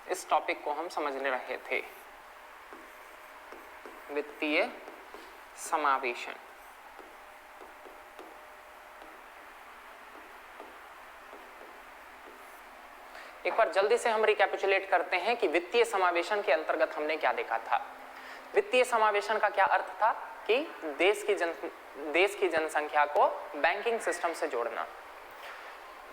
इस टॉपिक को हम समझने रहे थे, वित्तीय समावेशन। एक बार जल्दी से हम रिकैपिचुलेट करते हैं कि वित्तीय समावेशन के अंतर्गत हमने क्या देखा था। वित्तीय समावेशन का क्या अर्थ था कि देश की जनसंख्या को बैंकिंग सिस्टम से जोड़ना।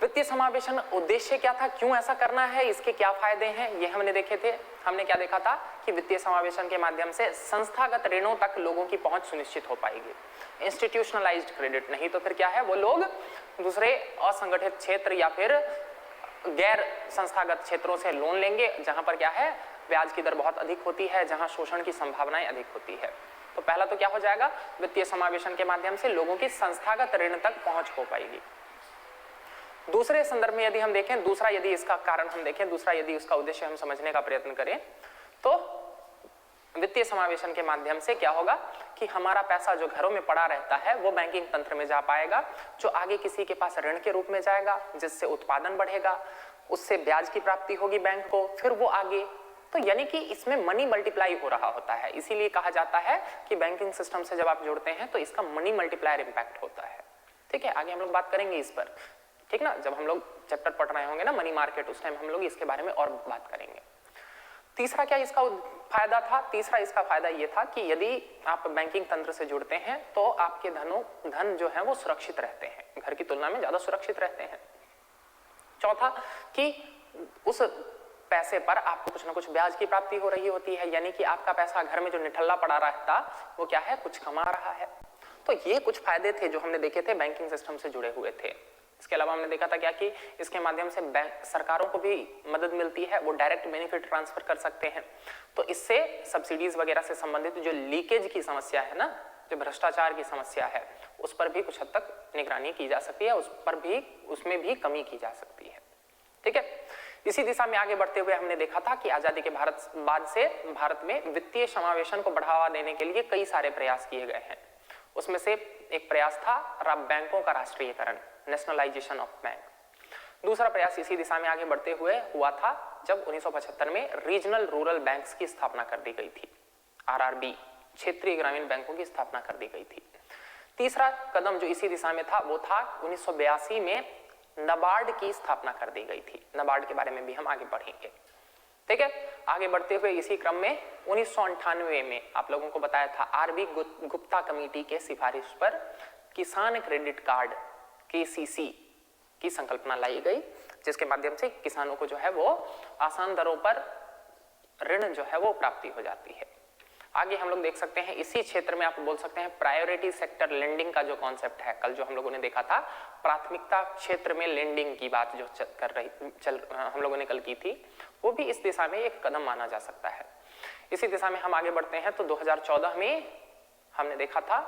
वित्तीय समावेशन उद्देश्य क्या था, क्यों ऐसा करना है, इसके क्या फायदे हैं, ये हमने देखे थे। हमने क्या देखा था कि वित्तीय समावेशन के माध्यम से संस्थागत ऋणों तक लोगों की पहुंच सुनिश्चित हो पाएगी, इंस्टीट्यूशनलाइज्ड क्रेडिट। नहीं तो फिर क्या है, वो लोग दूसरे असंगठित क्षेत्र या फिर गैर संस्थागत क्षेत्रों से लोन लेंगे, जहां पर क्या है, ब्याज की दर बहुत अधिक होती है, जहां शोषण की संभावनाएं अधिक होती है। तो पहला तो क्या हो जाएगा, वित्तीय समावेशन के माध्यम से लोगों की संस्थागत ऋण तक पहुंच हो पाएगी। दूसरे संदर्भ में यदि हम देखें, दूसरा यदि इसका कारण हम देखें, दूसरा यदि उसका उद्देश्य हम समझने का प्रयत्न करें, तो वित्तीय समावेशन के माध्यम से क्या होगा कि हमारा पैसा जो घरों में पड़ा रहता है वो बैंकिंग तंत्र में जा पाएगा, जो आगे किसी के पास ऋण के रूप में जाएगा, जिससे उत्पादन बढ़ेगा, उससे ब्याज की प्राप्ति होगी बैंक को, फिर वो आगे, तो यानी कि इसमें मनी मल्टीप्लाई हो रहा होता है। इसीलिए कहा जाता है कि बैंकिंग सिस्टम से जब आप जुड़ते हैं तो इसका मनी मल्टीप्लायर इंपैक्ट होता है। ठीक है, आगे हम लोग बात करेंगे इस पर, ठीक ना, जब हम लोग चैप्टर पढ़ रहे होंगे ना मनी मार्केट, उस टाइम हम लोग इसके बारे में और बात करेंगे। तीसरा क्या इसका फायदा था, तीसरा इसका फायदा ये था कि यदि आप बैंकिंग तंत्र से जुड़ते हैं तो आपके धन जो है वो सुरक्षित रहते हैं, घर की तुलना में ज्यादा सुरक्षित रहते हैं। चौथा कि उस पैसे पर आपको कुछ ना कुछ ब्याज की प्राप्ति हो रही होती है, यानी कि आपका पैसा घर में जो निठल्ला पड़ा रहता वो क्या है, कुछ कमा रहा है। तो ये कुछ फायदे थे जो हमने देखे थे बैंकिंग सिस्टम से जुड़े हुए थे। इसके अलावा हमने देखा था क्या कि इसके माध्यम से सरकारों को भी मदद मिलती है, वो डायरेक्ट बेनिफिट ट्रांसफर कर सकते हैं। तो इससे सब्सिडीज वगैरह से संबंधित जो लीकेज की समस्या है ना, जो भ्रष्टाचार की समस्या है, उस पर भी कुछ हद तक निगरानी की जा सकती है, उसमें भी कमी की जा सकती है। ठीक है, इसी दिशा में आगे बढ़ते हुए हमने देखा था कि आजादी के बाद से भारत में वित्तीय समावेशन को बढ़ावा देने के लिए कई सारे प्रयास किए गए हैं। उसमें से एक प्रयास था बैंकों का राष्ट्रीयकरण, नेशनलाइजेशन ऑफ बैंक। दूसरा प्रयास इसी दिशा में आगे बढ़ते हुए हुआ था जब 1975 में रीजनल रूरल बैंक्स की स्थापना कर दी गई थी, RRB, क्षेत्रीय ग्रामीण बैंकों की स्थापना कर दी गई थी। तीसरा कदम जो इसी दिशा में था वो था 1982 में नाबार्ड की स्थापना कर दी गई थी। नाबार्ड के बारे में भी हम आगे बढ़ेंगे। ठीक है, आगे बढ़ते हुए इसी क्रम में 1998 में आप लोगों को बताया था RB गुप्ता कमेटी के सिफारिश पर किसान क्रेडिट कार्ड KCC की संकल्पना लाई गई, जिसके माध्यम से किसानों को जो है वो आसान दरों पर ऋण जो है वो प्राप्ति हो जाती है। आगे हम लोग देख सकते हैं इसी क्षेत्र में आप बोल सकते हैं प्रायोरिटी सेक्टर लेंडिंग का जो कॉन्सेप्ट है, कल जो हम लोगों ने देखा था प्राथमिकता क्षेत्र में लेंडिंग की बात जो हम लोगों ने कल की थी, वो भी इस दिशा में एक कदम माना जा सकता है। इसी दिशा में हम आगे बढ़ते हैं तो 2014 में हमने देखा था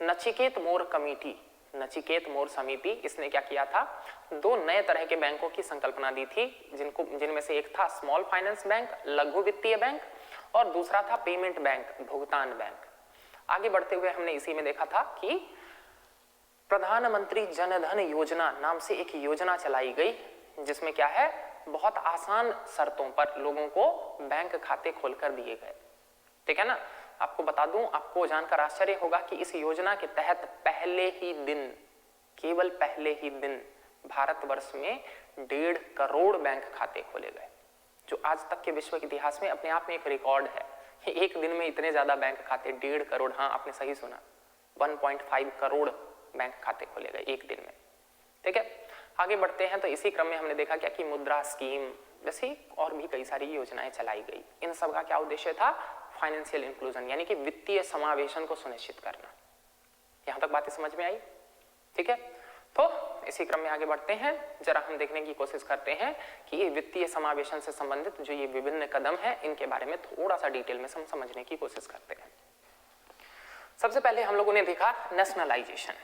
नचिकेत मोर कमेटी, नचिकेत मोर समिति, इसने क्या किया था, दो नए तरह के बैंकों की संकल्पना दी थी, जिनमें से एक था स्मॉल फाइनेंस बैंक, लघु वित्तीय बैंक, और दूसरा था पेमेंट बैंक, भुगतान बैंक। आगे बढ़ते हुए हमने इसी में देखा था कि प्रधानमंत्री जन धन योजना नाम से एक योजना चलाई गई, जिसमें क्या है, बहुत आसान शर्तों पर लोगों को बैंक खाते खोलकर दिए गए। ठीक है ना, आपको बता दूं, आपको जानकर आश्चर्य होगा कि इस योजना के तहत केवल पहले ही दिन भारतवर्ष में 1.5 करोड़ बैंक खाते खोले गए, जो आज तक के विश्व के इतिहास में अपने आप में एक रिकॉर्ड है। एक दिन में इतने ज्यादा बैंक खाते, 1.5 करोड़, हाँ आपने सही सुना, 1.5 करोड़ बैंक खाते खोले गए एक दिन में। ठीक है, आगे बढ़ते हैं तो इसी क्रम में हमने देखा क्या कि मुद्रा स्कीम जैसी और भी कई सारी योजनाएं चलाई गई। इन सब का क्या उद्देश्य था, फाइनेंशियल इंक्लूजन, यानी कि वित्तीय समावेशन को सुनिश्चित करना। यहां तक बातें समझ में आई? ठीक है, तो इसी क्रम में आगे बढ़ते हैं, जरा हम देखने की कोशिश करते हैं कि ये वित्तीय समावेशन से संबंधित जो ये विभिन्न कदम हैं, इनके बारे में थोड़ा सा डिटेल में हम समझने की कोशिश करते हैं। सबसे पहले हम लोगों ने देखा नेशनलाइजेशन।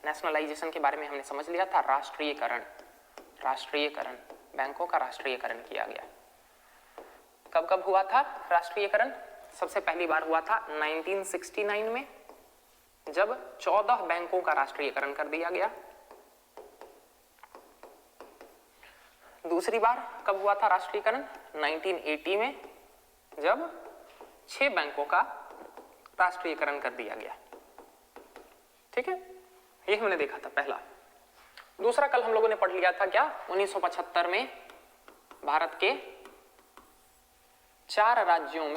नेशनलाइजेशन के बारे में हमने समझ लिया था, राष्ट्रीयकरण, बैंकों का राष्ट्रीयकरण किया गया। कब कब हुआ था राष्ट्रीयकरण? सबसे पहली बार हुआ था 1969 में, जब 14 बैंकों का राष्ट्रीयकरण कर दिया गया। दूसरी बार कब हुआ था राष्ट्रीयकरण? 1980 में, जब 6 बैंकों का राष्ट्रीयकरण कर दिया गया। ठीक है, ये हमने देखा था पहला। दूसरा कल हम लोगों ने पढ़ लिया था क्या? 1975 में भारत के 4 राज्यों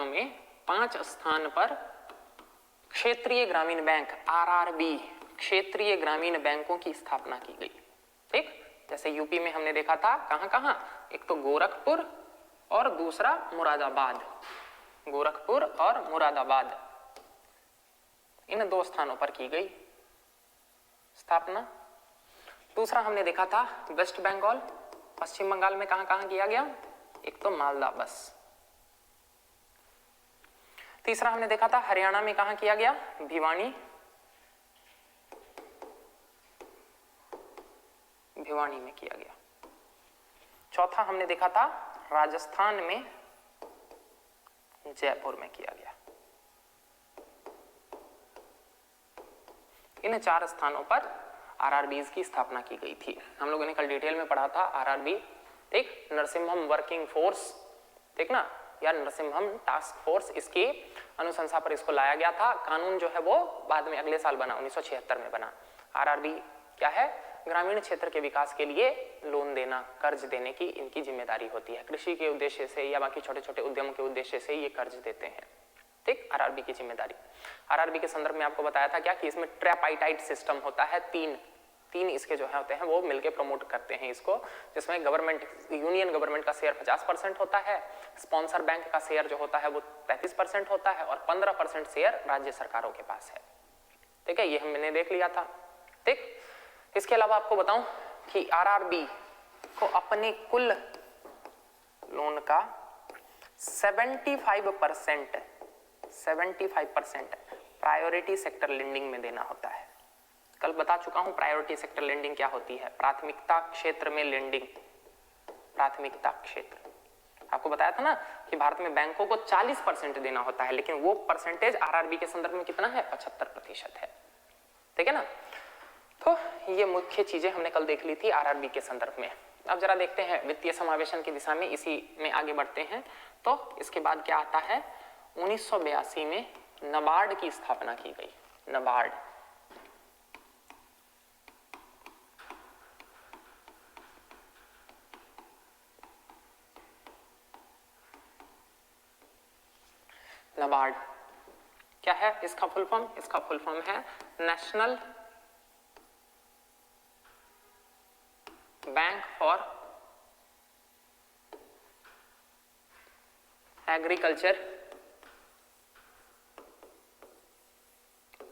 में 5 स्थान पर क्षेत्रीय ग्रामीण बैंक आरआरबी, क्षेत्रीय ग्रामीण बैंकों की स्थापना की गई। ठीक, जैसे यूपी में हमने देखा था कहां, एक तो गोरखपुर और दूसरा मुरादाबाद, गोरखपुर और मुरादाबाद, इन 2 स्थानों पर की गई स्थापना। दूसरा हमने देखा था वेस्ट बंगाल, पश्चिम बंगाल में कहां किया गया? एक तो मालदा बस। तीसरा हमने देखा था हरियाणा में कहां किया गया? भिवानी में किया गया। चौथा हमने देखा था राजस्थान में जयपुर में किया गया। इन 4 स्थानों पर आरआरबीज की स्थापना की गई थी। हम लोगों ने कल डिटेल में पढ़ा था आरआरबी, ठीक, नरसिम्हम वर्किंग फोर्स, ठीक ना, या नरसिम्हम टास्क फोर्स, इसकी अनुशंसा पर इसको लाया गया था। कानून जो है वो बाद में अगले साल बना, 1976 में बना। आरआरबी क्या है? ग्रामीण क्षेत्र के विकास के लिए लोन देना, कर्ज देने की इनकी जिम्मेदारी होती है। कृषि के उद्देश्य से या बाकी छोटे छोटे उद्यम के उद्देश्य से ये कर्ज देते हैं। ठीक, आरआरबी की जिम्मेदारी। आरआरबी के संदर्भ में आपको बताया था क्या कि इसमें ट्राइपार्टाइट सिस्टम होता है, तीन इसके जो है होते हैं वो मिलके प्रमोट करते हैं इसको, जिसमें गवर्नमेंट, यूनियन गवर्नमेंट का शेयर 50% होता है, स्पॉन्सर बैंक का शेयर जो होता है वो 33% होता है और 15% शेयर राज्य सरकारों के पास है। ठीक है, ये हमने देख लिया था। ठीक, इसके अलावा आपको बताऊं कि आरआरबी को अपने कुल लोन का 75% प्रायोरिटी सेक्टर लेंडिंग में देना होता है। कल बता चुका हूं प्रायोरिटी सेक्टर लेंडिंग क्या होती है, प्राथमिकता क्षेत्र में लेंडिंग। प्राथमिकता क्षेत्र आपको बताया था ना कि भारत में बैंकों को 40% देना होता है, लेकिन वो परसेंटेज आरआरबी के संदर्भ में कितना है? 75% है। ठीक है ना, तो ये मुख्य चीजें हमने कल देख ली थी आरआरबी के संदर्भ में। अब जरा देखते हैं वित्तीय समावेशन की दिशा में, इसी में आगे बढ़ते हैं। तो इसके बाद क्या आता है? 1982 में नाबार्ड की स्थापना की गई। नाबार्ड, नाबार्ड क्या है? इसका फुल फॉर्म है national bank for agriculture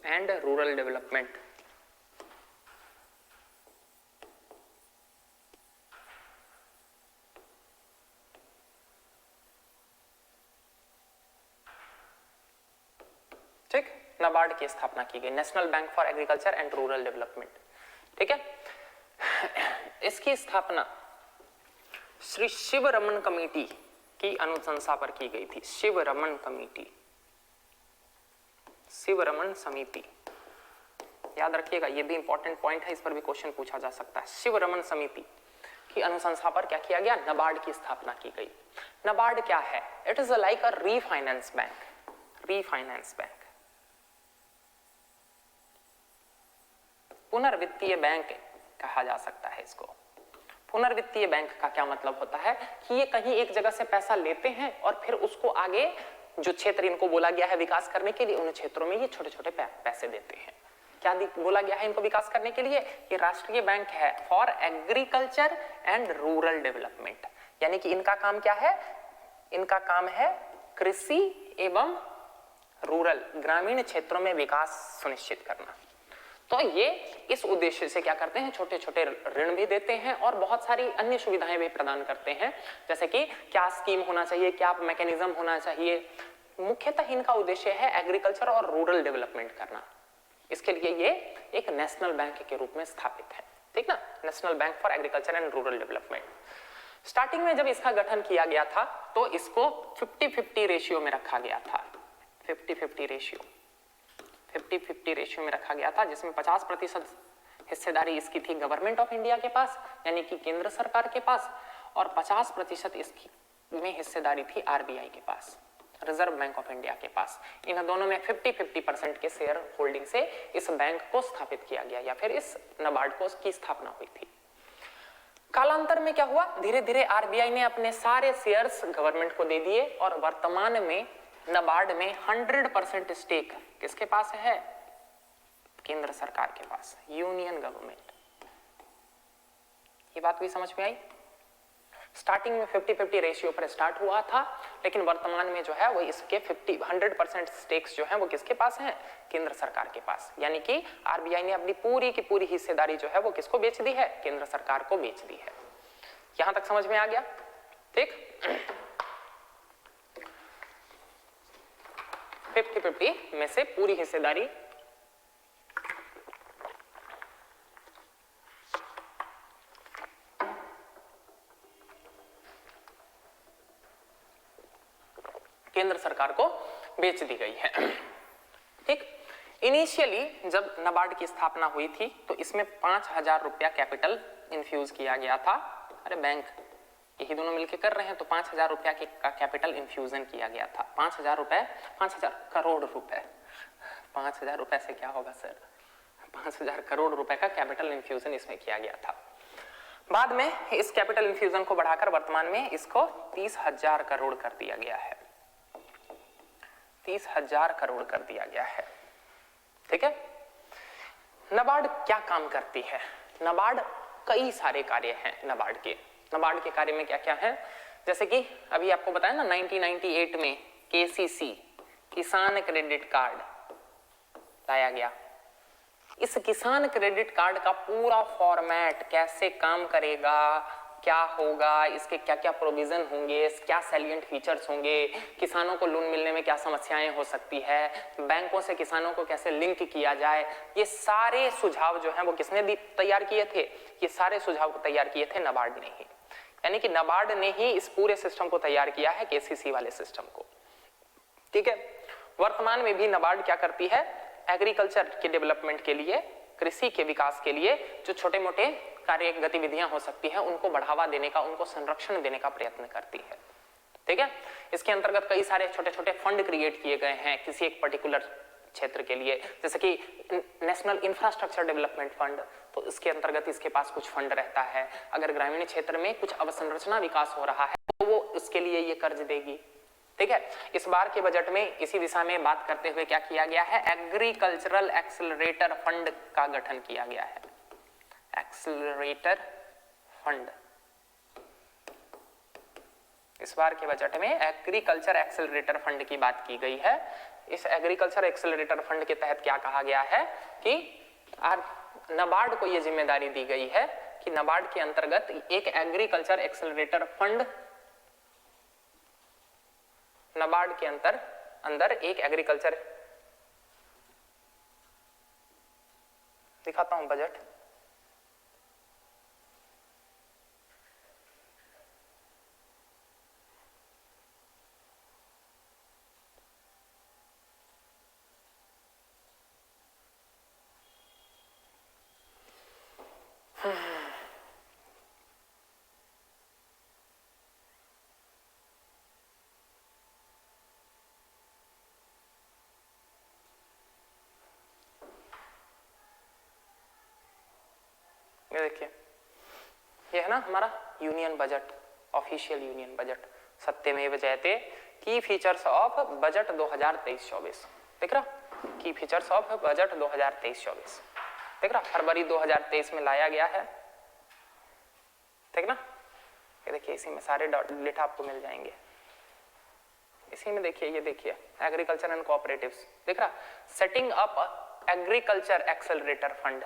and rural development. ठीक, नाबार्ड की स्थापना की गई, national bank for agriculture and rural development. ठीक है, इसकी स्थापना श्री शिवरमन कमेटी की अनुशंसा पर की गई थी। शिवरमन कमेटी, शिवरमन समिति, याद रखिएगा, ये भी इंपॉर्टेंट पॉइंट है, इस पर भी क्वेश्चन पूछा जा सकता है। शिवरमन समिति की अनुशंसा पर क्या किया गया? नाबार्ड की स्थापना की गई। नाबार्ड क्या है? It is like a refinance bank, refinance bank, पुनर्वित्तीय बैंक कहा जा सकता है इसको। पुनर्वित्तीय बैंक का क्या मतलब होता है कि ये कहीं एक जगह से पैसा लेते हैं और फिर उसको आगे जो क्षेत्र इनको बोला गया है विकास करने के लिए, उन क्षेत्रों में ये छोटे छोटे पैसे देते हैं। क्या बोला गया है इनको विकास करने के लिए? ये राष्ट्रीय बैंक है for agriculture and rural development, यानी कि इनका काम क्या है? इनका काम है कृषि एवं रूरल, ग्रामीण क्षेत्रों में विकास सुनिश्चित करना। तो ये इस उद्देश्य से क्या करते हैं? छोटे छोटे ऋण भी देते हैं और बहुत सारी अन्य सुविधाएं भी प्रदान करते हैं, जैसे कि क्या स्कीम होना चाहिए, क्या मैकेनिज्म होना चाहिए। मुख्यतः इनका उद्देश्य है एग्रीकल्चर और रूरल डेवलपमेंट करना। इसके लिए ये एक नेशनल बैंक के रूप में स्थापित है। ठीक ना, national bank for agriculture and rural development. Starting में जब इसका गठन किया गया था तो इसको 50-50 रेशियो में रखा गया था। 50-50 रेशियो में रखा गया था, जिसमें 50% हिस्सेदारी इसकी थी गवर्नमेंट ऑफ इंडिया के पास यानी कि केंद्र सरकार के पास, और 50% इसकी में हिस्सेदारी थी आरबीआई के पास, रिजर्व बैंक ऑफ इंडिया के पास। इन दोनों में 50-50% के शेयर होल्डिंग से इस बैंक को स्थापित किया गया या फिर इस नाबार्ड को की स्थापना हुई थी। कालांतर में क्या हुआ, धीरे धीरे आरबीआई ने अपने सारे शेयर्स गवर्नमेंट को दे दिए और वर्तमान में नाबार्ड में 100% स्टेक किसके पास है, केंद्र सरकार के पास, यूनियन गवर्नमेंट। ये बात भी समझ में आई। स्टार्टिंग में 50-50 रेशियो पर स्टार्ट हुआ था, लेकिन वर्तमान में जो है वो इसके 100% स्टेक्स जो है वो किसके पास हैं, केंद्र सरकार के पास। यानी कि आरबीआई ने अपनी पूरी की पूरी हिस्सेदारी जो है वो किसको बेच दी है, केंद्र सरकार को बेच दी है। यहां तक समझ में आ गया, ठीक। 50-50 में से पूरी हिस्सेदारी केंद्र सरकार को बेच दी गई है, ठीक। इनिशियली जब नाबार्ड की स्थापना हुई थी तो इसमें 5000 रुपया कैपिटल इन्फ्यूज किया गया था। अरे बैंक यही दोनों मिलकर कर रहे हैं तो 5000 रुपया का कैपिटल इन्फ्यूजन किया गया था। 5000 रुपए, 5000 करोड़ रुपए, 5000 रुपए से क्या होगा सर, 5000 करोड़ रुपए का कैपिटल इन्फ्यूजन इसमें किया गया था। बाद में इस कैपिटल इन्फ्यूजन को बढ़ाकर वर्तमान में इसको 30,000 करोड़ कर दिया गया है, 30,000 करोड़ कर दिया गया है, ठीक है। नाबार्ड क्या काम करती है, नाबार्ड कई सारे कार्य हैं नाबार्ड के। नाबार्ड के कार्य में क्या क्या है, जैसे कि अभी आपको बताया ना 1998 में केसीसी किसान क्रेडिट कार्ड लाया गया। इस किसान क्रेडिट कार्ड का पूरा फॉर्मेट, कैसे काम करेगा, क्या होगा, इसके क्या क्या प्रोविजन होंगे, क्या सैलिएंट फीचर्स होंगे, किसानों को लोन मिलने में क्या समस्याएं हो सकती है, बैंकों से किसानों को कैसे लिंक किया जाए, ये सारे सुझाव जो हैं वो किसने तैयार किए थे, ये सारे सुझाव को तैयार किए थे नाबार्ड ने ही। यानी कि नाबार्ड ने ही इस पूरे सिस्टम को तैयार किया है, केसीसी वाले सिस्टम को, ठीक है। वर्तमान में भी नाबार्ड क्या करती है, एग्रीकल्चर के डेवलपमेंट के लिए, कृषि के विकास के लिए जो छोटे मोटे कार्य गतिविधियां हो सकती हैं उनको बढ़ावा देने का, उनको संरक्षण देने का प्रयत्न करती है, ठीक है। इसके अंतर्गत कई सारे छोटे छोटे फंड क्रिएट किए गए हैं किसी एक पर्टिकुलर क्षेत्र के लिए, जैसे कि नेशनल इंफ्रास्ट्रक्चर डेवलपमेंट फंड, तो इसके अंतर्गत इसके पास कुछ फंड रहता है। अगर ग्रामीण क्षेत्र में कुछ अवसंरचना विकास हो रहा है तो वो उसके लिए ये कर्ज देगी, ठीक है। इस बार के बजट में इसी दिशा में बात करते हुए क्या किया गया है, एग्रीकल्चरल एक्सेलरेटर फंड का गठन किया गया है, एक्सेलरेटर फंड। इस बार के बजट में एग्रीकल्चर एक्सेलरेटर फंड की बात की गई है। इस एग्रीकल्चर एक्सेलरेटर फंड के तहत क्या कहा गया है कि नाबार्ड को यह जिम्मेदारी दी गई है कि नाबार्ड के अंतर्गत एक एग्रीकल्चर एक्सेलरेटर फंड, नाबार्ड के अंदर एक एग्रीकल्चर, दिखाता हूं बजट, ये देखिए, ये है ना हमारा union budget, official union budget, सत्यमेव जयते, की फीचर्स ऑफ बजट 2023-24, देख रहा, की फीचर्स ऑफ बजट 2023-24, देख रहा, फरवरी 2023 में लाया गया है, ठीक ना। ये देखिए, इसी में सारे डेटा आपको मिल जाएंगे, इसी में देखिए, ये देखिए एग्रीकल्चर एंड कोऑपरेटिव्स, देख रहा, setting up agriculture accelerator fund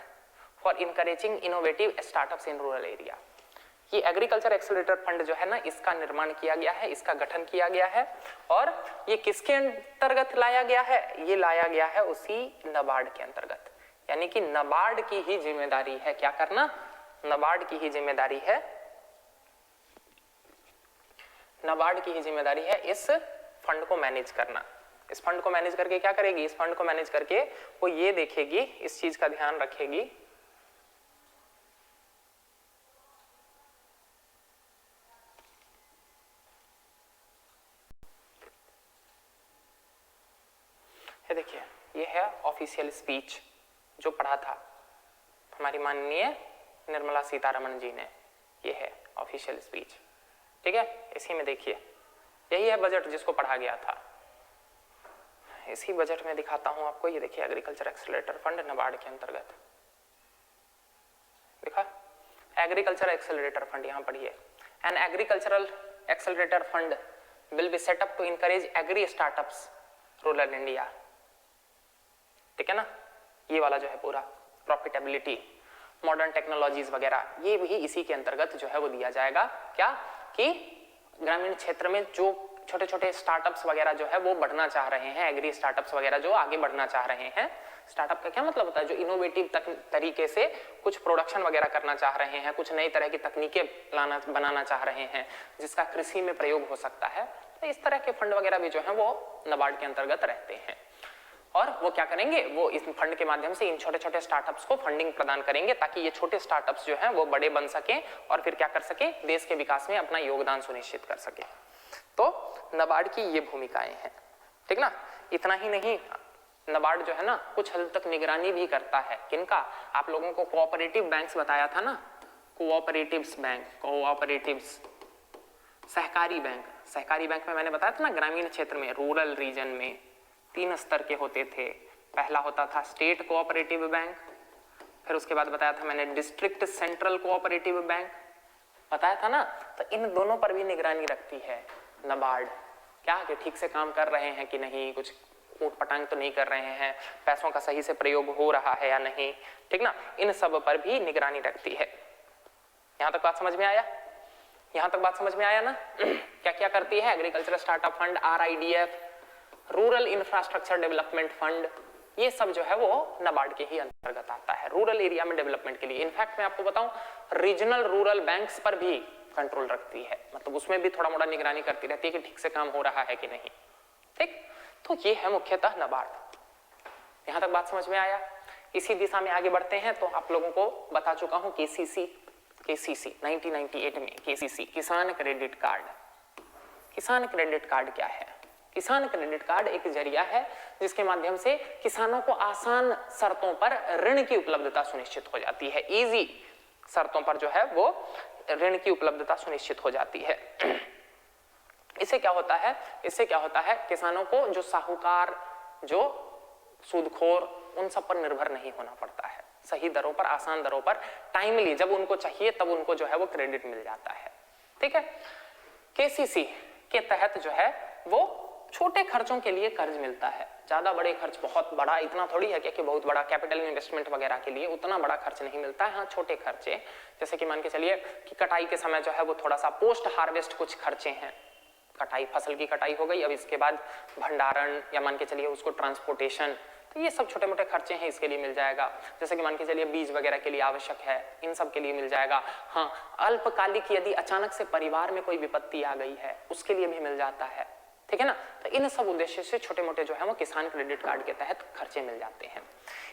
for encouraging innovative startups in rural area. ये एग्रीकल्चर एक्सेलरेटर फंड जो है ना, इसका निर्माण किया गया है, इसका गठन किया गया है, और ये किसके अंतर्गत लाया गया है, ये लाया गया है उसी नाबार्ड के अंतर्गत। यानी कि नाबार्ड की ही जिम्मेदारी है क्या करना, नाबार्ड की ही जिम्मेदारी है, नाबार्ड की ही जिम्मेदारी है इस फंड को मैनेज करना। इस फंड को मैनेज करके क्या करेगी, इस फंड को मैनेज करके वो ये देखेगी, इस चीज का ध्यान रखेगी ये देखिए, ये है ऑफिशियल स्पीच जो पढ़ा था हमारी माननीय निर्मला सीतारमण जी ने। ये है ऑफिशियल स्पीच, ठीक है। इसी में देखिए, यही है बजट जिसको पढ़ा गया था। इसी बजट में दिखाता हूं आपको, ये देखिए एग्रीकल्चर एक्सेलरेटर फंड नाबार्ड के अंतर्गत देखा, एग्रीकल्चर एक्सेलरेटर फंड, यहां पढ़िए, an agricultural accelerator fund will be set up to encourage agri startups rural India, ठीक है ना। ये वाला जो है पूरा प्रॉफिटेबिलिटी, मॉडर्न टेक्नोलॉजीज वगैरह, ये भी इसी के अंतर्गत जो है वो दिया जाएगा। क्या कि ग्रामीण क्षेत्र में जो छोटे छोटे स्टार्टअप्स वगैरह जो है वो बढ़ना चाह रहे हैं, एग्री स्टार्टअप्स वगैरह जो आगे बढ़ना चाह रहे हैं। स्टार्टअप का क्या मतलब होता है? जो इनोवेटिव तरीके से कुछ प्रोडक्शन वगैरह करना चाह रहे हैं, कुछ नई तरह की तकनीकें बनाना चाह रहे हैं जिसका कृषि में प्रयोग हो सकता है। तो इस तरह के फंड वगैरह भी जो है वो नाबार्ड के अंतर्गत रहते हैं। और वो क्या करेंगे, वो इस फंड के माध्यम से इन छोटे छोटे स्टार्टअप्स को फंडिंग प्रदान करेंगे ताकि ये छोटे स्टार्टअप्स जो हैं वो बड़े बन सकें और फिर क्या कर सके, देश के विकास में अपना योगदान सुनिश्चित कर सके। तो नाबार्ड की ये भूमिकाएं हैं, ठीक ना। इतना ही नहीं, नाबार्ड जो है ना कुछ हद तक निगरानी भी करता है। किनका? आप लोगों को कोऑपरेटिव बैंक्स बताया था ना, कोऑपरेटिव्स बैंक, कोऑपरेटिव्स, सहकारी बैंक। सहकारी बैंक में मैंने बताया था ना, ग्रामीण क्षेत्र में, रूरल रीजन में 3 स्तर के होते थे। पहला होता था स्टेट कोऑपरेटिव बैंक, फिर उसके बाद बताया था मैंने डिस्ट्रिक्ट सेंट्रल कोऑपरेटिव बैंक, बताया था ना। तो इन दोनों पर भी निगरानी रखती है नाबार्ड, क्या कि ठीक से काम कर रहे हैं कि नहीं, कुछ ऊट पटांग तो नहीं कर रहे हैं, पैसों का सही से प्रयोग हो रहा है या नहीं, ठीक ना। इन सब पर भी निगरानी रखती है। यहां तक बात समझ में आया? यहां तक बात समझ में आया ना। क्या क्या करती है? Agriculture startup fund, RIDF, rural infrastructure development fund, ये सब जो है वो नाबार्ड के ही अंतर्गत आता है, रूरल एरिया में डेवलपमेंट के लिए। इनफैक्ट मैं आपको बताऊं, रीजनल रूरल बैंक्स पर भी कंट्रोल रखती है, मतलब उसमें भी थोड़ा मोड़ा निगरानी करती रहती है कि ठीक से काम हो रहा है कि नहीं, ठीक। तो ये है मुख्यतः नाबार्ड। यहां तक बात समझ में आया? इसी दिशा में आगे बढ़ते हैं। तो आप लोगों को बता चुका हूं KCC 1998 में KCC, किसान क्रेडिट कार्ड। किसान क्रेडिट कार्ड क्या है? किसान क्रेडिट कार्ड एक जरिया है जिसके माध्यम से किसानों को आसान शर्तों पर ऋण की उपलब्धता सुनिश्चित हो जाती है। इजी शर्तों पर जो है वो ऋण की उपलब्धता सुनिश्चित हो जाती है। इससे क्या होता है? इससे क्या होता है, किसानों को जो साहूकार, जो सूदखोर, उन सब पर निर्भर नहीं होना पड़ता है। सही दरों पर, आसान दरों पर, टाइमली, जब उनको चाहिए तब उनको जो है वो क्रेडिट मिल जाता है, ठीक है। KCC के तहत जो है वो छोटे खर्चों के लिए कर्ज मिलता है। ज्यादा बड़े खर्च, बहुत बड़ा इतना थोड़ी है कि बहुत बड़ा कैपिटल इन्वेस्टमेंट वगैरह के लिए उतना बड़ा खर्च नहीं मिलता है। हाँ, छोटे खर्चे, जैसे कि मान के चलिए कि कटाई के समय जो है वो थोड़ा सा पोस्ट हार्वेस्ट कुछ खर्चे हैं, कटाई, फसल की कटाई हो गई, अब इसके बाद भंडारण या मान के चलिए उसको ट्रांसपोर्टेशन, तो ये सब छोटे मोटे खर्चे हैं, इसके लिए मिल जाएगा। जैसे कि मान के चलिए बीज वगैरह के लिए आवश्यक है, इन सब के लिए मिल जाएगा। हाँ, अल्पकालिक यदि अचानक से परिवार में कोई विपत्ति आ गई है उसके लिए भी मिल जाता है, ठीक है ना। तो इन सब उद्देश्य से छोटे मोटे जो है वो किसान क्रेडिट कार्ड के तहत खर्चे मिल जाते हैं।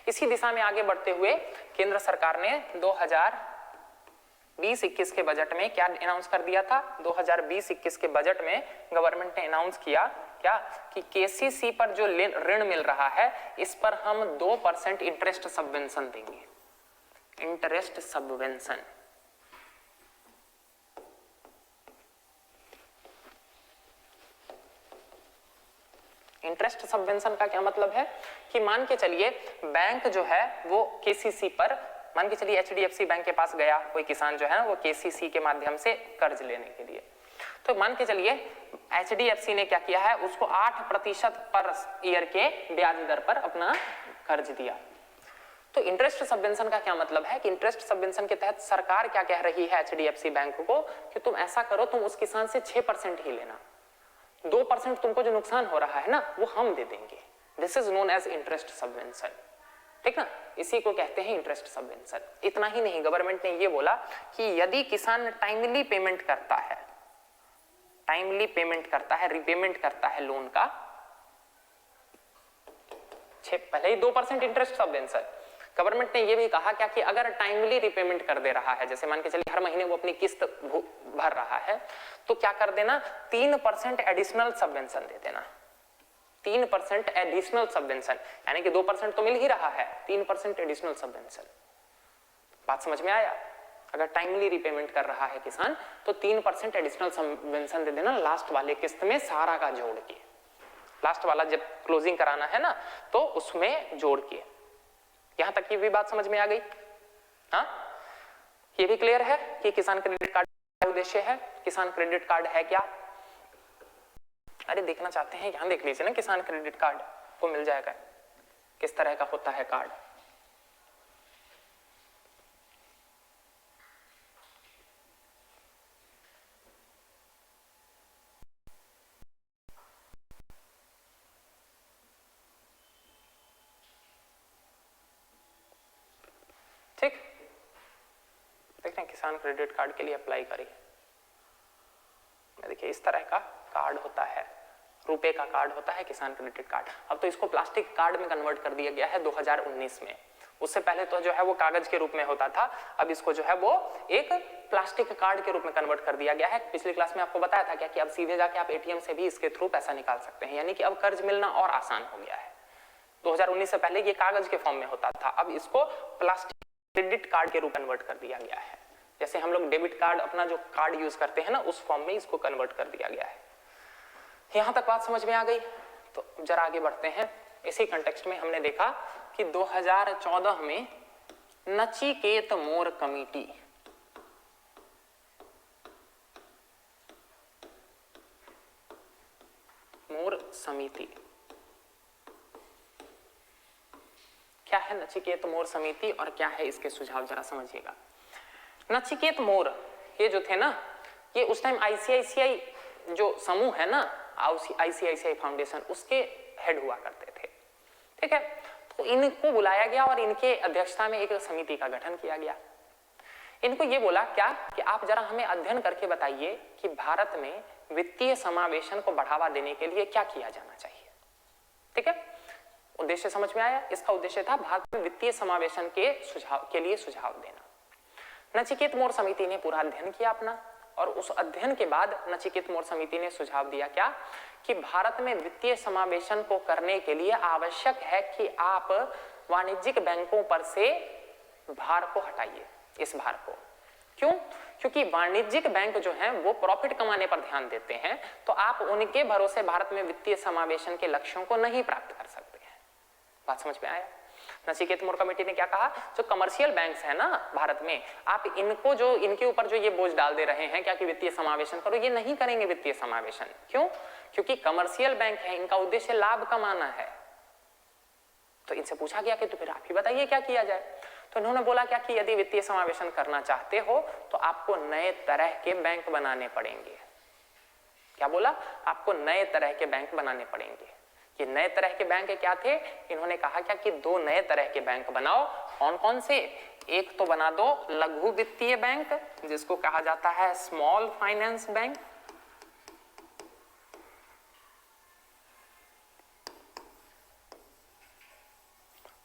इसी दिशा में आगे बढ़ते हुए केंद्र सरकार ने 2020-21 के बजट में क्या अनाउंस कर दिया था? 2020-21 के बजट में गवर्नमेंट ने अनाउंस किया क्या कि KCC पर जो ऋण मिल रहा है इस पर हम 2% इंटरेस्ट सबवेंशन देंगे। इंटरेस्ट सबवेंशन, इंटरेस्ट सबवेंशन का क्या मतलब है कि मान के चलिए बैंक जो है वो KCC पर, मान के चलिए HDFC बैंक के पास गया कोई किसान जो है वो KCC के माध्यम से कर्ज लेने के लिए, तो मान के चलिए HDFC ने क्या किया है, उसको 8% पर ईयर के ब्याज दर पर अपना कर्ज दिया। तो इंटरेस्ट सबवेंशन का क्या मतलब है कि इंटरेस्ट सबवेंशन के तहत सरकार क्या कह रही है HDFC बैंक को कि तुम ऐसा करो, तुम उस किसान से 6% ही लेना, 2% तुमको जो नुकसान हो रहा है ना वो हम दे देंगे। This is known as interest subvention, ठीक ना, इसी को कहते हैं इंटरेस्ट सबवेंशन। इतना ही नहीं, गवर्नमेंट ने ये बोला कि यदि किसान टाइमली पेमेंट करता है, टाइमली पेमेंट करता है, रिपेमेंट करता है लोन का, पहले ही 2% इंटरेस्ट सबवेंशन, गवर्नमेंट ने ये भी कहा क्या कि अगर टाइमली रिपेमेंट कर दे रहा है, जैसे मान के चलिए हर महीने वो अपनी किस्त भर रहा है, तो क्या कर देना, 3% एडिशनल सबवेंशन दे देना। 3% एडिशनल सबवेंशन, यानी कि 2% तो मिल ही रहा है, 3% एडिशनल सबवेंशन। बात समझ में आया? अगर टाइमली रिपेमेंट कर रहा है किसान तो 3% एडिशनल सबवेंशन दे देना लास्ट वाले किस्त में सारा का जोड़ के, लास्ट वाला जब क्लोजिंग कराना है ना तो उसमें जोड़ के। यहां तक की भी बात समझ में आ गई? हाँ, ये भी क्लियर है कि किसान क्रेडिट कार्ड का उद्देश्य है। किसान क्रेडिट कार्ड है क्या? अरे देखना चाहते हैं, यहां देख लीजिए ना, किसान क्रेडिट कार्ड को मिल जाएगा, किस तरह का होता है कार्ड। ठीक, देख रहे हैं, किसान क्रेडिट कार्ड के लिए अप्लाई करिए। देखिए इस तरह का कार्ड होता है, रुपए का कार्ड होता है किसान क्रेडिट कार्ड। अब तो इसको प्लास्टिक कार्ड में कन्वर्ट कर दिया गया है 2019 में। उससे पहले तो जो है वो कागज के रूप में होता था, अब इसको जो है वो एक प्लास्टिक कार्ड के रूप में कन्वर्ट कर दिया गया है। पिछली क्लास में आपको बताया था क्या कि अब सीधे जाके आप एटीएम से भी इसके थ्रू पैसा निकाल सकते हैं, यानी कि अब कर्ज मिलना और आसान हो गया है। 2019 से पहले ये कागज के फॉर्म में होता था, अब इसको प्लास्टिक क्रेडिट कार्ड के रूप में कन्वर्ट कर दिया गया है। जैसे हम लोग डेबिट कार्ड अपना जो कार्ड यूज करते हैं ना, उस फॉर्म में इसको कन्वर्ट कर दिया गया है। यहां तक बात समझ में आ गई? तो जरा आगे बढ़ते हैं। इसी कंटेक्स्ट में हमने देखा कि 2014 में नचिकेत मोर कमेटी मोर समिति, क्या है नचिकेत मोर समिति और क्या है इसके सुझाव, जरा समझिएगा। नचिकेत मोर ये जो थे ना, ये उस टाइम आईसीआईसीआई जो समूह है ना, आईसीआईसीआई फाउंडेशन, उसके हेड हुआ करते थे। ठीक है, तो इनको बुलाया गया और इनके अध्यक्षता में एक समिति का गठन किया गया। इनको ये बोला क्या कि आप जरा हमें अध्ययन करके बताइए कि भारत में वित्तीय समावेशन को बढ़ावा देने के लिए क्या किया जाना चाहिए। ठीक है, उद्देश्य समझ में आया? इसका उद्देश्य था भारत में वित्तीय समावेशन के लिए सुझाव देना। नचिकेत मोर समिति ने पूरा अध्ययन किया अपना, और उस अध्ययन के बाद नचिकेत मोर समिति ने सुझाव दिया क्या कि भारत में वित्तीय समावेशन को करने के लिए आवश्यक है कि आप वाणिज्यिक बैंकों पर से भार को हटाइए, इस भार को। क्यों? क्योंकि वाणिज्यिक बैंक जो हैं वो प्रॉफिट कमाने पर ध्यान देते हैं, तो आप उनके भरोसे भारत में वित्तीय समावेशन के लक्ष्यों को नहीं प्राप्त कर सकते हैं। बात समझ में आया? नचिकेत मोर कमेटी ने क्या कहा, जो कमर्शियल बैंक्स है ना भारत में, आप इनको जो इनके ऊपर जो ये बोझ डाल दे रहे हैं क्या कि वित्तीय समावेशन करो, ये नहीं करेंगे वित्तीय समावेशन। क्यों? क्योंकि कमर्शियल बैंक है, इनका उद्देश्य लाभ कमाना है। तो इनसे पूछा गया कि तो फिर आप ही बताइए क्या किया जाए। तो इन्होंने बोला क्या कि यदि वित्तीय समावेशन करना चाहते हो तो आपको नए तरह के बैंक बनाने पड़ेंगे। क्या बोला? आपको नए तरह के बैंक बनाने पड़ेंगे। ये नए तरह के बैंक क्या थे? इन्होंने कहा क्या कि 2 नए तरह के बैंक बनाओ। कौन कौन से? एक तो बना दो लघु वित्तीय बैंक, जिसको कहा जाता है स्मॉल फाइनेंस बैंक,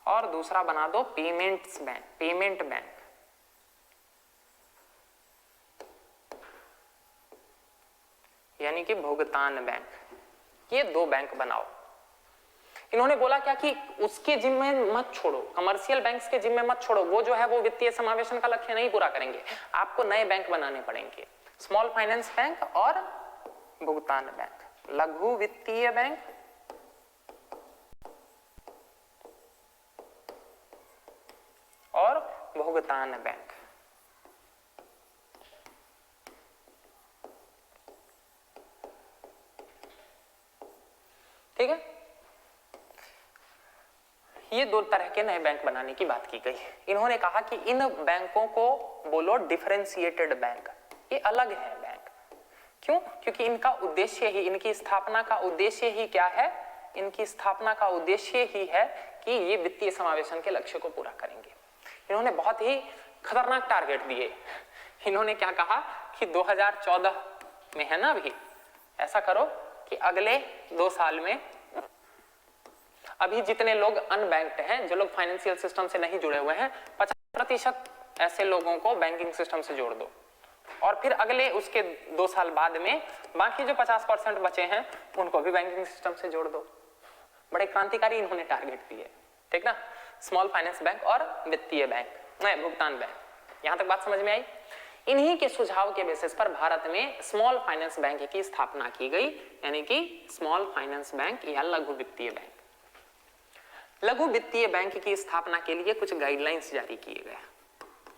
और दूसरा बना दो पेमेंट्स बैंक, पेमेंट बैंक। यानी कि भुगतान बैंक। ये 2 बैंक बनाओ। इन्होंने बोला क्या कि उसके जिम्मे मत छोड़ो, कमर्शियल बैंक्स के जिम्मे मत छोड़ो, वो जो है वो वित्तीय समावेशन का लक्ष्य नहीं पूरा करेंगे, आपको नए बैंक बनाने पड़ेंगे, स्मॉल फाइनेंस बैंक और भुगतान बैंक, लघु वित्तीय बैंक और भुगतान बैंक। ठीक है, ये 2 तरह के नए बैंक बनाने की बात की गई है। इन्होंने कहा कि इन बैंकों को बोलो डिफरेंशिएटेड बैंक, ये अलग है बैंक। क्यों? क्योंकि इनका उद्देश्य ही, इनकी स्थापना का उद्देश्य ही क्या है? इनकी स्थापना का उद्देश्य ही है कि ये वित्तीय समावेशन के लक्ष्य को पूरा करेंगे। इन्होंने बहुत ही खतरनाक टारगेट दिए। इन्होंने क्या कहा कि 2014 में है ना, अभी ऐसा करो कि अगले 2 साल में अभी जितने लोग अनबैंक्ड हैं, जो लोग फाइनेंशियल सिस्टम से नहीं जुड़े हुए हैं, 50% ऐसे लोगों को बैंकिंग सिस्टम से जोड़ दो, और फिर अगले उसके 2 साल बाद में बाकी जो 50% बचे हैं उनको भी बैंकिंग सिस्टम से जोड़ दो। बड़े क्रांतिकारी इन्होंने टारगेट दिए, ठीक ना, स्मॉल फाइनेंस बैंक और वित्तीय बैंक, भुगतान बैंक। यहां तक बात समझ में आई। इन्हीं के सुझाव के बेसिस पर भारत में स्मॉल फाइनेंस बैंक की स्थापना की गई, यानी कि स्मॉल फाइनेंस बैंक या लघु वित्तीय बैंक। लघु वित्तीय बैंक की स्थापना के लिए कुछ गाइडलाइंस जारी किए गए,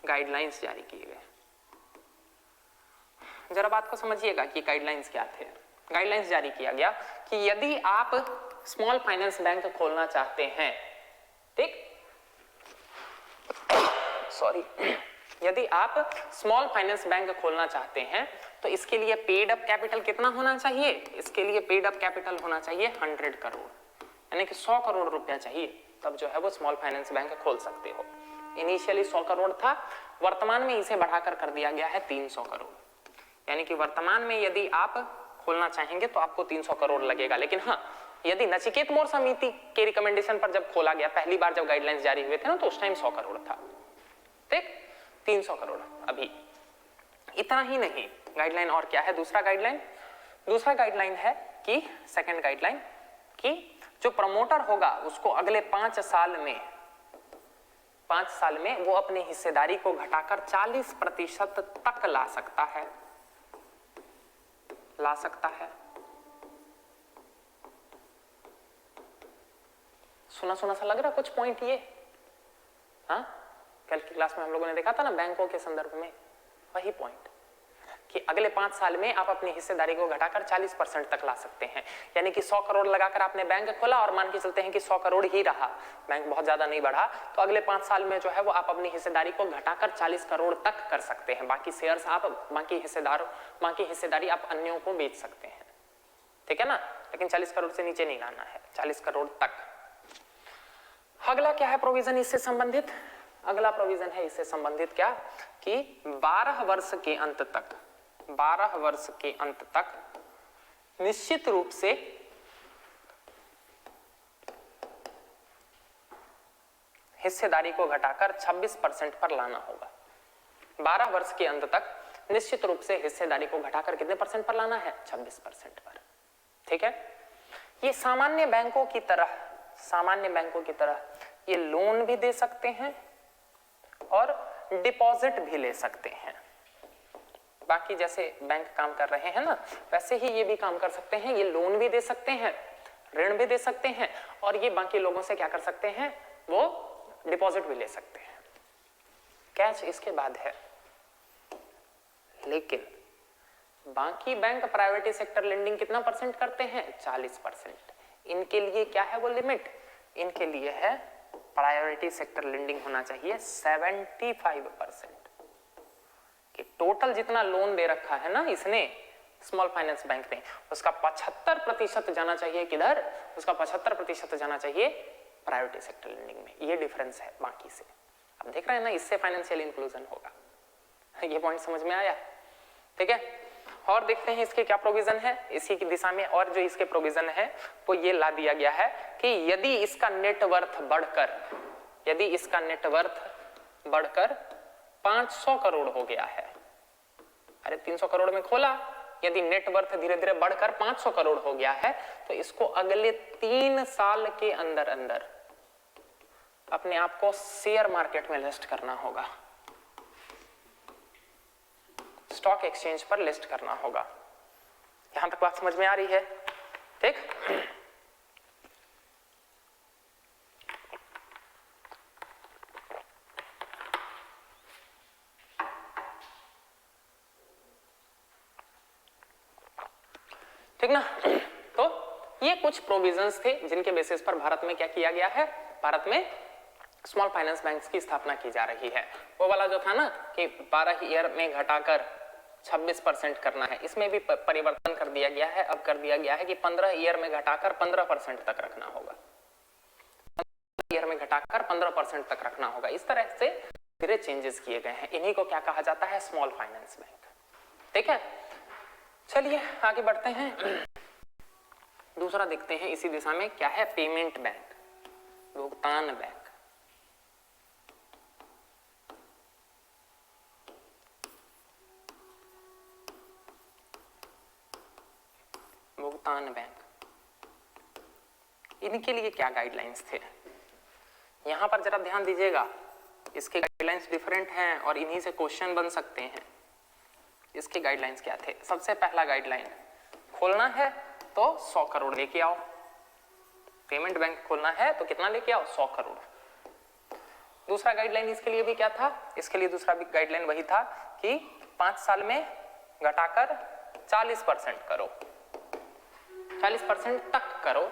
गाइडलाइंस जारी किए गए। जरा बात को समझिएगा कि गाइडलाइंस क्या थे। गाइडलाइंस जारी किया गया कि यदि आप स्मॉल फाइनेंस बैंक खोलना चाहते हैं, ठीक, सॉरी, यदि आप स्मॉल फाइनेंस बैंक खोलना चाहते हैं तो इसके लिए पेड अप कैपिटल कितना होना चाहिए? इसके लिए पेड अप कैपिटल होना चाहिए 100 करोड़, यानी कि 100 करोड़ रुपया चाहिए, तब जो है वो स्मॉल फाइनेंस बैंक खोल सकते हो। इनिशियली 100 करोड़ था, वर्तमान में इसे बढ़ाकर कर दिया गया है 300 करोड़, यानी कि वर्तमान में यदि आप खोलना चाहेंगे तो आपको 300 करोड़ लगेगा। लेकिन हाँ, यदि नचिकेत मोर समिति के रिकमेंडेशन पर जब खोला गया, पहली बार जब गाइडलाइंस जारी हुए थे ना, तो उस टाइम 100 करोड़ था, ठीक, 300 करोड़ अभी। इतना ही नहीं, गाइडलाइन और क्या है? दूसरा गाइडलाइन है कि सेकंड गाइडलाइन कि जो प्रमोटर होगा उसको अगले 5 साल में वो अपनी हिस्सेदारी को घटाकर 40% तक ला सकता है। सुना सा लग रहा कुछ पॉइंट ये? हाँ, कल की क्लास में हम लोगों ने देखा था ना बैंकों के संदर्भ में, वही पॉइंट कि अगले 5 साल में आप अपनी हिस्सेदारी को घटाकर 40% तक ला सकते हैं। यानी कि 100 करोड़ लगाकर आपने बैंक खोला और मान के चलते हैं कि 100 करोड़ ही रहा, बैंक बहुत ज्यादा नहीं बढ़ा, तो अगले 5 साल में जो है वो आप अपनी हिस्सेदारी को घटाकर 40 करोड़ तक कर सकते हैं। बाकी शेयर्स आप, बाकी हिस्सेदारी आप अन्यों को बेच सकते हैं, ठीक है ना, लेकिन 40 करोड़ से नीचे नहीं लाना है, 40 करोड़ तक। अगला क्या है प्रोविजन इससे संबंधित? अगला प्रोविजन है इससे संबंधित क्या कि 12 वर्ष के अंत तक निश्चित रूप से हिस्सेदारी को घटाकर 26% पर लाना होगा। 12 वर्ष के अंत तक निश्चित रूप से हिस्सेदारी को घटाकर कितने परसेंट पर लाना है? 26% पर, ठीक है। ये सामान्य बैंकों की तरह ये लोन भी दे सकते हैं और डिपॉजिट भी ले सकते हैं। बाकी जैसे बैंक काम कर रहे हैं ना, वैसे ही ये भी काम कर सकते हैं। ये लोन भी दे सकते हैं, ऋण भी दे सकते हैं, और ये बाकी लोगों से क्या कर सकते हैं? वो डिपॉजिट भी ले सकते हैं। कैच इसके बाद है, लेकिन बाकी बैंक प्राइवेट सेक्टर लेंडिंग कितना परसेंट करते हैं? 40%। इनके लिए क्या है वो लिमिट? इनके लिए है प्रायोरिटी सेक्टर लेंडिंग होना चाहिए 75%। कि टोटल जितना लोन दे रखा है ना इसने, स्मॉल फाइनेंस बैंक ने, उसका 75% जाना चाहिए किधर? उसका 75% जाना चाहिए प्रायोरिटी सेक्टर लेंडिंग में। ये डिफरेंस है बाकी से। अब देख रहे हैं ना, इससे फाइनेंशियल इंक्लूजन होगा। ये पॉइंट समझ में आया? ठीक है। और देखते हैं इसके क्या प्रोविजन है इसी की दिशा में। और जो इसके प्रोविजन है वो ये ला दिया गया है कि यदि इसका नेटवर्थ बढ़कर 500 करोड़ हो गया है, अरे 300 करोड़ में खोला, यदि नेटवर्थ धीरे धीरे बढ़कर 500 करोड़ हो गया है तो इसको अगले 3 साल के अंदर अंदर अपने आप को शेयर मार्केट में लिस्ट करना होगा, स्टॉक एक्सचेंज पर लिस्ट करना होगा। यहां तक बात समझ में आ रही है? ठीक। ठीक ना। तो ये कुछ प्रोविजंस थे जिनके बेसिस पर भारत में क्या किया गया है? भारत में स्मॉल फाइनेंस बैंक्स की स्थापना की जा रही है। वो वाला जो था ना कि 12 ईयर में घटाकर 26% करना है, इसमें भी परिवर्तन कर दिया गया है। अब कर दिया गया है कि 15 ईयर में घटाकर 15% तक रखना होगा, 15 ईयर में घटाकर 15% तक रखना होगा। इस तरह से धीरे चेंजेस किए गए हैं। इन्हीं को क्या कहा जाता है? Small finance bank. ठीक है, चलिए आगे बढ़ते हैं। दूसरा देखते हैं इसी दिशा में क्या है? पेमेंट बैंक, भुगतान बैंक। भुगतान बैंक इनके लिए क्या गाइडलाइंस थे, यहां पर जरा ध्यान दीजिएगा। इसके गाइडलाइंस डिफरेंट हैं और इन्हीं से क्वेश्चन बन सकते हैं। इसके गाइडलाइंस क्या थे? सबसे पहला गाइडलाइन, खोलना है तो 100 करोड़ लेके आओ। पेमेंट बैंक खोलना है तो कितना लेके आओ? 100 करोड़। दूसरा गाइडलाइन इसके लिए भी क्या था? इसके लिए दूसरा भी गाइडलाइन वही था कि 5 साल में घटाकर 40% करो, 40% तक करो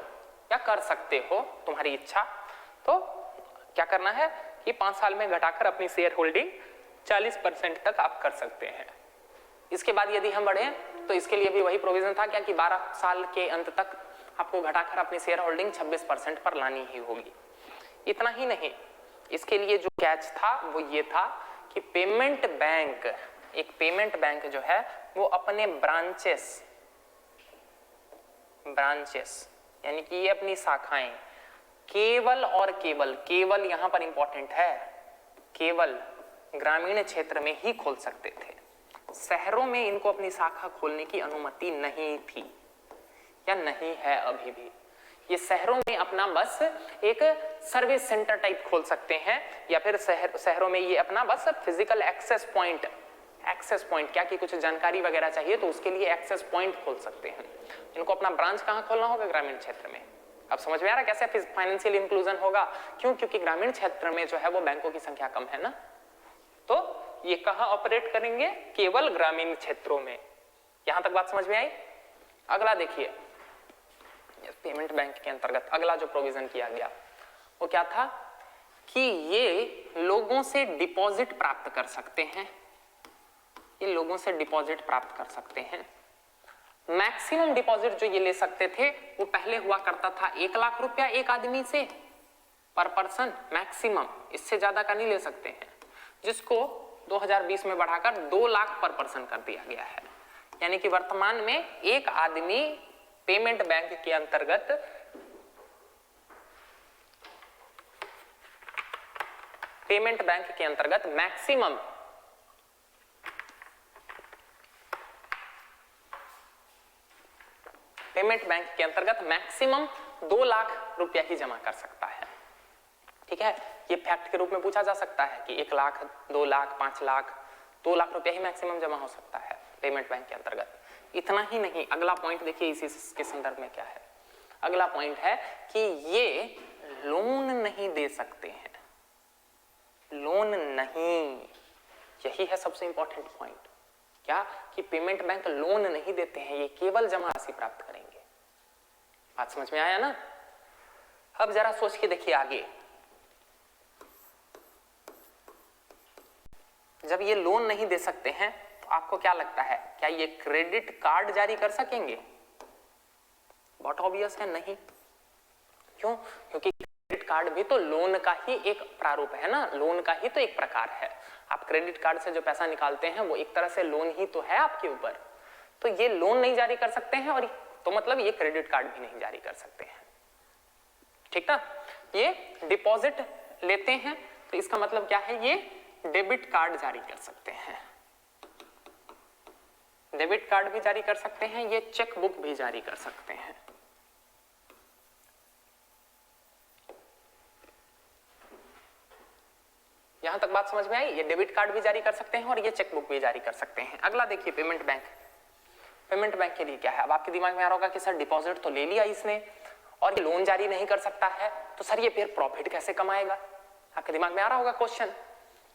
या कर सकते हो, तुम्हारी इच्छा। तो क्या करना है कि 5 साल में घटाकर अपनी शेयर होल्डिंग 40% तक आप कर सकते हैं। इसके बाद यदि हम बढ़े तो इसके लिए भी वही प्रोविजन था क्या कि 12 साल के अंत तक आपको घटाकर अपनी शेयर होल्डिंग 26% पर लानी ही होगी। इतना ही नहीं, इसके लिए जो कैच था वो ये था कि पेमेंट बैंक, एक पेमेंट बैंक जो है वो अपने ब्रांचेस यानी कि ये अपनी शाखाएं केवल और केवल, केवल यहां पर इंपॉर्टेंट है, केवल ग्रामीण क्षेत्र में ही खोल सकते थे। शहरों में इनको अपनी शाखा खोलने की अनुमति नहीं थी या नहीं है अभी भी। ये शहरों में अपना बस एक सर्विस सेंटर टाइप खोल सकते हैं या फिर शहरों में ये अपना बस फिजिकल एक्सेस पॉइंट क्या कि कुछ जानकारी वगैरह चाहिए तो उसके लिए एक्सेस पॉइंट खोल सकते हैं। इनको अपना ब्रांच कहां खोलना होगा? ग्रामीण क्षेत्र में। अब समझ में आ रहा कैसे फाइनेंशियल इंक्लूजन होगा? क्यों? क्योंकि ग्रामीण क्षेत्र में जो है वो बैंकों की संख्या कम है ना, तो ये कहां ऑपरेट करेंगे? केवल ग्रामीण क्षेत्रों में। यहां तक बात समझ में आई? अगला देखिए, पेमेंट बैंक के अंतर्गत अगला जो प्रोविजन किया गया वो क्या था कि ये लोगों से डिपॉजिट प्राप्त कर सकते हैं, ये लोगों से डिपॉजिट प्राप्त कर सकते हैं। मैक्सिमम डिपॉजिट जो ये ले सकते थे वो पहले हुआ करता था 1 लाख रुपया एक आदमी से पर पर्सन, मैक्सिमम, इससे ज्यादा का नहीं ले सकते हैं, जिसको 2020 में बढ़ाकर 2 लाख पर पर्सन कर दिया गया है। यानी कि वर्तमान में एक आदमी पेमेंट बैंक के अंतर्गत मैक्सिमम पेमेंट बैंक के अंतर्गत मैक्सिमम 2 लाख रुपया ही जमा कर सकता है। ठीक है, ये फैक्ट के रूप में पूछा जा सकता है कि 1 लाख, 2 लाख, 5 लाख, 2 लाख रुपया ही मैक्सिमम जमा हो सकता है पेमेंट बैंक के अंतर्गत। इतना ही नहीं, अगला पॉइंट देखिए इसी के संदर्भ में क्या है। अगला पॉइंट है कि ये लोन नहीं दे सकते हैं, लोन नहीं, यही है सबसे इंपॉर्टेंट पॉइंट। क्या कि पेमेंट बैंक लोन नहीं देते हैं, ये केवल जमा राशि प्राप्त करेंगे। बात समझ में आया ना? अब जरा सोच के देखिए आगे, जब ये लोन नहीं दे सकते हैं तो आपको क्या लगता है, क्या ये क्रेडिट कार्ड जारी कर सकेंगे? बहुत ऑब्वियस है, नहीं। क्यों? क्योंकि क्रेडिट कार्ड भी तो लोन का ही एक प्रारूप है ना, लोन का ही तो एक प्रकार है। आप क्रेडिट कार्ड से जो पैसा निकालते हैं वो एक तरह से लोन ही तो है आपके ऊपर। तो ये लोन नहीं जारी कर सकते हैं और तो मतलब ये क्रेडिट कार्ड भी नहीं जारी कर सकते हैं। ठीक ना? ये डिपॉजिट लेते हैं तो इसका मतलब क्या है, ये डेबिट कार्ड जारी कर सकते हैं, डेबिट कार्ड भी जारी कर सकते हैं, ये चेक बुक भी जारी कर सकते हैं। यहां तक बात समझ में आई? ये डेबिट कार्ड भी जारी कर सकते हैं और ये चेक बुक भी जारी कर सकते हैं। अगला देखिए पेमेंट बैंक। पेमेंट बैंक के लिए क्या है? अब आपके दिमाग में आ रहा होगा कि सर डिपॉजिट तो ले लिया इसने और ये लोन जारी नहीं कर सकता है, तो सर ये फिर प्रॉफिट कैसे कमाएगा? आपके दिमाग में आ रहा होगा क्वेश्चन।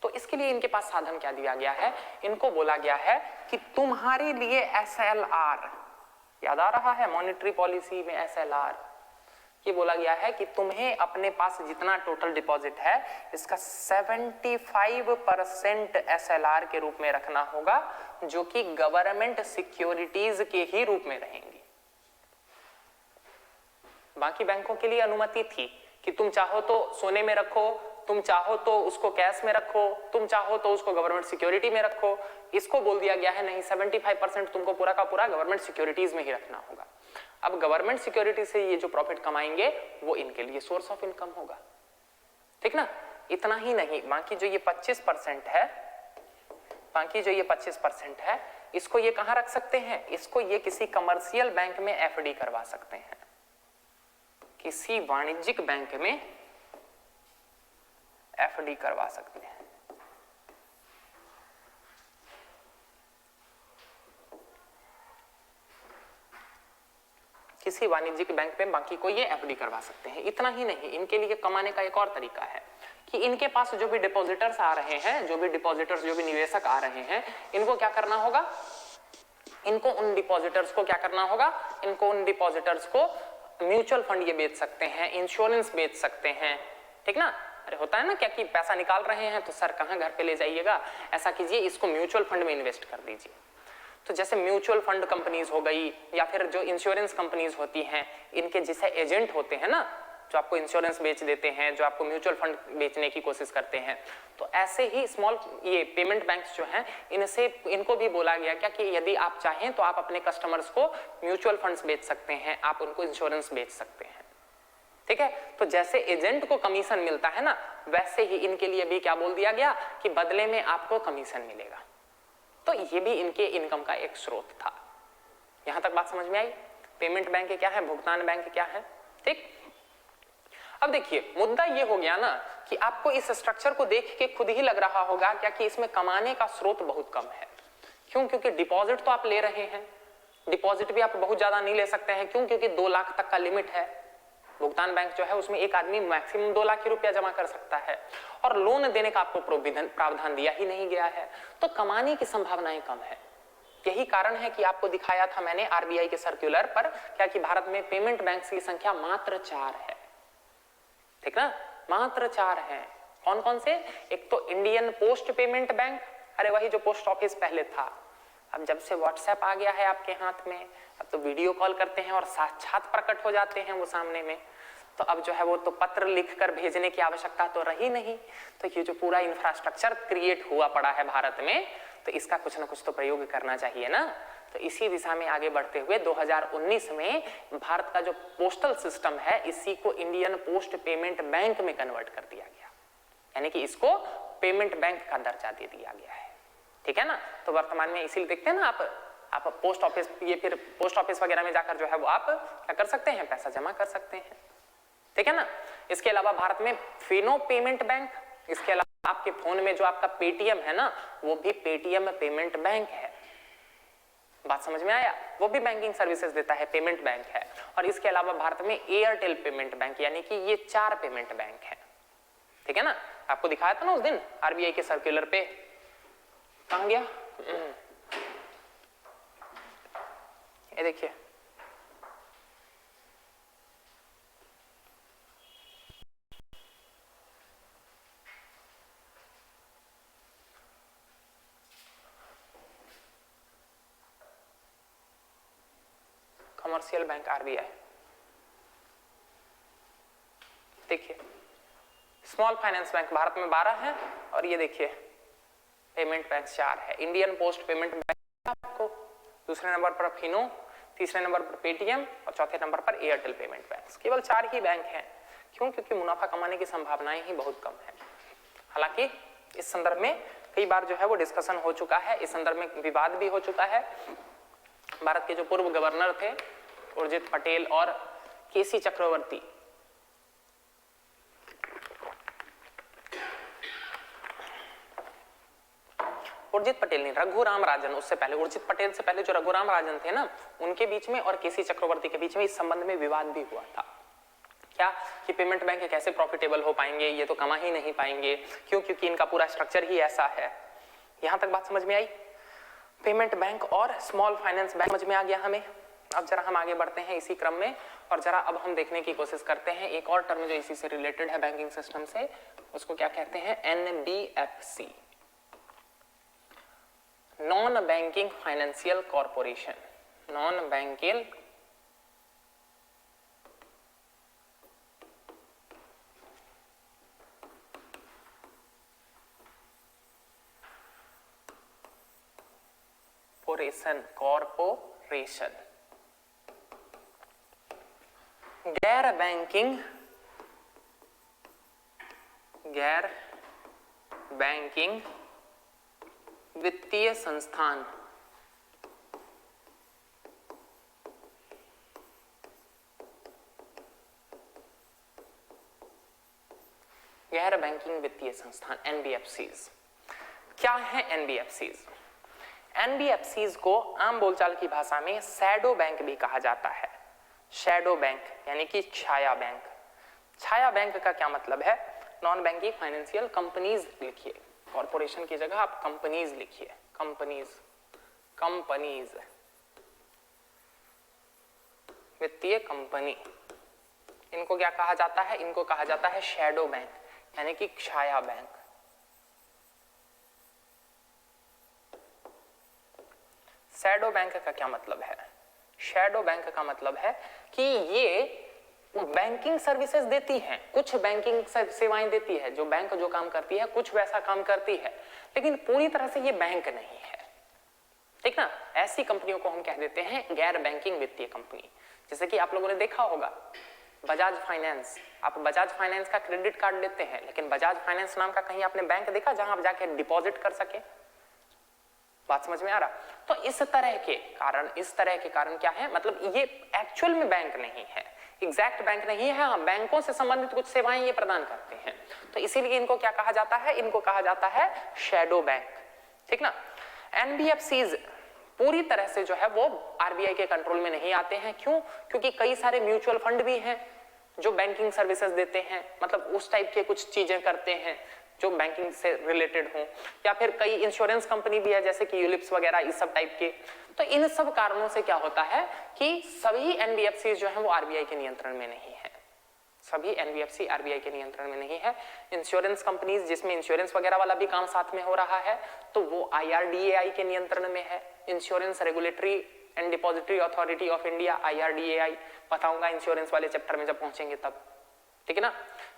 तो इसके लिए इनके पास साधन क्या दिया गया है? इनको बोला गया है कि तुम्हारे लिए SLR, याद आ रहा है मॉनेटरी पॉलिसी में SLR, ये बोला गया है कि तुम्हें अपने पास जितना टोटल डिपॉजिट है इसका 75% SLR के रूप में रखना होगा, जो कि गवर्नमेंट सिक्योरिटीज के ही रूप में रहेंगी। बाकी बैंकों के लिए अनुमति थी कि तुम चाहो तो सोने में रखो, तुम चाहो तो उसको कैश में रखो, तुम चाहो तो उसको गवर्नमेंट सिक्योरिटी में रखो। इसको बोल दिया गया है नहीं, 75% तुमको पूरा का पूरा गवर्नमेंट सिक्योरिटीज में ही रखना होगा। अब गवर्नमेंट सिक्योरिटी से ये जो प्रॉफिट कमाएंगे वो इनके लिए सोर्स ऑफ इनकम होगा। ठीक ना? इतना ही नहीं, बाकी जो ये 25% है, बाकी जो ये 25% है, इसको ये कहां रख सकते हैं? इसको ये किसी कमर्शियल बैंक में FD करवा सकते हैं। किसी वाणिज्यिक बैंक में एफडी करवा सकते हैं। किसी वाणिज्यिक बैंक में बाकी को ये एफडी करवा सकते हैं। इतना ही नहीं, इनके लिए कमाने का एक और तरीका है कि इनके पास जो भी डिपॉजिटर्स आ रहे हैं, जो भी निवेशक आ रहे हैं, इनको क्या करना होगा, इनको उन डिपॉजिटर्स को क्या करना होगा, इनको उन डिपॉजिटर्स को म्यूचुअल फंड ये बेच सकते हैं, इंश्योरेंस बेच सकते हैं, ठीक ना। अरे होता है ना क्या कि पैसा निकाल रहे हैं तो सर कहाँ घर पे ले जाइएगा, ऐसा कीजिए इसको म्यूचुअल फंड में इन्वेस्ट कर दीजिए। तो जैसे म्यूचुअल फंड कंपनीज हो गई या फिर जो इंश्योरेंस कंपनीज होती हैं, इनके जैसे एजेंट होते हैं ना, जो आपको इंश्योरेंस बेच देते हैं, जो आपको म्यूचुअल फंड बेचने की कोशिश करते हैं, तो ऐसे ही स्मॉल ये पेमेंट बैंक्स जो हैं, इनको भी बोला गया क्या कि यदि आप चाहें तो आप अपने कस्टमर्स को म्यूचुअल फंड्स बेच सकते हैं, आप उनको इंश्योरेंस बेच सकते हैं, ठीक है। तो जैसे एजेंट को कमीशन मिलता है ना, वैसे ही इनके लिए भी क्या बोल दिया गया कि बदले में आपको कमीशन मिलेगा। तो ये भी इनके इनकम का एक स्रोत था। यहां तक बात समझ में आई। पेमेंट बैंक क्या है, भुगतान बैंक क्या है, ठीक। अब देखिए मुद्दा ये हो गया ना कि आपको इस स्ट्रक्चर को देख के खुद ही लग रहा होगा क्या कि इसमें कमाने का स्रोत बहुत कम है। क्यों? क्योंकि डिपॉजिट तो आप ले रहे हैं, डिपॉजिट भी आप बहुत ज्यादा नहीं ले सकते हैं। क्यों? क्योंकि 2 लाख तक का लिमिट है। भुगतान बैंक जो है उसमें एक आदमी मैक्सिमम 2 लाख रुपया जमा कर सकता है और लोन देने का आपको प्रावधान दिया ही नहीं गया है, तो कमाने की संभावनाएं कम है। यही कारण है कि आपको दिखाया था मैंने आरबीआई के सर्कुलर पर क्या कि भारत में पेमेंट बैंक्स की संख्या मात्र 4 है, ठीक ना, मात्र 4 है। कौन कौन से? एक तो इंडियन पोस्ट पेमेंट बैंक, अरे वही जो पोस्ट ऑफिस पहले था। अब जब से व्हाट्सएप आ गया है आपके हाथ में, अब तो वीडियो कॉल करते हैं और साक्षात प्रकट हो जाते हैं वो सामने में, तो अब जो है वो तो पत्र लिखकर भेजने की आवश्यकता तो रही नहीं। तो ये जो पूरा इंफ्रास्ट्रक्चर क्रिएट हुआ पड़ा है भारत में, तो इसका कुछ ना कुछ तो प्रयोग करना चाहिए ना। तो इसी दिशा में आगे बढ़ते हुए 2019 में भारत का जो पोस्टल सिस्टम है, इसी को इंडियन पोस्ट पेमेंट बैंक में कन्वर्ट कर दिया गया, यानी कि इसको पेमेंट बैंक का दर्जा दे दिया गया है, ठीक है ना। तो वर्तमान में इसीलिए देखते हैं ना आप पोस्ट ऑफिस, ये फिर पोस्ट ऑफिस वगैरह में जाकर जो है वो आप क्या कर सकते हैं, पैसा जमा कर सकते हैं, ठीक है ना। इसके अलावा भारत में फिनो पेमेंट बैंक, इसके अलावा आपके फोन में जो आपका पेटीएम है ना, वो भी पेटीएम पेमेंट बैंक है। बात समझ में आया? वो भी बैंकिंग सर्विसेज देता है, पेमेंट बैंक है। और इसके अलावा भारत में एयरटेल पेमेंट बैंक, यानी कि ये 4 पेमेंट बैंक है, ठीक है ना। आपको दिखाया था ना उस दिन आरबीआई के सर्कुलर पे, कहां गया, ये देखिए, कमर्शियल बैंक आरबीआई, देखिए स्मॉल फाइनेंस बैंक भारत में 12 है और ये देखिए पेमेंट बैंक 4 है। इंडियन पोस्ट पेमेंट बैंक आपको दूसरे नंबर पर फिनो, तीसरे नंबर पर पेटीएम और चौथे नंबर पर एयरटेल पेमेंट बैंक। केवल 4 ही बैंक हैं। क्यों? क्योंकि मुनाफा कमाने की संभावनाएं ही बहुत कम है। हालांकि इस संदर्भ में कई बार जो है वो डिस्कशन हो चुका है, इस संदर्भ में विवाद भी हो चुका है। भारत के जो पूर्व गवर्नर थे उर्जित पटेल और केसी चक्रवर्ती, उर्जित पटेल नहीं, रघुराम राजन, उससे पहले उर्जित पटेल से पहले जो रघुराम राजन थे ना, उनके बीच में और केसी चक्रवर्ती के बीच में इस संबंध में विवाद भी हुआ था। क्या कि पेमेंट बैंक कैसे प्रॉफिटेबल हो पाएंगे, ये तो कमा ही नहीं पाएंगे। क्यों? क्योंकि इनका पूरा स्ट्रक्चर ही ऐसा है। यहां तक बात समझ में आई? पेमेंट बैंक और स्मॉल फाइनेंस बैंक समझ में आ गया हमें। अब जरा हम आगे बढ़ते हैं इसी क्रम में और जरा अब हम देखने की कोशिश करते हैं एक और टर्म जो इसी से रिलेटेड है बैंकिंग सिस्टम से, उसको क्या कहते हैं, NBFC, non banking financial corporation. Non banking corporation, गैर बैंकिंग वित्तीय संस्थान। वित्तीय संस्थान एनबीएफसीज। क्या है एनबीएफसीज? एनबीएफसीज को आम बोलचाल की भाषा में शैडो बैंक भी कहा जाता है। शैडो बैंक यानी कि छाया बैंक। छाया बैंक का क्या मतलब है? नॉन बैंकिंग फाइनेंशियल कंपनीज लिखिए, कॉर्पोरेशन की जगह आप कंपनीज लिखिए, कंपनीज, कंपनीज, वित्तीय कंपनी। इनको क्या कहा जाता है? इनको कहा जाता है शैडो बैंक यानी कि छाया बैंक। शैडो बैंक का क्या मतलब है? शैडो बैंक का मतलब है कि ये बैंकिंग सर्विसेज देती हैं, कुछ बैंकिंग सेवाएं देती है, जो बैंक जो काम करती है कुछ वैसा काम करती है, लेकिन पूरी तरह से ये बैंक नहीं है, ठीक ना। ऐसी कंपनियों को हम कह देते हैं गैर बैंकिंग वित्तीय कंपनी। जैसे कि आप लोगों ने देखा होगा बजाज फाइनेंस, आप बजाज फाइनेंस का क्रेडिट कार्ड लेते हैं, लेकिन बजाज फाइनेंस नाम का कहीं आपने बैंक देखा जहां आप जाके डिपॉजिट कर सके? बात समझ में आ रहा? तो इस तरह के कारण क्या है, मतलब ये एक्चुअल में बैंक नहीं है, एग्जैक्ट बैंक नहीं है, हाँ बैंकों से संबंधित कुछ सेवाएं ये प्रदान करते हैं, तो इसीलिए इनको क्या कहा जाता है? इनको कहा जाता है शैडो बैंक, ठीक ना। एनबीएफसीज पूरी तरह से जो है वो आरबीआई के कंट्रोल में नहीं आते हैं। क्यों? क्योंकि कई सारे म्यूचुअल फंड भी हैं जो बैंकिंग सर्विसेज देते हैं, मतलब उस टाइप के कुछ चीजें करते हैं जो बैंकिंग से रिलेटेड हो, या फिर कई इंश्योरेंस कंपनी भी है जैसे कि यूलिप्स वगैरह इस सब टाइप के। तो इन सब कारणों से क्या होता है कि सभी एनबीएफसी जो है वो आरबीआई के नियंत्रण में नहीं है, सभी एनबीएफसी आरबीआई के नियंत्रण में नहीं है। इंश्योरेंस कंपनीज जिसमें इंश्योरेंस वगैरह वाला भी काम साथ में हो रहा है तो वो आईआरडीएआई के नियंत्रण में है, insurance regulatory and depository authority of India, IRDAI, बताऊंगा इंश्योरेंस वाले चैप्टर में जब पहुंचेंगे तब, ठीक है ना।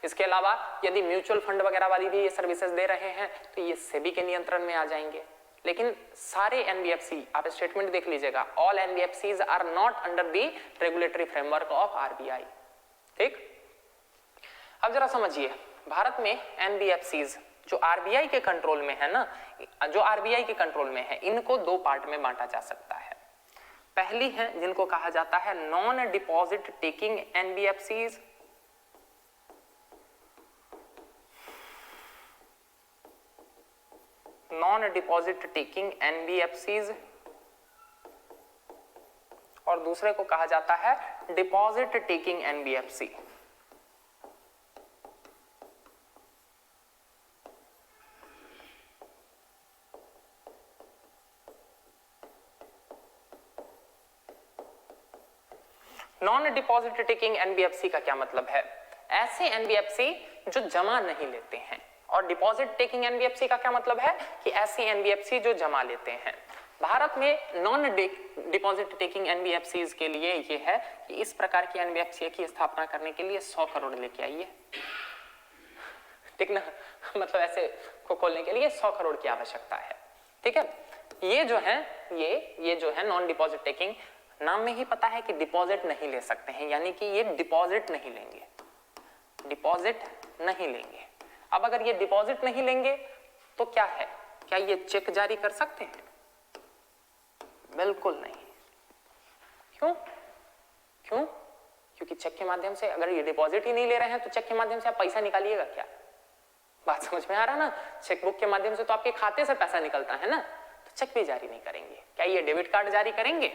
इसके अलावा यदि म्यूचुअल फंड वगैरह वाली भी ये सर्विसेज दे रहे हैं तो ये सेबी के नियंत्रण में आ जाएंगे। लेकिन सारे एनबीएफसी, आप स्टेटमेंट देख लीजिएगा, all NBFCs are not under the regulatory framework of RBI, ठीक। अब जरा समझिए, भारत में एनबीएफसीज जो आरबीआई के कंट्रोल में है ना, जो आरबीआई के कंट्रोल में है, इनको दो पार्ट में बांटा जा सकता है। पहली है जिनको कहा जाता है non deposit taking NBFCs, non deposit taking NBFCs, और दूसरे को कहा जाता है deposit taking NBFC. Non deposit taking NBFC का क्या मतलब है? ऐसे एनबीएफसी जो जमा नहीं लेते हैं। और डिपॉजिट टेकिंग एनबीएफसी का क्या मतलब है कि ऐसे एनबीएफसी जो जमा लेते हैं। भारत में नॉन डिपॉजिट टेकिंग एनबीएफसीज के लिए ये है कि इस प्रकार की एनबीएफसी की स्थापना करने के लिए 100 करोड़ लेके आइए, ठीक ना, मतलब ऐसे को खोलने के लिए 100 करोड़ की आवश्यकता है, ठीक है। ये जो है ये जो है नॉन डिपॉजिट टेकिंग, नाम में ही पता है कि डिपॉजिट नहीं ले सकते हैं, यानी कि ये डिपॉजिट नहीं लेंगे, डिपॉजिट नहीं लेंगे। अब अगर ये डिपॉजिट नहीं लेंगे तो क्या है, क्या ये चेक जारी कर सकते हैं? बिल्कुल नहीं। क्यों? क्योंकि चेक के माध्यम से, अगर ये डिपॉजिट ही नहीं ले रहे हैं तो चेक के माध्यम से आप पैसा निकालिएगा क्या? बात समझ में आ रहा ना? चेकबुक के माध्यम से तो आपके खाते से पैसा निकलता है ना, तो चेक भी जारी नहीं करेंगे। क्या ये डेबिट कार्ड जारी करेंगे?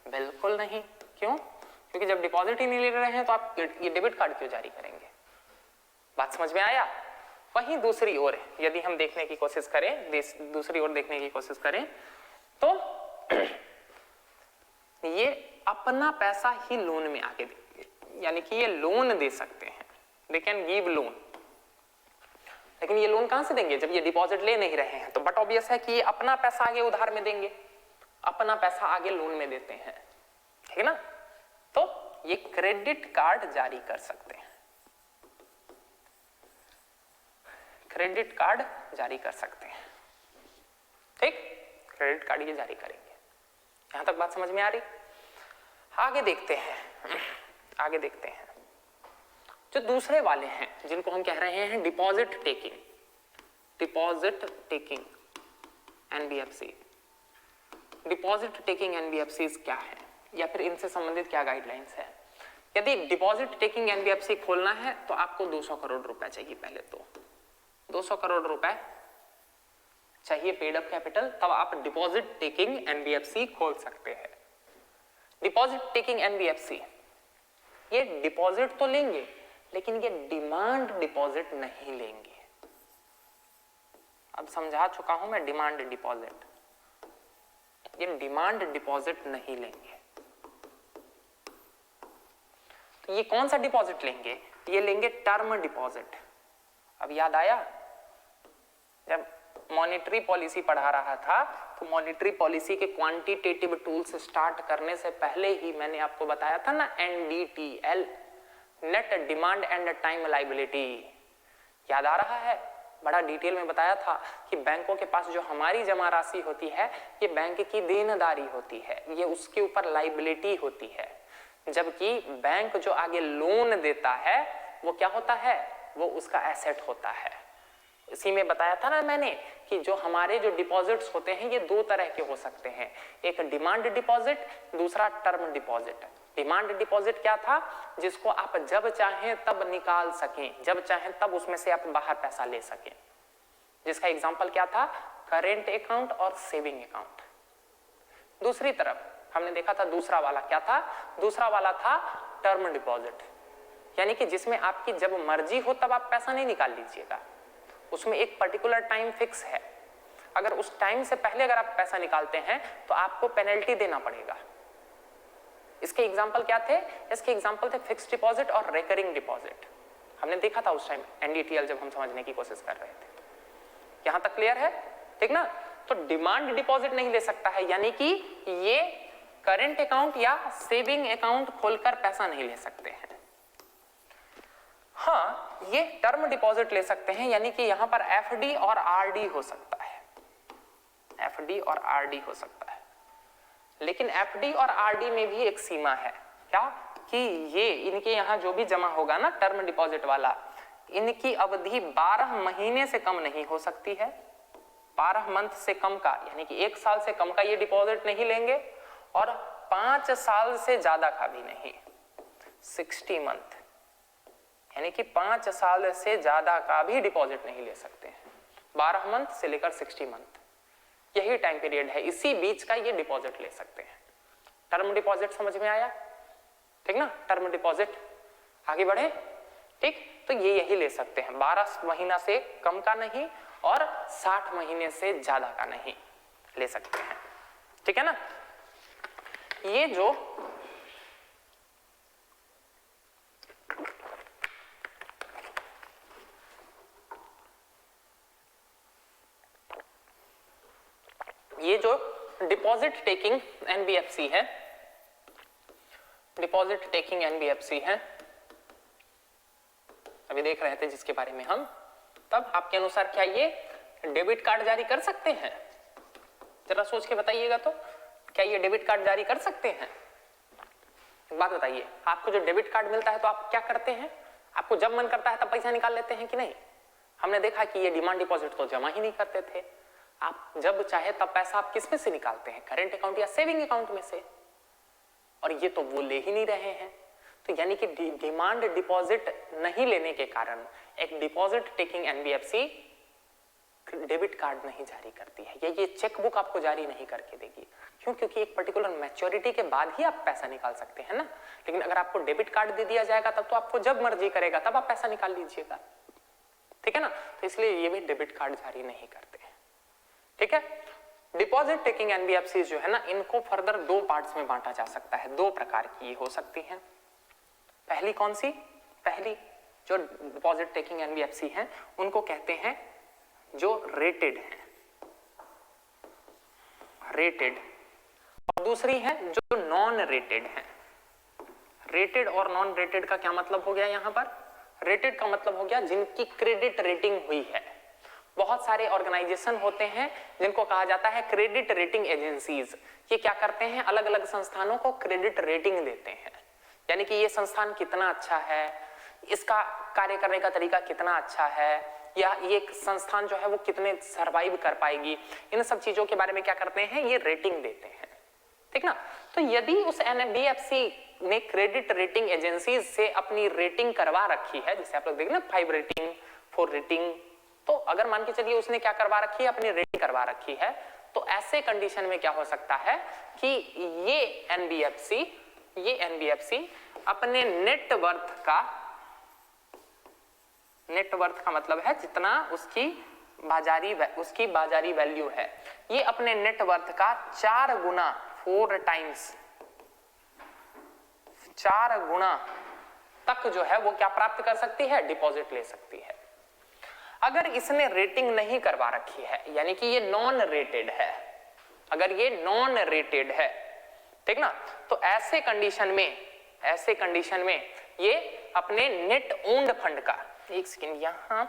बिल्कुल नहीं। क्यों? क्योंकि जब डिपॉजिट ही नहीं ले रहे हैं तो आप ये डेबिट कार्ड क्यों जारी करेंगे? बात समझ में आया? वहीं दूसरी ओर यदि हम देखने की कोशिश करें, दूसरी ओर देखने की कोशिश करें तो ये अपना पैसा ही लोन में आके देंगे, यानी कि ये लोन दे सकते हैं, दे कैन गिव लोन। लेकिन ये लोन कहां से देंगे जब ये डिपॉजिट ले नहीं रहे हैं? तो बट ऑब्वियस है कि ये अपना पैसा आगे उधार में देंगे, अपना पैसा आगे लोन में देते हैं, ठीक है ना। तो ये क्रेडिट कार्ड जारी कर सकते हैं, क्रेडिट कार्ड जारी कर सकते हैं, ठीक, क्रेडिट कार्ड ये जारी करेंगे। यहां तक बात समझ में आ रही? आगे देखते हैं जो दूसरे वाले हैं जिनको हम कह रहे हैं deposit taking NBFC. Deposit taking NBFC क्या है या फिर इनसे संबंधित क्या गाइडलाइंस है? यदि डिपॉजिट टेकिंग एनबीएफसी खोलना है तो आपको 200 करोड़ रुपए चाहिए पहले तो, 200 करोड़ रुपए चाहिए पेड अप कैपिटल, तब आप डिपॉजिट टेकिंग एनबीएफसी खोल सकते हैं। डिपॉजिट टेकिंग एनबीएफसी ये डिपॉजिट तो लेंगे लेकिन ये डिमांड डिपॉजिट नहीं लेंगे। अब समझा चुका हूं मैं डिमांड डिपॉजिट, ये डिमांड डिपॉजिट नहीं लेंगे। तो ये कौन सा डिपॉजिट लेंगे? ये लेंगे टर्म डिपॉजिट। अब याद आया जब मॉनेटरी पॉलिसी पढ़ा रहा था तो मॉनेटरी पॉलिसी के क्वांटिटेटिव टूल्स स्टार्ट करने से पहले ही मैंने आपको बताया था ना, NDTL, net demand and time liability. याद आ रहा है? बड़ा डिटेल में बताया था कि बैंकों के पास जो हमारी जमा राशि होती है ये बैंक की देनदारी होती है, ये उसके ऊपर लायबिलिटी होती है, जबकि बैंक जो आगे लोन देता है वो क्या होता है? वो उसका एसेट होता है। इसी में बताया था ना मैंने कि जो हमारे जो डिपॉजिट्स होते हैं ये दो तरह के हो सकते हैं, एक डिमांड डिपॉजिट, दूसरा टर्म डिपॉजिट। डिमांड डिपॉजिट क्या था? जिसको आप जब चाहें तब निकाल सकें, जब चाहें तब उसमें से आप बाहर पैसा ले सकें। जिसका एग्जांपल क्या था? करेंट अकाउंट और सेविंग अकाउंट। दूसरी तरफ हमने देखा था दूसरा वाला क्या था? दूसरा वाला था टर्म डिपॉजिट, यानी कि जिसमें आपकी जब मर्जी हो तब आप पैसा नहीं निकाल लीजिएगा, उसमें एक पर्टिकुलर टाइम फिक्स है। अगर उस टाइम से पहले अगर आप पैसा निकालते हैं तो आपको पेनल्टी देना पड़ेगा। इसके एग्जांपल क्या थे? इसके एग्जांपल थे फिक्स्ड डिपॉजिट और रिकरिंग डिपॉजिट। हमने देखा था उस टाइम NDTL जब हम समझने की कोशिश कर रहे थे। यहां तक क्लियर है? ठीक ना? तो डिमांड डिपॉजिट नहीं ले सकता है, यानी कि ये करंट अकाउंट या सेविंग अकाउंट खोलकर पैसा नहीं ले सकते हैं। हाँ, ये टर्म डिपॉजिट ले सकते हैं, यानी कि यहां पर FD और RD हो सकता है, FD और RD हो सकता है। लेकिन FD और RD में भी एक सीमा है, क्या? कि ये इनके यहां जो भी जमा होगा ना टर्म डिपॉजिट वाला, इनकी अवधि 12 महीने से कम नहीं हो सकती है। 12 मंथ से कम का, यानी कि 1 साल से कम का ये डिपॉजिट नहीं लेंगे, और 5 साल से ज्यादा का भी नहीं। 60 मंथ यानी कि 5 साल से ज्यादा का भी डिपॉजिट नहीं ले सकते हैं। 12 मंथ से लेकर 60 मंथ, यही टाइम पीरियड है, इसी बीच का ये डिपॉजिट ले सकते हैं। टर्म डिपॉजिट समझ में आया? ठीक ना? टर्म डिपॉजिट, आगे बढ़े। ठीक, तो ये यही ले सकते हैं, 12 महीना से कम का नहीं और 60 महीने से ज्यादा का नहीं ले सकते हैं। ठीक है ना? ये जो डिपॉजिट टेकिंग एनबीएफसी है, डिपॉजिट टेकिंग एनबीएफसी है, अभी देख रहे थे जिसके बारे में हम, तब आपके अनुसार क्या ये डेबिट कार्ड जारी कर सकते हैं? जरा सोच के बताइएगा तो, क्या ये डेबिट कार्ड जारी कर सकते हैं? एक बात बताइए, आपको जो डेबिट कार्ड मिलता है तो आप क्या करते हैं? आपको जब मन करता है तब पैसा निकाल लेते हैं कि नहीं? हमने देखा कि ये डिमांड डिपॉजिट तो जमा ही नहीं करते थे। आप जब चाहे तब पैसा आप किस में से निकालते हैं? करेंट अकाउंट या सेविंग अकाउंट में से, और ये तो वो ले ही नहीं रहे हैं। तो यानी कि डिमांड डिपॉजिट नहीं लेने के कारण एक deposit taking NBFC debit card नहीं जारी करती है, या ये चेकबुक आपको जारी नहीं करके देगी। क्यों? क्योंकि एक पर्टिकुलर मैच्योरिटी के बाद ही आप पैसा निकाल सकते हैं ना। लेकिन अगर आपको डेबिट कार्ड दे दिया जाएगा तब तो आपको जब मर्जी करेगा तब आप पैसा निकाल लीजिएगा। ठीक है ना? तो इसलिए ये भी डेबिट कार्ड जारी नहीं करते हैं। ठीक है? डिपॉजिट टेकिंग एनबीएफसी जो है ना, इनको फर्दर 2 पार्ट्स में बांटा जा सकता है। 2 प्रकार की हो सकती हैं। पहली कौन सी? पहली जो डिपॉजिट टेकिंग एनबीएफसी हैं उनको कहते हैं जो रेटेड है, रेटेड, और दूसरी है जो नॉन रेटेड है। रेटेड और नॉन रेटेड का क्या मतलब हो गया? यहां पर रेटेड का मतलब हो गया जिनकी क्रेडिट रेटिंग हुई है। बहुत सारे ऑर्गेनाइजेशन होते हैं जिनको कहा जाता है क्रेडिट रेटिंग एजेंसीज। ये क्या करते हैं? अलग अलग संस्थानों को क्रेडिट रेटिंग देते हैं, यानी कि ये संस्थान कितना अच्छा है, इसका कार्य करने का तरीका कितना अच्छा है, या ये संस्थान जो है वो कितने सरवाइव कर पाएगी, इन सब चीजों के बारे में क्या करते हैं? ये रेटिंग देते हैं। ठीक ना? तो यदि उस एनबीएफसी ने क्रेडिट रेटिंग एजेंसीज से अपनी रेटिंग करवा रखी है, जैसे आप लोग देखें ना 5 रेटिंग, 4 रेटिंग, तो अगर मान के चलिए उसने क्या करवा रखी है, अपनी रेटिंग करवा रखी है, तो ऐसे कंडीशन में क्या हो सकता है कि ये एनबीएफसी अपने नेटवर्थ का मतलब है जितना उसकी बाजारी वैल्यू है, ये अपने नेटवर्थ का 4 गुना 4 टाइम्स 4 गुना तक जो है वो क्या प्राप्त कर सकती है, डिपॉजिट ले सकती है। अगर इसने रेटिंग नहीं करवा रखी है, यानी कि ये नॉन रेटेड है, अगर ये नॉन रेटेड है, ठीक ना, तो ऐसे कंडीशन में ये अपने नेट ओन्ड फंड का, एक सेकेंड, यहां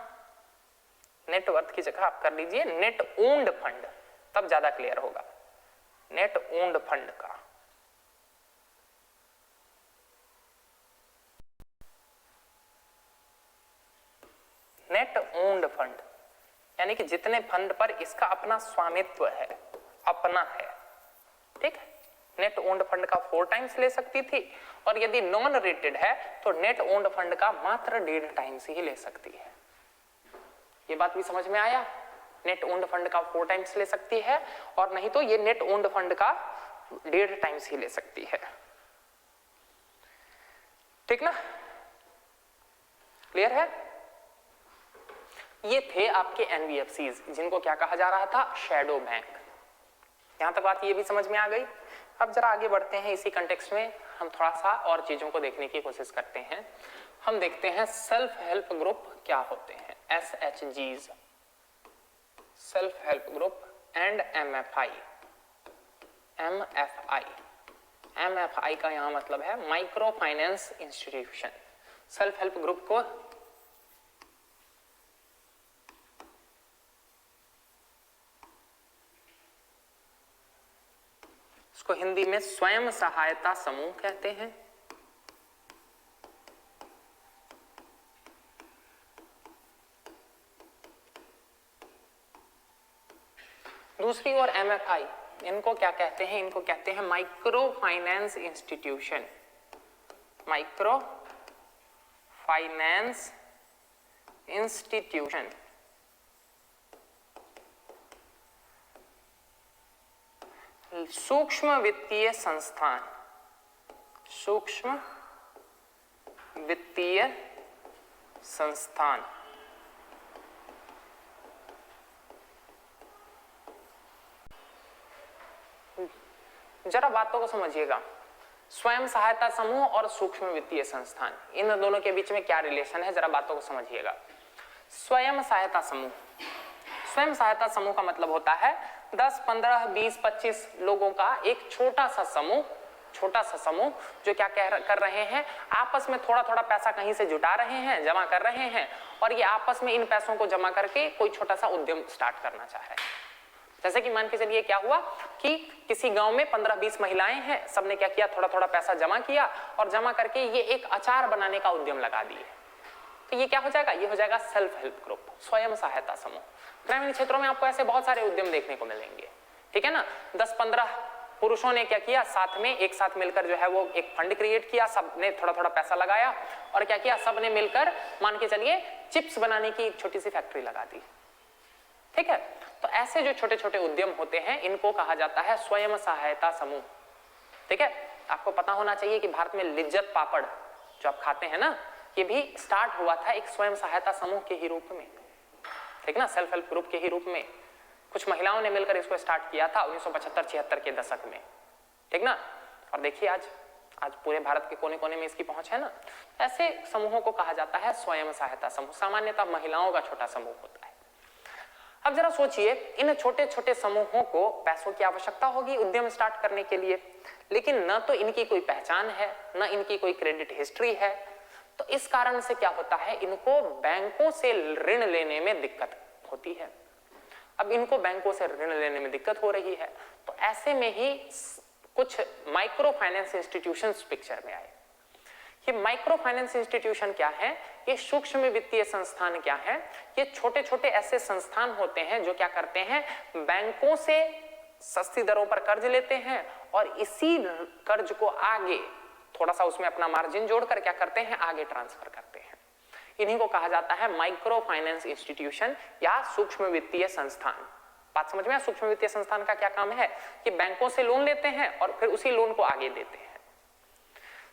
नेटवर्थ की जगह आप कर लीजिए नेट ओन्ड फंड, तब ज्यादा क्लियर होगा। नेट ओन्ड फंड का नेट ओन्ड फंड यानी कि जितने फंड पर इसका अपना स्वामित्व है, अपना है, ठीक है। नेट ओन्ड फंड का 4 टाइम्स ले सकती थी, और यदि नॉन रेटेड है तो नेट ओन्ड फंड का मात्र 1.5 टाइम्स ही ले सकती है। ये बात भी समझ में आया? नेट ओन्ड फंड का 4 टाइम्स ले सकती है, और नहीं तो ये नेट ओन्ड फंड का 1.5 टाइम्स ही ले सकती है, ठीक ना, क्लियर है? ये थे आपके एनबीएफसीज, जिनको क्या कहा जा रहा था, शैडो बैंक। यहां तक बात ये भी समझ में आ गई। अब जरा आगे बढ़ते हैं, इसी कंटेक्स्ट में हम थोड़ा सा और चीजों को देखने की कोशिश करते हैं। हम देखते हैं सेल्फ हेल्प ग्रुप क्या होते हैं, SHGs, self help group, and MFI। MFI का यहां मतलब है micro finance institution. Self help group को हिंदी में स्वयं सहायता समूह कहते हैं। दूसरी ओर MFI, इनको क्या कहते हैं, इनको कहते हैं micro finance institution. Micro finance institution, सूक्ष्म वित्तीय संस्थान, सूक्ष्म वित्तीय संस्थान। जरा बातों को समझिएगा, स्वयं सहायता समूह और सूक्ष्म वित्तीय संस्थान, इन दोनों के बीच में क्या रिलेशन है, जरा बातों को समझिएगा। स्वयं सहायता समूह, स्वयं सहायता समूह का मतलब होता है 10, 15, 20, 25 लोगों का एक छोटा सा समूह जो क्या कर रहे हैं, आपस में थोड़ा थोड़ा पैसा कहीं से जुटा रहे हैं, जमा कर रहे हैं, और ये आपस में इन पैसों को जमा करके कोई छोटा सा उद्यम स्टार्ट करना चाह रहे हैं। जैसे कि मान के चलिए क्या हुआ कि किसी गांव में 15-20 महिलाएं हैं, सबने क्या किया, थोड़ा थोड़ा पैसा जमा किया, और जमा करके ये एक अचार बनाने का उद्यम लगा दिए। तो ये क्या हो जाएगा, ये हो जाएगा सेल्फ हेल्प ग्रुप, स्वयं सहायता समूह। ग्रामीण क्षेत्रों में आपको ऐसे बहुत सारे उद्यम देखने को मिलेंगे, ठीक है ना। 10-15 पुरुषों ने क्या किया, साथ में एक साथ मिलकर जो है वो एक फंड क्रिएट किया, सबने थोड़ा थोड़ा पैसा लगाया, और क्या किया, सबने मिलकर मान के चलिए चिप्स बनाने की एक छोटी सी फैक्ट्री लगा दी, ठीक है। तो ऐसे जो छोटे छोटे उद्यम होते हैं, इनको कहा जाता है स्वयं सहायता समूह, ठीक है। आपको पता होना चाहिए कि भारत में लिज्जत पापड़ जो आप खाते हैं ना, ये भी स्टार्ट हुआ था एक स्वयं सहायता समूह के ही रूप में, ठीक ना, सेल्फ हेल्प ग्रुप के ही रूप में। कुछ महिलाओं ने मिलकर इसको स्टार्ट किया था 1975-76 के दशक में, ठीक ना। और देखिए आज पूरे भारत के कोने कोने में इसकी पहुंच है ना। ऐसे समूहों को कहा जाता है स्वयं सहायता समूह, सामान्यतः महिलाओं का छोटा समूह होता है। अब जरा सोचिए, इन छोटे छोटे समूहों को पैसों की आवश्यकता होगी उद्यम स्टार्ट करने के लिए, लेकिन न तो इनकी कोई पहचान है, न इनकी कोई क्रेडिट हिस्ट्री है। तो इस कारण से क्या होता है, इनको बैंकों से ऋण लेने में दिक्कत होती है। अब इनको बैंकों से ऋण लेने में दिक्कत हो रही है, तो ऐसे में ही कुछ माइक्रो फाइनेंस इंस्टीट्यूशंस पिक्चर में आए। ये माइक्रो फाइनेंस इंस्टीट्यूशन क्या है, ये सूक्ष्म वित्तीय संस्थान क्या है, ये छोटे छोटे ऐसे संस्थान होते हैं जो क्या करते हैं, बैंकों से सस्ती दरों पर कर्ज लेते हैं, और इसी कर्ज को आगे थोड़ा सा उसमें अपना मार्जिन जोड़कर क्या करते हैं, आगे ट्रांसफर करते हैं। इन्हीं को कहा जाता है माइक्रो फाइनेंस इंस्टीट्यूशन या सूक्ष्म वित्तीय संस्थान। बात समझ में आया? सूक्ष्म वित्तीय संस्थान का क्या काम है कि बैंकों से लोन लेते हैं और फिर उसी लोन को आगे देते हैं।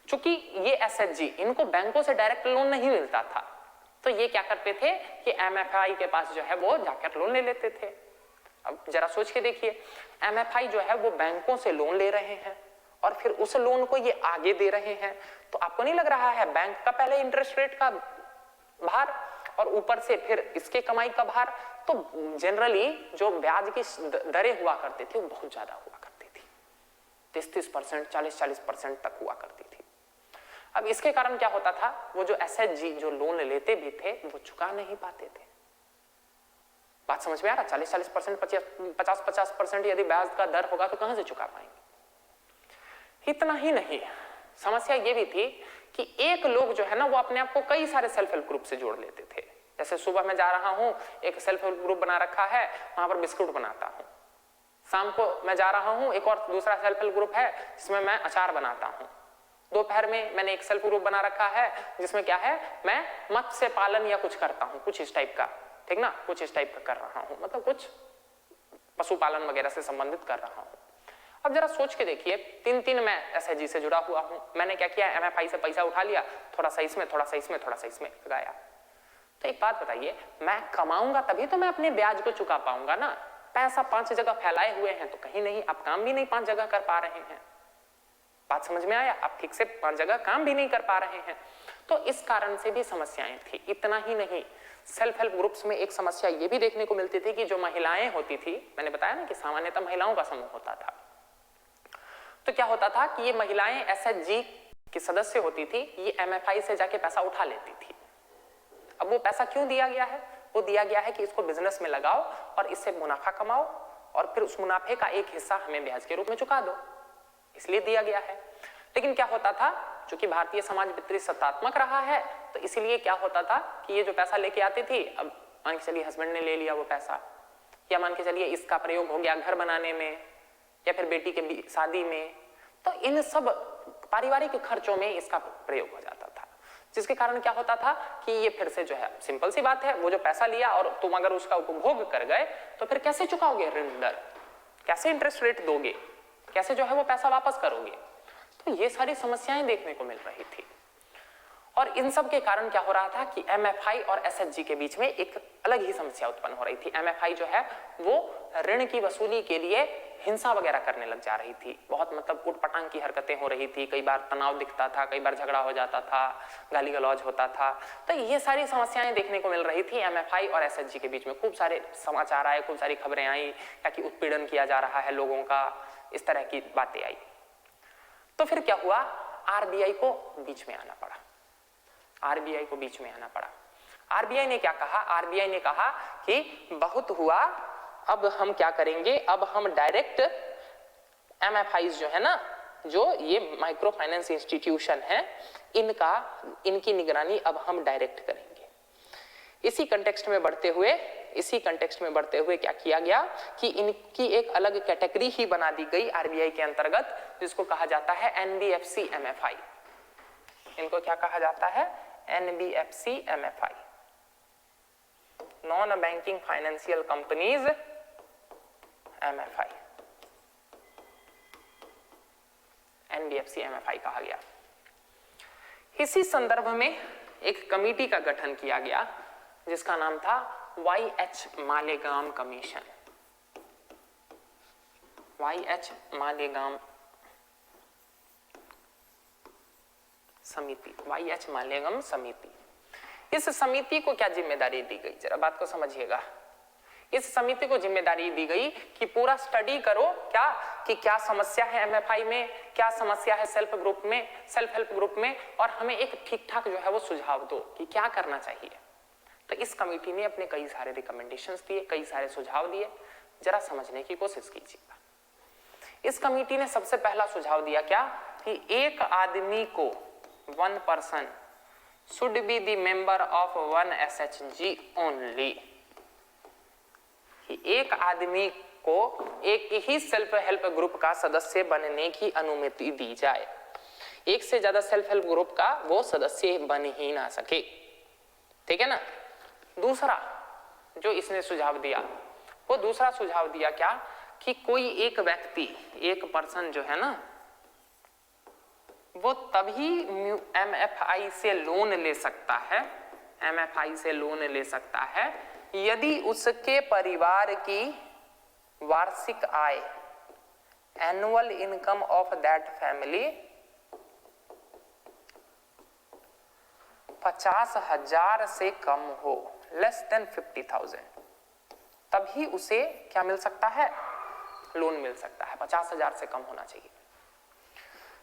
चूंकि ये एसएचजी, इनको बैंकों से डायरेक्ट लोन नहीं मिलता था, तो ये क्या करते थे कि एमएफआई के पास जो है वो जाकर लोन ले लेते थे। अब जरा सोच के देखिए, एमएफआई जो है वो बैंकों से लोन ले रहे हैं और फिर उस लोन को ये आगे दे रहे हैं, तो आपको नहीं लग रहा है बैंक का पहले इंटरेस्ट रेट का भार और ऊपर से फिर इसके कमाई का भार? तो जनरली जो ब्याज की दरें हुआ करती थी वो बहुत ज्यादा हुआ करती थी, 30-30%, 40-40% तक हुआ करती थी। अब इसके कारण क्या होता था, वो जो एसएचजी जो लोन लेते भी थे वो चुका नहीं पाते थे। बात समझ में आ रहा? 40-40%, 50-50% यदि ब्याज का दर होगा तो कहां से चुका पाएंगे। इतना ही नहीं, समस्या ये भी थी कि एक लोग जो है ना वो अपने आप को कई सारे सेल्फ हेल्प ग्रुप से जोड़ लेते थे। जैसे सुबह मैं जा रहा हूं, एक सेल्फ हेल्प ग्रुप बना रखा है, वहां पर बिस्कुट बनाता हूं। शाम को मैं जा रहा हूं, एक और दूसरा सेल्फ हेल्प ग्रुप है जिसमें मैं अचार बनाता हूं। दोपहर में मैंने एक सेल्फ ग्रुप बना रखा है जिसमें क्या है, मैं मत्स्य पालन या कुछ करता हूं, कुछ इस टाइप का, ठीक ना, कुछ इस टाइप का कर रहा हूं, मतलब कुछ पशुपालन वगैरह से संबंधित कर रहा हूं। अब जरा सोच के देखिए, 3 मैं एसएचजी से जुड़ा हुआ हूं। मैंने क्या किया, एमएफआई से पैसा उठा लिया, थोड़ा सा इसमें, थोड़ा सा इसमें, थोड़ा सा इसमें लगाया। तो एक बात बताइए, मैं कमाऊंगा तभी तो मैं अपने ब्याज को चुका पाऊंगा ना। पैसा 5 जगह फैलाए हुए हैं तो कहीं नहीं, आप काम भी नहीं 5 जगह कर पा रहे हैं। बात समझ में आया? आप ठीक से 5 जगह काम भी नहीं कर पा रहे हैं, तो इस कारण से भी समस्याएं थी। इतना ही नहीं, सेल्फ हेल्प ग्रुप्स में एक समस्या ये भी देखने को मिलती थी कि जो महिलाएं होती थी, मैंने बताया ना कि सामान्यतः महिलाओं का समूह होता था, तो क्या होता था कि ये महिलाएं एसएचजी की सदस्य होती थी, ये एमएफआई से जाके पैसा उठा लेती थी। अब वो पैसा क्यों दिया गया है? वो दिया गया है कि इसको बिजनेस में लगाओ और इससे मुनाफा कमाओ और फिर उस मुनाफे का एक हिस्सा हमें ब्याज के रूप में चुका दो, इसलिए दिया गया है। लेकिन क्या होता था, चूंकि भारतीय समाज वित्तीय सत्तात्मक रहा है, तो इसलिए क्या होता था कि ये जो पैसा लेके आती थी, अब मान के चलिए हस्बैंड ने ले लिया वो पैसा, या मान के चलिए इसका प्रयोग हो गया घर बनाने में या फिर बेटी के शादी में, तो इन सब पारिवारिक खर्चों में इसका प्रयोग हो जाता था, जिसके कारण क्या होता था कि ये फिर से जो है, सिंपल सी बात है, वो जो पैसा लिया और तुम अगर उसका उपभोग कर गए तो फिर कैसे चुकाओगे ऋण दर, कैसे इंटरेस्ट रेट दोगे, कैसे जो है वो पैसा वापस करोगे। तो ये सारी समस्याएं देखने को मिल रही थी। और इन सब के कारण क्या हो रहा था कि एमएफआई और एसएचजी के बीच में एक अलग ही समस्या उत्पन्न हो रही थी। एमएफआई जो है वो ऋण की वसूली के लिए हिंसा वगैरह करने लग जा रही थी, बहुत मतलब उटपटांग की हरकतें हो रही थी, कई बार तनाव दिखता था, कई बार झगड़ा हो जाता था, गाली गलौज होता था। तो ये सारी समस्याएं देखने को मिल रही थी एमएफआई और एसएचजी के बीच में। खूब सारे समाचार आए, खूब सारी खबरें आई या कि उत्पीड़न किया जा रहा है लोगों का, इस तरह की बातें आई। तो फिर क्या हुआ, आरबीआई को बीच में आना पड़ा। आरबीआई को बीच में आना पड़ा। आरबीआई ने क्या कहा, आरबीआई ने कहा कि बहुत हुआ, अब हम क्या करेंगे, अब हम डायरेक्ट एमएफआईज जो है ना, जो ये माइक्रो फाइनेंस इंस्टीट्यूशन है, इनकी निगरानी अब हम डायरेक्ट करेंगे। इसी कंटेक्स्ट में बढ़ते हुए क्या किया गया कि इनकी एक अलग कैटेगरी ही बना दी गई आरबीआई के अंतर्गत, जिसको कहा जाता है एनबीएफसी एमएफआई। इनको क्या कहा जाता है, NBFC MFI, non banking financial companies MFI, NBFC MFI कहा गया। इसी संदर्भ में एक कमेटी का गठन किया गया जिसका नाम था वाई.एच. मालेगाम कमीशन, वाई.एच. मालेगाम समिति, वाई.एच. मालेगाम समिति। इस समिति को क्या जिम्मेदारी दी गई, जरा बात को समझिएगा। इस समिति को जिम्मेदारी दी गई कि पूरा स्टडी करो क्या समस्या है एमएफआई में, क्या समस्या है सेल्फ हेल्प ग्रुप में, और हमें एक ठीक ठाक जो है वो सुझाव दो कि क्या करना चाहिए। तो इस कमेटी ने अपने कई सारे रिकमेंडेशंस दिए, कई सारे सुझाव दिए, जरा समझने की कोशिश कीजिएगा। इस कमेटी ने सबसे पहला सुझाव दिया क्या कि एक आदमी को, one person should be the member of one SHG only, कि एक आदमी को एक ही सेल्फ हेल्प ग्रुप का सदस्य बनने की अनुमति दी जाए, एक से ज्यादा सेल्फ हेल्प ग्रुप का वो सदस्य बन ही ना सके। ठीक है ना। दूसरा जो इसने सुझाव दिया, वो दूसरा सुझाव दिया क्या कि कोई एक व्यक्ति, एक पर्सन जो है ना, वो तभी MFI से लोन ले सकता है, MFI से लोन ले सकता है यदि उसके परिवार की वार्षिक आय, annual income of that family 50,000 से कम हो, लेस देन 50,000, तभी उसे क्या मिल सकता है, लोन मिल सकता है। 50,000 से कम होना चाहिए।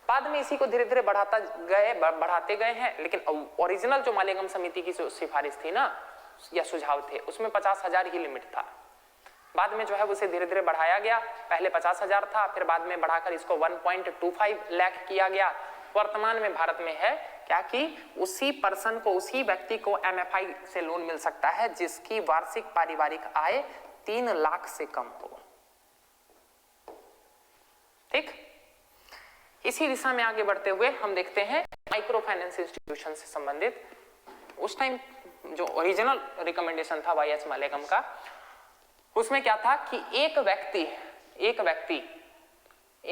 बाद में इसी को धीरे धीरे बढ़ाते गए हैं, लेकिन ओरिजिनल जो मालेगांव समिति की सिफारिश थी ना, या सुझाव थे, उसमें 50,000 ही लिमिट था। बाद में जो है उसे धीरे धीरे बढ़ाया गया। पहले 50,000 था, फिर बाद में बढ़ाकर इसको 1.25 लाख किया गया। वर्तमान में भारत में है क्या कि उसी पर्सन को, उसी व्यक्ति को MFI से लोन मिल सकता है जिसकी वार्षिक पारिवारिक आय 3 लाख से कम हो। ठीक, इसी दिशा में आगे बढ़ते हुए हम देखते हैं माइक्रो फाइनेंस इंस्टीट्यूशन से संबंधित उस टाइम जो ओरिजिनल रिकमेंडेशन था YH मालेगांव का, उसमें क्या था कि एक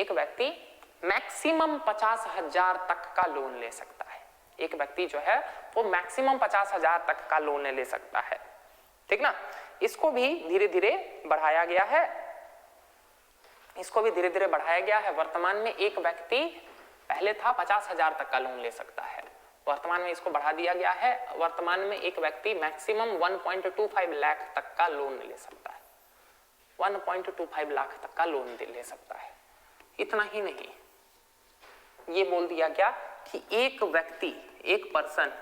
व्यक्ति मैक्सिमम 50,000 तक का लोन ले सकता है। एक व्यक्ति जो है वो मैक्सिमम 50,000 तक का लोन ले सकता है। ठीक ना। इसको भी धीरे धीरे बढ़ाया गया है। वर्तमान में एक व्यक्ति, पहले था 50,000 तक का लोन ले सकता है, वर्तमान में इसको बढ़ा दिया गया है। वर्तमान में एक व्यक्ति मैक्सिमम 1.25 लाख तक का लोन ले सकता है, 1.25 लाख तक का लोन ले सकता है। इतना ही नहीं, ये बोल दिया गया कि एक व्यक्ति, एक पर्सन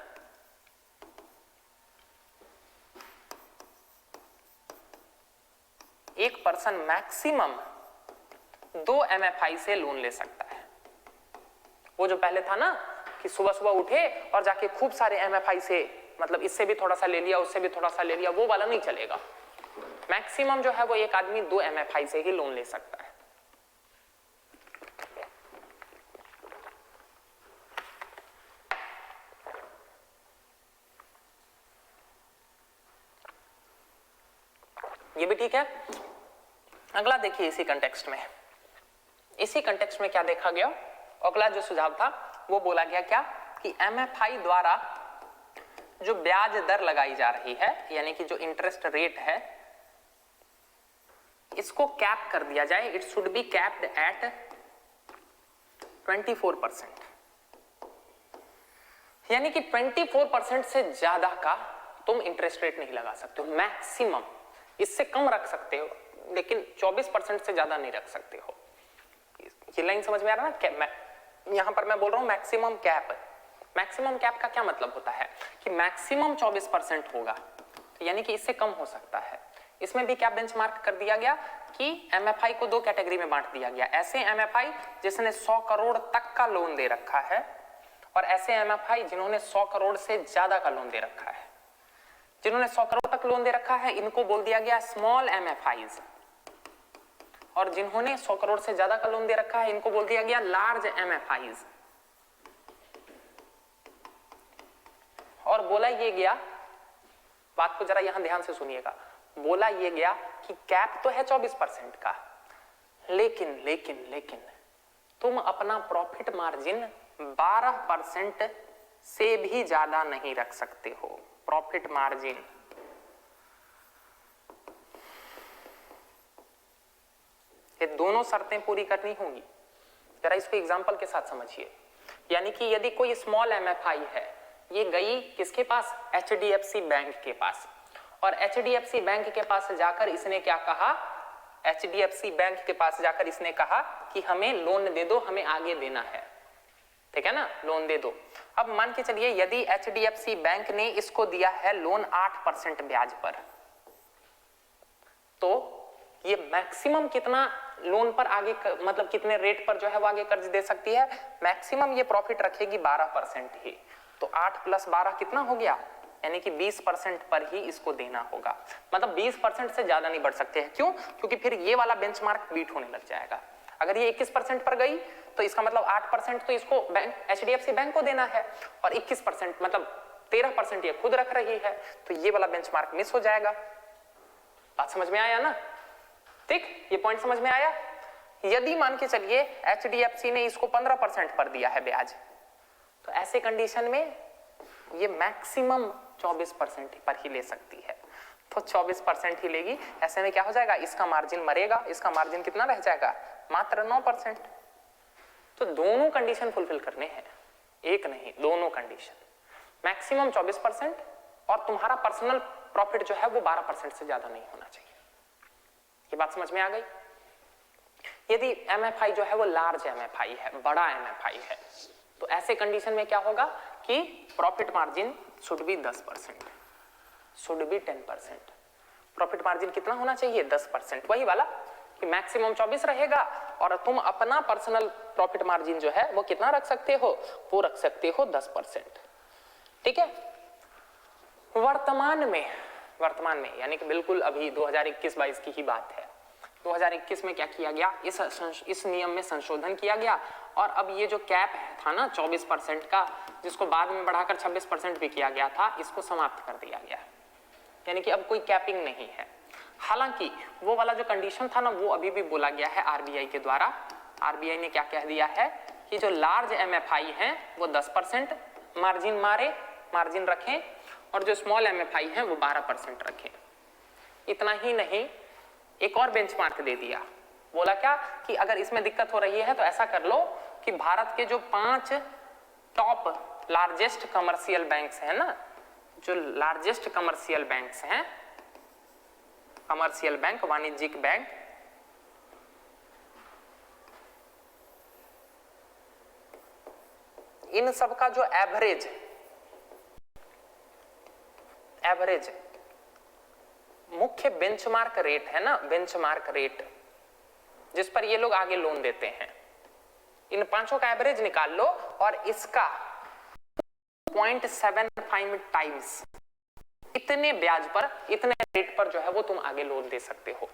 मैक्सिमम 2 MFI से लोन ले सकता है। वो जो पहले था ना कि सुबह सुबह उठे और जाके खूब सारे MFI से, मतलब इससे भी थोड़ा सा ले लिया, उससे भी थोड़ा सा ले लिया, वो वाला नहीं चलेगा। मैक्सिमम जो है वो एक आदमी 2 MFI से ही लोन ले सकता है। ये भी ठीक है। अगला देखिए, इसी कंटेक्स्ट में क्या देखा गया। अगला जो सुझाव था वो बोला गया क्या कि MFI द्वारा जो ब्याज दर लगाई जा रही है, यानी कि जो इंटरेस्ट रेट है, इसको कैप कर दिया जाए। It should be capped at 24%, यानी कि 24% से ज्यादा का तुम इंटरेस्ट रेट नहीं लगा सकते हो। मैक्सिमम, इससे कम रख सकते हो लेकिन 24% से ज्यादा नहीं रख सकते हो। ये लाइन समझ में आ रहा है ना। यहां पर मैं बोल रहा हूं मैक्सिमम कैप। मैक्सिमम कैप का क्या मतलब होता है कि मैक्सिमम 24% होगा, यानी कि इससे कम हो सकता है। इसमें भी क्या बेंचमार्क कर दिया गया कि MFI को 2 कैटेगरी में बांट दिया गया। ऐसे MFI जिसने 100 करोड़ तक का लोन दे रखा है, और ऐसे MFI जिन्होंने 100 करोड़ से ज्यादा का लोन दे रखा है। जिन्होंने 100 करोड़ तक लोन दे रखा है इनको बोल दिया गया स्मॉल MFIs, और जिन्होंने 100 करोड़ से ज्यादा का लोन दे रखा है इनको बोल दिया गया लार्ज MFIs। और बोला ये गया, बात को जरा यहां ध्यान से सुनिएगा, बोला ये गया कि कैप तो है 24% का, लेकिन तुम अपना प्रॉफिट मार्जिन 12% से भी ज्यादा नहीं रख सकते हो। प्रॉफिट मार्जिन ये दोनों शर्तें पूरी करनी होंगी। जरा इसको एग्जांपल के साथ समझिए। यानी कि यदि कोई स्मॉल MFI है, ये गई किसके पास, HDFC बैंक के पास, और HDFC बैंक के पास जाकर इसने क्या कहा, HDFC बैंक के पास जाकर इसने कहा कि हमें लोन दे दो, हमें आगे देना है। ठीक है ना, लोन दे दो। अब मान के चलिए यदि HDFC बैंक ने इसको दिया है लोन 8% ब्याज पर, तो ये मैक्सिमम कितना लोन पर आगे, मतलब कितने रेट पर जो है वो आगे कर्ज दे सकती है, मैक्सिमम ये प्रॉफिट रखेगी 12% ही। तो 8 + 12 कितना हो गया, यानी कि 20% पर ही इसको देना होगा। मतलब 20% से ज्यादा नहीं बढ़ सकते हैं। क्यों? क्योंकि फिर ये वाला बेंचमार्क बीट होने लग जाएगा। अगर ये 21% पर गई तो इसका मतलब 8% तो इसको बैंक HDFC बैंक को देना है, और 21% मतलब 13% ये खुद रख रही है, तो ये वाला बेंचमार्क मिस हो जाएगा। बात समझ में आया ना? ठीक, ये पॉइंट समझ में आया। यदि मान के चलिए HDFC ने इसको 15% पर दिया है ब्याज, तो ऐसे कंडीशन में ये मैक्सिमम 24% पर ही ले सकती है, तो 24% ही लेगी। ऐसे में क्या हो जाएगा, इसका मार्जिन मरेगा, इसका मार्जिन कितना रह जाएगा, मात्र 9%। तो दोनों कंडीशन फुलफिल करने हैं, एक नहीं दोनों कंडीशन, मैक्सिमम 24% और तुम्हारा पर्सनल प्रॉफिट जो है वो 12% से ज्यादा नहीं होना चाहिए। ये बात समझ में आ गई? यदि MFI जो है वो लार्ज MFI है, बड़ा MFI है, तो ऐसे कंडीशन में क्या होगा कि profit margin should be 10%, should be 10%। Profit margin कितना होना चाहिए, 10%। वही वाला कि मैक्सिमम 24 रहेगा और तुम अपना पर्सनल प्रॉफिट मार्जिन जो है वो कितना रख सकते हो, वो रख सकते हो 10%। ठीक है। वर्तमान में यानी कि बिल्कुल अभी 2021-22 की ही बात है। 2021 में क्या किया गया, इस नियम में संशोधन किया गया और अब ये जो कैप था ना 24% का, जिसको बाद में बढ़ाकर 26% भी किया गया था, इसको समाप्त कर दिया गया। यानी कि अब कोई कैपिंग नहीं है। हालांकि वो वाला जो कंडीशन था ना, वो अभी भी बोला गया है RBI के द्वारा। RBI ने क्या कह दिया है कि जो लार्ज MFI हैं वो 10% मार्जिन रखें और जो स्मॉल MFI हैं वो 12% रखें। इतना ही नहीं, एक और बेंचमार्क दे दिया। बोला क्या कि अगर इसमें दिक्कत हो रही है तो ऐसा कर लो कि भारत के जो 5 टॉप लार्जेस्ट कमर्शियल बैंक्स हैं ना, जो लार्जेस्ट कमर्शियल बैंक्स हैं, कमर्शियल बैंक, वाणिज्यिक बैंक, इन सब का जो एवरेज मुख्य बेंचमार्क रेट है ना, बेंचमार्क रेट जिस पर ये लोग आगे लोन देते हैं, इन पांचों का एवरेज निकाल लो और इसका 0.75 टाइम्स इतने ब्याज पर, इतने रेट पर जो है वो तुम आगे लोन दे सकते हो।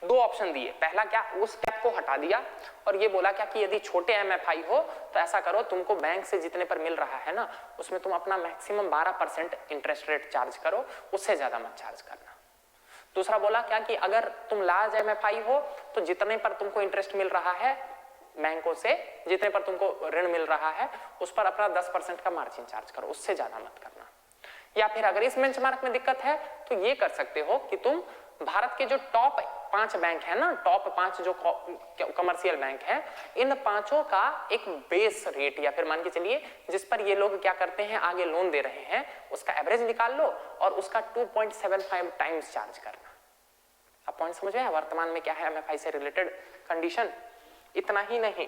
2 ऑप्शन दिए। पहला क्या, उस कैप को हटा दिया और ये बोला क्या कि यदि छोटे MFI हो तो ऐसा करो, तुमको बैंक से जितने पर मिल रहा है ना उसमें तुम अपना मैक्सिमम 12% इंटरेस्ट रेट चार्ज करो, उससे ज्यादा मत चार्ज करना। दूसरा बोला क्या कि अगर तुम लार्ज MFI हो तो जितने पर तुमको इंटरेस्ट मिल रहा है बैंकों से, जितने पर तुमको ऋण मिल रहा है उस पर अपना 10% का मार्जिन चार्ज करो, उससे ज्यादा मत करना। या फिर अगर इस बेंचमार्क में दिक्कत है तो ये कर सकते हो कि तुम भारत के जो टॉप 5 बैंक है ना, टॉप 5 जो कमर्शियल बैंक है, इन पांचों का एक बेस रेट या फिर मान के चलिए जिस पर ये लोग क्या करते हैं आगे लोन दे रहे हैं, उसका एवरेज निकाल लो और उसका 2.75 टाइम्स चार्ज करना। अब पॉइंट समझ में आया वर्तमान में क्या है MFI से रिलेटेड कंडीशन? इतना ही नहीं,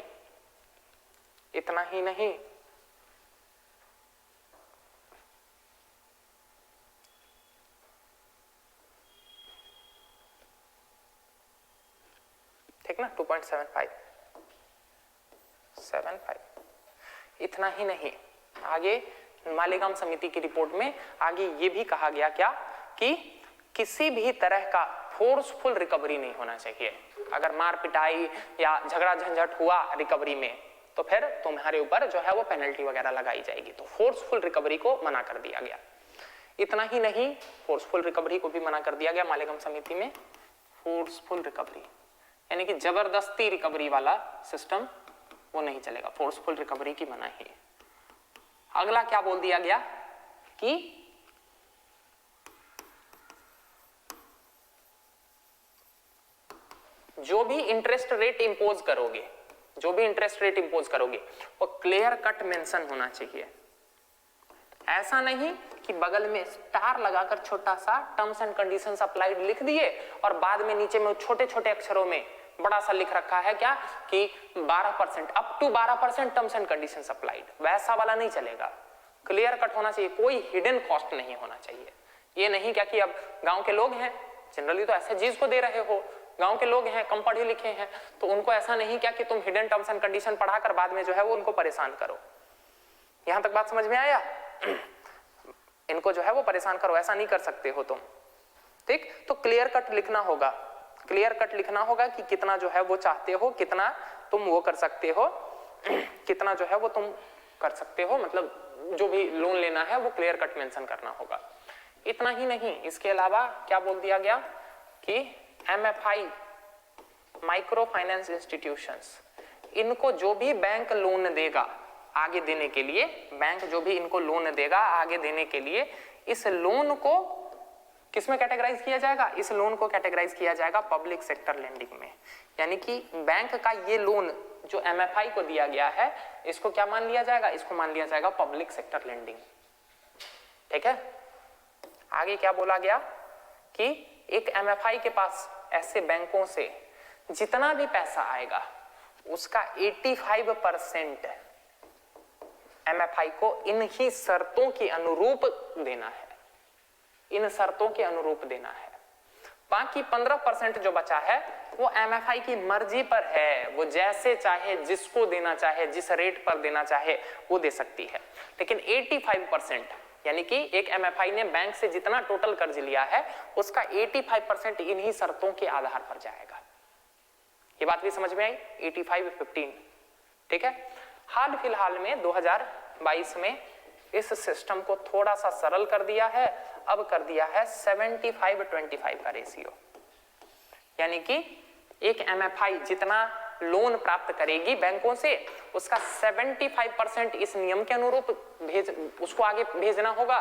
ठीक ना, 2.75 इतना ही नहीं, आगे मालेगांव समिति की रिपोर्ट में आगे ये भी कहा गया क्या कि किसी भी तरह का फोर्सफुल रिकवरी नहीं होना चाहिए। अगर मार पिटाई या झगड़ा झंझट हुआ रिकवरी में तो फिर तुम्हारे ऊपर जो है वो पेनल्टी वगैरह लगाई जाएगी। तो फोर्सफुल रिकवरी को मना कर दिया गया। इतना ही नहीं, फोर्सफुल रिकवरी को भी मना कर दिया गया मालेगांव समिति में। फोर्सफुल रिकवरी यानी कि जबरदस्ती रिकवरी वाला सिस्टम वो नहीं चलेगा, फोर्सफुल रिकवरी की मनाही है। अगला क्या बोल दिया गया कि जो भी इंटरेस्ट रेट इंपोज करोगे वो क्लियर कट मेंशन होना चाहिए। ऐसा नहीं कि बगल में स्टार लगाकर छोटा सा टर्म्स एंड कंडीशंस अप्लाइड लिख दिए और बाद में नीचे में छोटे छोटे अक्षरों में बड़ा सा लिख रखा है क्या कि 12% up to 12% terms and conditions applied. वैसा वाला नहीं चलेगा, क्लियर कट होना चाहिए, कोई हिडन कॉस्ट नहीं होना चाहिए। ये नहीं क्या कि अब गांव के लोग हैं, जनरली तो ऐसे चीज को दे रहे हो, गांव के लोग हैं, कम पढ़े लिखे हैं, तो उनको ऐसा नहीं क्या कि तुम हिडन टर्म्स एंड कंडीशन पढ़ाकर बाद में जो है वो उनको परेशान करो। यहां तक बात समझ में आया? इनको जो है वो परेशान करो, ऐसा नहीं कर सकते हो तुम। ठीक, तो क्लियर कट लिखना होगा, क्लियर कट लिखना होगा कि कितना जो है वो चाहते हो, कितना तुम वो कर सकते हो, कितना जो है वो तुम कर सकते हो, मतलब जो भी लोन लेना है वो क्लियर कट मेंशन करना होगा। इतना ही नहीं, इसके अलावा क्या बोल दिया गया कि MFI माइक्रो फाइनेंस इंस्टीट्यूशंस, इनको जो भी बैंक लोन देगा आगे देने के लिए, बैंक जो भी इनको लोन देगा आगे देने के लिए, इस लोन को किसमें कैटेगराइज किया जाएगा? इस लोन को कैटेगराइज किया जाएगा पब्लिक सेक्टर लेंडिंग में। यानी कि बैंक का ये लोन जो MFI को दिया गया है, इसको क्या मान लिया जाएगा? इसको मान लिया जाएगा पब्लिक सेक्टर लेंडिंग। ठीक है, आगे क्या बोला गया कि एक MFI के पास ऐसे बैंकों से जितना भी पैसा आएगा उसका 85% MFI को इन ही शर्तों के अनुरूप देना है, इन शर्तों के अनुरूप देना है। बाकी 15% जो बचा है वो MFI की मर्जी पर है, वो जैसे चाहे, जिसको देना चाहे, जिस रेट पर देना चाहे वो दे सकती है। लेकिन 85% यानी कि एक MFI ने बैंक से जितना टोटल कर्ज लिया है उसका 85% इन्हीं शर्तों के आधार पर जाएगा। ये बात भी समझ में आई? 85-15। ठीक है, हाल फिलहाल में 2022 में इस सिस्टम को थोड़ा सा सरल कर दिया है, अब कर दिया है 75-25 का रेशियो। यानी कि एक MFI जितना लोन प्राप्त करेगी बैंकों से उसका 75% इस नियम के अनुरूप उसको आगे भेजना होगा,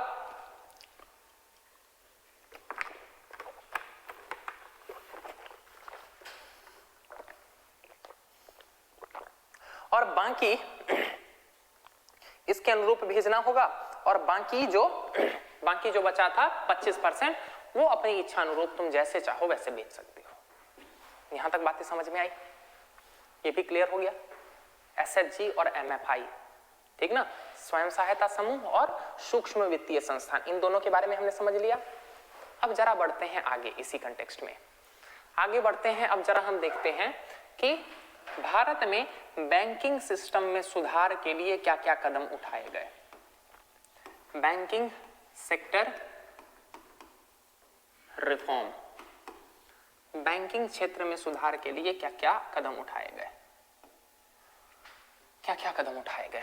और बाकी इसके अनुरूप भेजना होगा, और बाकी जो बचा था 25% वो अपनी इच्छा अनुरूप तुम जैसे चाहो वैसे भेज सकते हो। यहां तक बातें समझ में आई? ये भी क्लियर हो गया? SHG और MFI, ठीक ना, स्वयं सहायता समूह और सूक्ष्म वित्तीय संस्थान, इन दोनों के बारे में हमने समझ लिया। अब जरा बढ़ते हैं आगे, इसी कंटेक्स्ट में आगे बढ़ते हैं। अब जरा हम देखते हैं कि भारत में बैंकिंग सिस्टम में सुधार के लिए क्या क्या कदम उठाए गए। बैंकिंग सेक्टर रिफॉर्म, बैंकिंग क्षेत्र में सुधार के लिए क्या क्या कदम उठाए गए, क्या क्या कदम उठाए गए,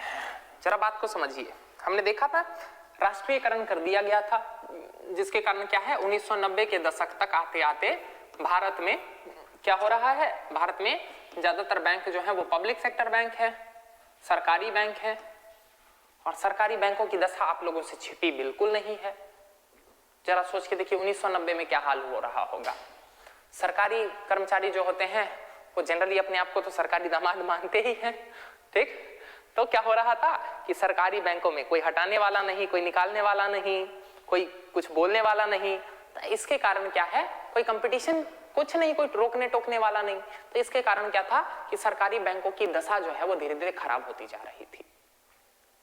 जरा बात को समझिए। हमने देखा था राष्ट्रीयकरण कर दिया गया था, जिसके कारण क्या है, 1990 के दशक तक आते आते भारत में क्या हो रहा है, भारत में ज्यादातर बैंक जो है वो पब्लिक सेक्टर बैंक है, सरकारी बैंक है, और सरकारी बैंकों की दशा आप लोगों से छिपी बिल्कुल नहीं है। जरा सोच के देखिए 1990 में क्या हाल हो रहा होगा। सरकारी कर्मचारी जो होते हैं वो जनरली अपने आप को तो सरकारी दामाद मानते ही हैं, ठीक। तो क्या हो रहा था कि सरकारी बैंकों में कोई हटाने वाला नहीं, कोई निकालने वाला नहीं, कोई कुछ बोलने वाला नहीं। तो इसके कारण क्या है, कोई कंपटीशन कुछ नहीं, कोई रोकने टोकने वाला नहीं। तो इसके कारण क्या था कि सरकारी बैंकों की दशा जो है वो धीरे धीरे खराब होती जा रही थी।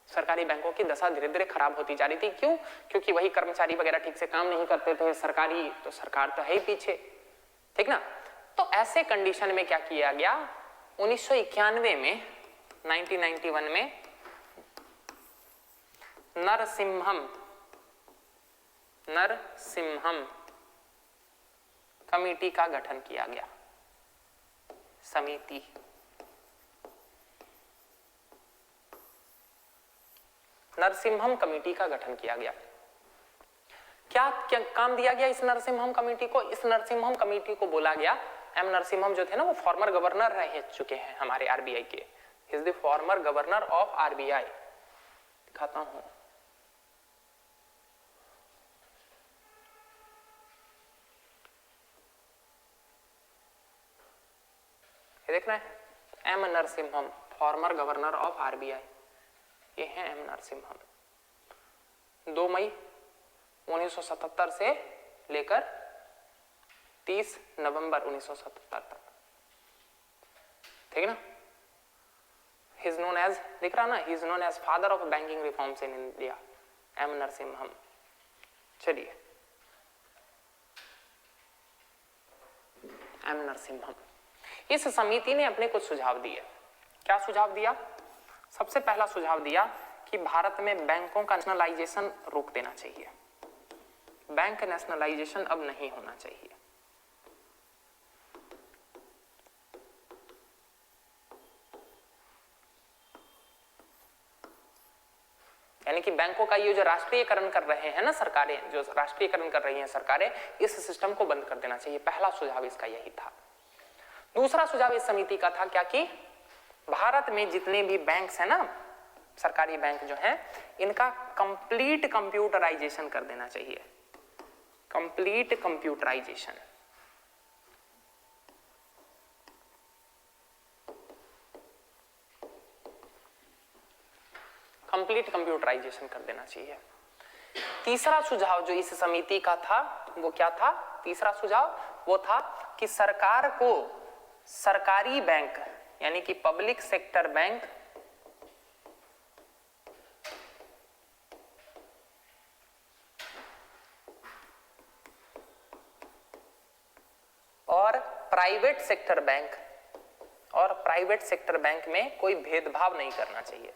सरकारी बैंकों की दशा धीरे धीरे खराब होती जा रही थी। क्यों? क्योंकि वही कर्मचारी वगैरह ठीक से काम नहीं करते थे, सरकारी तो सरकार तो है ही पीछे, ठीक ना। तो ऐसे कंडीशन में क्या किया गया, 1991 में 1991 में नरसिम्हम कमेटी का गठन किया गया। समिति, नरसिम्हम कमेटी का गठन किया गया। क्या काम दिया गया इस नरसिम्हम कमेटी को? इस नरसिम्हम कमेटी को बोला गया, एम नरसिम्हम जो थे ना वो फॉर्मर गवर्नर रह चुके हैं हमारे आरबीआई के, is the former governor of RBI. दिखाता हूं, ये देखना है, M Narasimham former governor of RBI, ये है एम नरसिम्हम। 2 मई 1977 से लेकर 30 नवंबर 1977 तक, ठीक है ना। ही इज नोन एज, दिख रहा ना, he is known as father of banking reforms in India, M Narasimham. चलिए, एम नरसिम्हम, इस समिति ने अपने कुछ सुझाव दिए। क्या सुझाव दिया? सबसे पहला सुझाव दिया कि भारत में बैंकों का नेशनलाइजेशन रोक देना चाहिए, बैंक नेशनलाइजेशन अब नहीं होना चाहिए। यानी कि बैंकों का ये जो राष्ट्रीयकरण कर रहे हैं ना सरकारें, जो राष्ट्रीयकरण कर रही हैं सरकारें, इस सिस्टम को बंद कर देना चाहिए। पहला सुझाव इसका यही था। दूसरा सुझाव इस समिति का था क्या कि भारत में जितने भी बैंक्स हैं ना, सरकारी बैंक जो हैं, इनका कंप्लीट कंप्यूटराइजेशन कर देना चाहिए। Complete computerisation. कंप्लीट कंप्यूटराइजेशन कर देना चाहिए। तीसरा सुझाव जो इस समिति का था वो क्या था? तीसरा सुझाव वो था कि सरकार को सरकारी बैंक यानी कि पब्लिक सेक्टर बैंक और प्राइवेट सेक्टर बैंक में कोई भेदभाव नहीं करना चाहिए,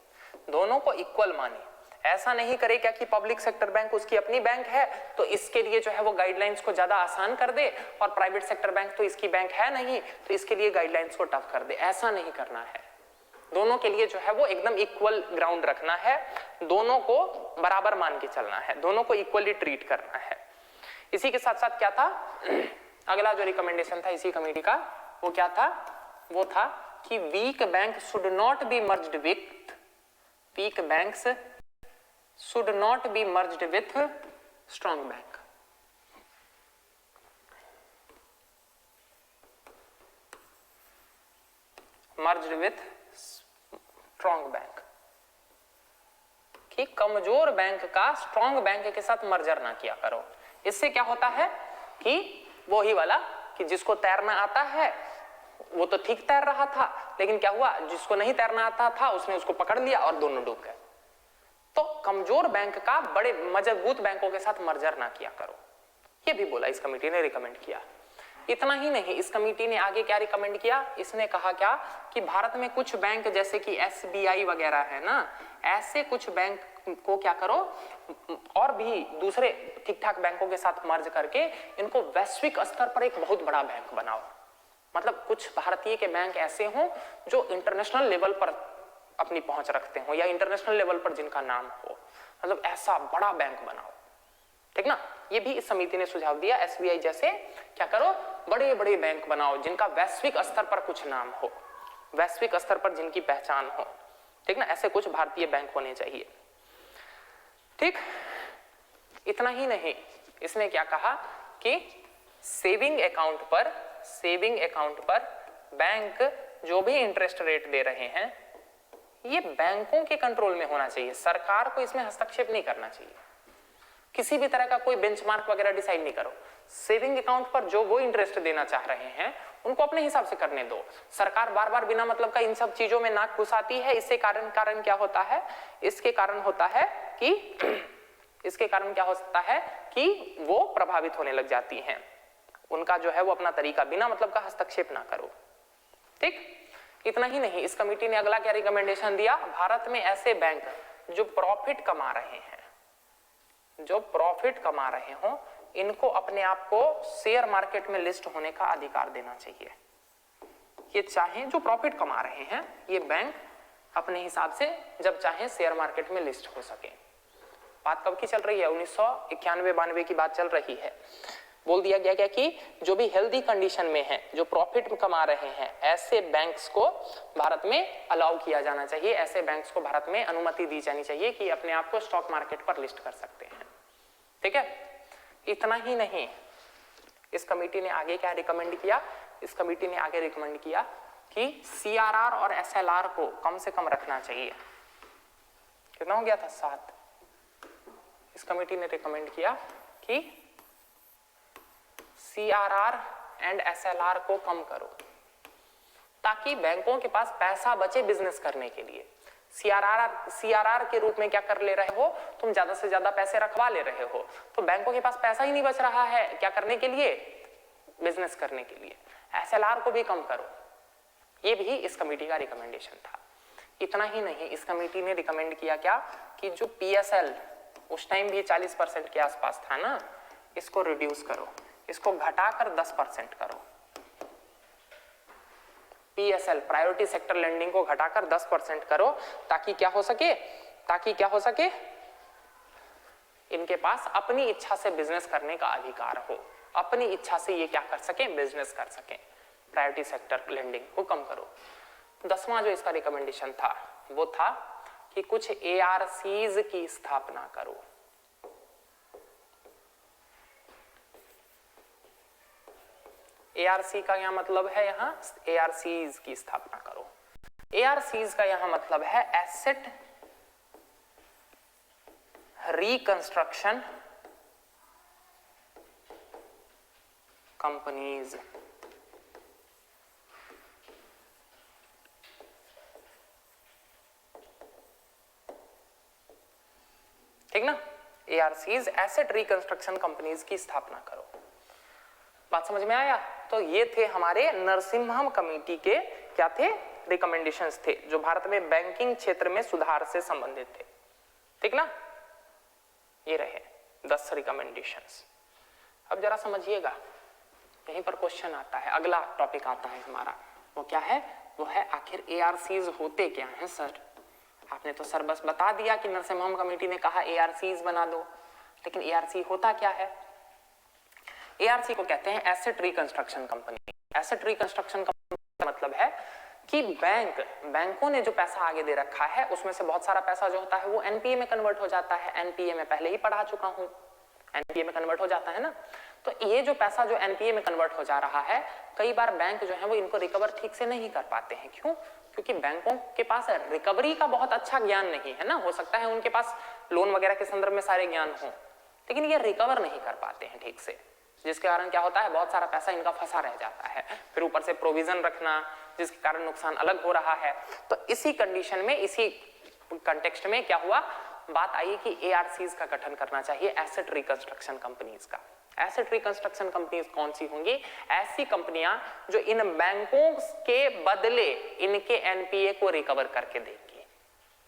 दोनों को इक्वल माने। ऐसा नहीं करे क्या कि पब्लिक सेक्टर बैंक उसकी अपनी बैंक है तो इसके लिए जो है वो गाइडलाइंस को ज्यादा आसान कर दे, और प्राइवेट सेक्टर बैंक तो इसकी बैंक है नहीं तो इसके लिए गाइडलाइंस को टफ कर दे। ऐसा नहीं करना है, दोनों के लिए जो है वो एकदम इक्वल ग्राउंड रखना है, दोनों को बराबर मान के चलना है, दोनों को इक्वली ट्रीट करना है। इसी के साथ साथ क्या था, अगला जो रिकमेंडेशन था इसी कमेटी का वो क्या था? वो था कि weak bank should not be merged with strong bank. Merged with strong bank, कि कमजोर बैंक का स्ट्रॉन्ग बैंक के साथ मर्जर ना किया करो। इससे क्या होता है कि वो ही वाला कि जिसको तैरना आता है वो तो ठीक तैर रहा था, लेकिन क्या हुआ, जिसको नहीं तैरना आता था उसने उसको पकड़ लिया और दोनों डूब गए। तो कमजोर बैंक का बड़े मजबूत बैंकों के साथ मर्जर ना किया करो, ये भी बोला इस कमेटी ने, रिकमेंड किया। इतना ही नहीं, इस कमेटी ने आगे क्या रिकमेंड किया, इसने कहा क्या कि भारत में कुछ बैंक जैसे कि SBI वगैरह है ना, ऐसे कुछ बैंक को क्या करो और भी दूसरे ठीक ठाक बैंकों के साथ मर्ज करके इनको वैश्विक स्तर पर एक बहुत बड़ा बैंक बनाओ। मतलब कुछ भारतीय के बैंक ऐसे हों जो इंटरनेशनल लेवल पर अपनी पहुंच रखते हो या इंटरनेशनल लेवल पर जिनका नाम हो, मतलब ऐसा बड़ा बैंक बनाओ, ठीक ना। ये भी इस समिति ने सुझाव दिया, SBI जैसे क्या करो, बड़े बड़े बैंक बनाओ जिनका वैश्विक स्तर पर कुछ नाम हो, वैश्विक स्तर पर जिनकी पहचान हो, ठीक ना। ऐसे कुछ भारतीय बैंक होने चाहिए, ठीक। इतना ही नहीं, इसने क्या कहा कि सेविंग अकाउंट पर बैंक जो भी इंटरेस्ट रेट दे रहे हैं ये बैंकों के कंट्रोल में होना चाहिए, सरकार को इसमें हस्तक्षेप नहीं करना चाहिए। किसी भी तरह का कोई बेंचमार्क वगैरह डिसाइड नहीं करो। सेविंग अकाउंट पर जो वो इंटरेस्ट देना चाह रहे हैं उनको अपने हिसाब से करने दो। सरकार बार बार बिना मतलब का इन सब चीजों में नाक घुसाती है, इससे कारण क्या होता है, इसके कारण क्या हो सकता है कि वो प्रभावित होने लग जाती हैं। उनका जो है वो अपना तरीका, बिना मतलब का हस्तक्षेप ना करो, ठीक। इतना ही नहीं, इस कमेटी ने अगला क्या रिकमेंडेशन दिया, भारत में ऐसे बैंक जो प्रॉफिट कमा रहे हों इनको अपने आप को शेयर मार्केट में लिस्ट होने का अधिकार देना चाहिए। ये चाहे जो प्रॉफिट कमा रहे हैं ये बैंक अपने हिसाब से जब चाहे शेयर मार्केट में लिस्ट हो सके। बात कब की चल रही है, 1991-92 की बात चल रही है। बोल दिया गया क्या कि जो भी हेल्दी कंडीशन में है, जो प्रॉफिट कमा रहे हैं, ऐसे बैंक्स को भारत में अलाउ किया जाना चाहिए, ऐसे बैंक्स को भारत में अनुमति दी जानी चाहिए कि अपने आप को स्टॉक मार्केट पर लिस्ट कर सकते हैं, ठीक है। इतना ही नहीं, इस कमेटी ने आगे क्या रिकमेंड किया, इस कमेटी ने आगे रिकमेंड किया कि CRR और SLR को कम से कम रखना चाहिए। कितना हो गया था, 7। इस कमेटी ने रिकमेंड किया कि CRR एंड SLR को कम करो ताकि बैंकों के पास पैसा बचे बिजनेस करने के लिए। CRR के रूप में क्या कर ले रहे हो, तुम ज्यादा से ज्यादा पैसे रखवा ले रहे हो, तो बैंकों के पास पैसा ही नहीं बच रहा है क्या करने के लिए, बिजनेस करने के लिए। SLR को भी कम करो, ये भी इस कमेटी का रिकमेंडेशन था। इतना ही नहीं, इस कमेटी ने रिकमेंड किया क्या कि जो PSL उस टाइम भी 40% के आसपास था ना, इसको रिड्यूस करो, इसको घटाकर 10% करो। PSL प्रायोरिटी सेक्टर लेंडिंग को घटाकर 10% करो ताकि क्या हो सके, इनके पास अपनी इच्छा से बिजनेस करने का अधिकार हो, अपनी इच्छा से ये क्या कर सके, बिजनेस कर सके। प्रायोरिटी सेक्टर लेंडिंग को कम करो। 10वां जो इसका रिकमेंडेशन था वो था कि कुछ ARCs की स्थापना करो। ARC का यहां मतलब है, यहां ARCs की स्थापना करो। ARCs का यहां मतलब है एसेट रिकंस्ट्रक्शन कंपनीज। ठीक ना, ARCs एसेट रिकंस्ट्रक्शन कंपनीज की स्थापना करो। बात समझ में आया? तो ये थे हमारे नरसिम्हम कमेटी के क्या थे, रिकमेंडेशंस थे, जो भारत में बैंकिंग क्षेत्र में सुधार से संबंधित थे। ठीक ना, ये रहे 10 रिकमेंडेशंस। अब जरा समझिएगा, यहीं पर क्वेश्चन आता है, अगला टॉपिक आता है हमारा, वो क्या है, वो है आखिर ARCs होते क्या हैं सर। आपने तो सर बस बता दिया कि नरसिम्हम कमेटी ने कहा ARCs बना दो, लेकिन ARC होता क्या है? ARC को कहते हैं asset reconstruction company. Asset reconstruction company का मतलब है कि बैंकों ने जो पैसा आगे दे रखा है उसमें से बहुत सारा पैसा जो होता है वो NPA में कन्वर्ट हो जाता है। NPA में पहले ही पढ़ा चुका हूं, NPA में कन्वर्ट हो जाता है ना। तो ये जो पैसा जो NPA में कन्वर्ट हो जा रहा है, कई बार बैंक जो है वो इनको रिकवर ठीक से नहीं कर पाते हैं। क्यों? क्योंकि बैंकों के पास रिकवरी का बहुत अच्छा ज्ञान नहीं है ना। हो सकता है उनके पास लोन वगैरह के संदर्भ में सारे ज्ञान हो, लेकिन ये रिकवर नहीं कर पाते हैं ठीक से, जिसके कारण क्या होता है, बहुत सारा पैसा इनका फंसा रह जाता है। फिर ऊपर से प्रोविजन रखना, जिसके कारण नुकसान अलग हो रहा है। तो इसी कंडीशन में, इसी कंटेक्स्ट में क्या हुआ, बात आई कि ARCs का गठन करना चाहिए, एसेट रिकंस्ट्रक्शन कंपनीज का। एसेट रिकंस्ट्रक्शन कंपनीज कौन सी होंगी? ऐसी कंपनियां जो इन बैंकों के बदले इनके NPA को रिकवर करके देंगी,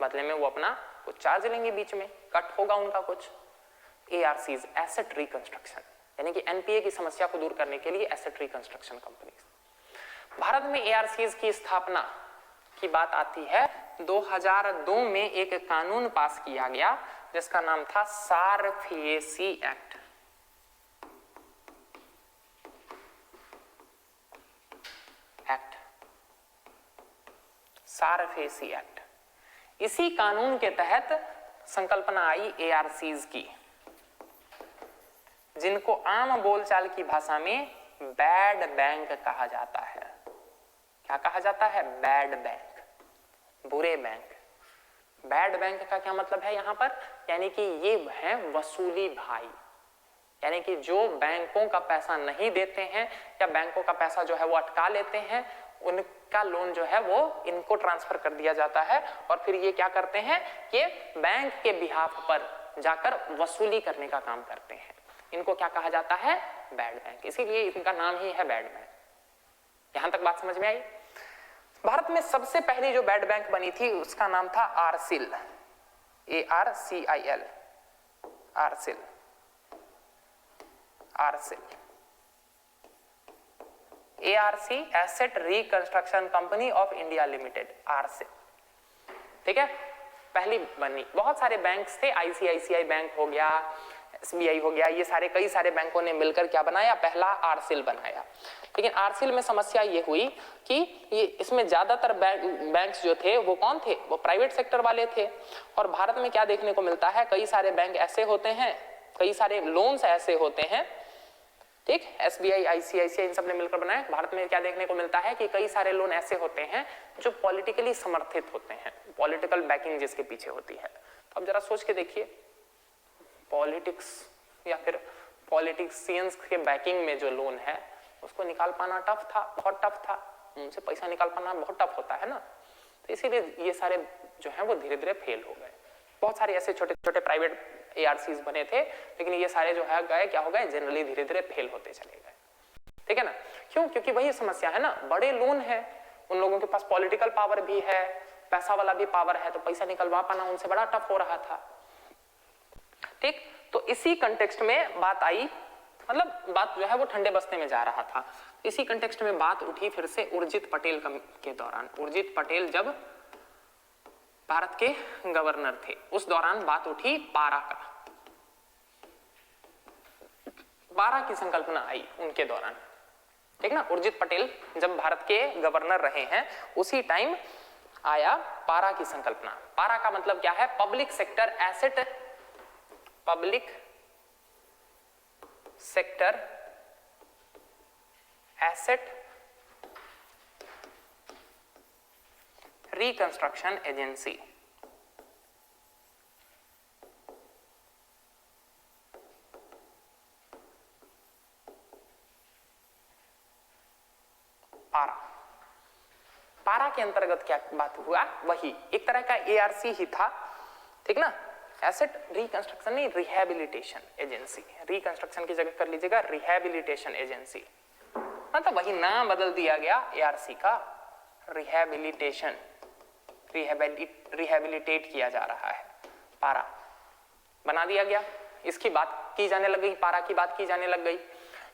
बदले में वो अपना कुछ चार्ज लेंगे, बीच में कट होगा उनका कुछ। ARCs एसेट रिकंस्ट्रक्शन, यानी कि NPA की समस्या को दूर करने के लिए एसेट रिकंस्ट्रक्शन कंपनीज। भारत में ARCs की स्थापना की बात आती है 2002 में एक कानून पास किया गया जिसका नाम था सारफेसी एक्ट। SARFAESI act. इसी कानून के तहत संकल्पना आई ARCs की, जिनको आम बोलचाल की भाषा में बैड बैंक कहा जाता है। क्या कहा जाता है? बैड बैंक, बुरे बैंक। बैड बैंक का क्या मतलब है यहाँ पर? यानी कि ये है वसूली भाई, यानी कि जो बैंकों का पैसा नहीं देते हैं या बैंकों का पैसा जो है वो अटका लेते हैं, उनका लोन जो है वो इनको ट्रांसफर कर दिया जाता है और फिर ये क्या करते हैं, ये बैंक के बिहाफ पर जाकर वसूली करने का काम करते हैं। इनको क्या कहा जाता है? Bad bank. इसीलिए इनका नाम ही है बैड बैंक। यहां तक बात समझ में आई? भारत में सबसे पहली जो बैड बैंक बनी थी उसका नाम था ARCIL, ARCIL, ARCIL. ARC asset reconstruction company of India limited, ARCIL. ठीक है, पहली बनी। बहुत सारे बैंक्स थे, ICICI बैंक हो गया, SBI हो गया, ये सारे कई सारे बैंकों ने मिलकर क्या बनाया, पहला आरसिल बनाया। लेकिन आरसिल में समस्या ये हुई कि ये इसमें ज्यादातर बैंक्स जो थे वो कौन थे, वो प्राइवेट सेक्टर वाले थे। और भारत में क्या देखने को मिलता है, कई सारे बैंक ऐसे होते हैं, कई सारे लोन्स ऐसे होते हैं, ठीक, SBI, ICICI इन सब ने मिलकर बनाया। भारत में क्या देखने को मिलता है कि कई सारे लोन ऐसे होते हैं जो पॉलिटिकली समर्थित होते हैं, पॉलिटिकल बैकिंग जिसके पीछे होती है। तो अब जरा सोच के देखिए, पॉलिटिक्स या फिर पॉलिटिशियंस के बैकिंग में जो लोन है उसको निकाल पाना टफ था, बहुत टफ था, उनसे पैसा निकाल पाना बहुत टफ होता है ना। तो इसीलिए ये सारे जो है वो धीरे धीरे फेल हो गए। बहुत सारे ऐसे छोटे छोटे प्राइवेट ARCs बने थे, लेकिन ये सारे जो है गए क्या हो गए, जनरली धीरे धीरे फेल होते चले गए। ठीक है ना, क्यों? क्योंकि वही समस्या है ना, बड़े लोन है, उन लोगों के पास पॉलिटिकल पावर भी है, पैसा वाला भी पावर है, तो पैसा निकलवा पाना उनसे बड़ा टफ हो रहा था। ठीक, तो इसी कंटेक्स्ट में बात आई, मतलब बात जो है वो ठंडे बस्ते में जा रहा था। इसी कंटेक्स्ट में बात उठी फिर से उर्जित पटेल के दौरान। उर्जित पटेल जब भारत के गवर्नर थे उस दौरान बात उठी पारा का। पारा की संकल्पना आई उनके दौरान, ठीक ना। उर्जित पटेल जब भारत के गवर्नर रहे हैं उसी टाइम आया पारा की संकल्पना। पारा का मतलब क्या है? Public sector asset, public sector asset reconstruction agency. पारा, पारा के अंतर्गत क्या बात हुआ? वही एक तरह का एआरसी ही था, ठीक ना। एसेट रिकंस्ट्रक्शन नहीं, रिहैबिलिटेशन एजेंसी। रिकंस्ट्रक्शन की जगह कर लीजिएगा रिहैबिलिटेशन एजेंसी। हाँ, तो वही नाम बदल दिया गया एआरसी का, रिहैबिलिटेशन, रिहैबिलिटेट किया जा रहा है, पारा बना दिया गया। इसकी बात की जाने लग गई, पारा की बात की जाने लग गई,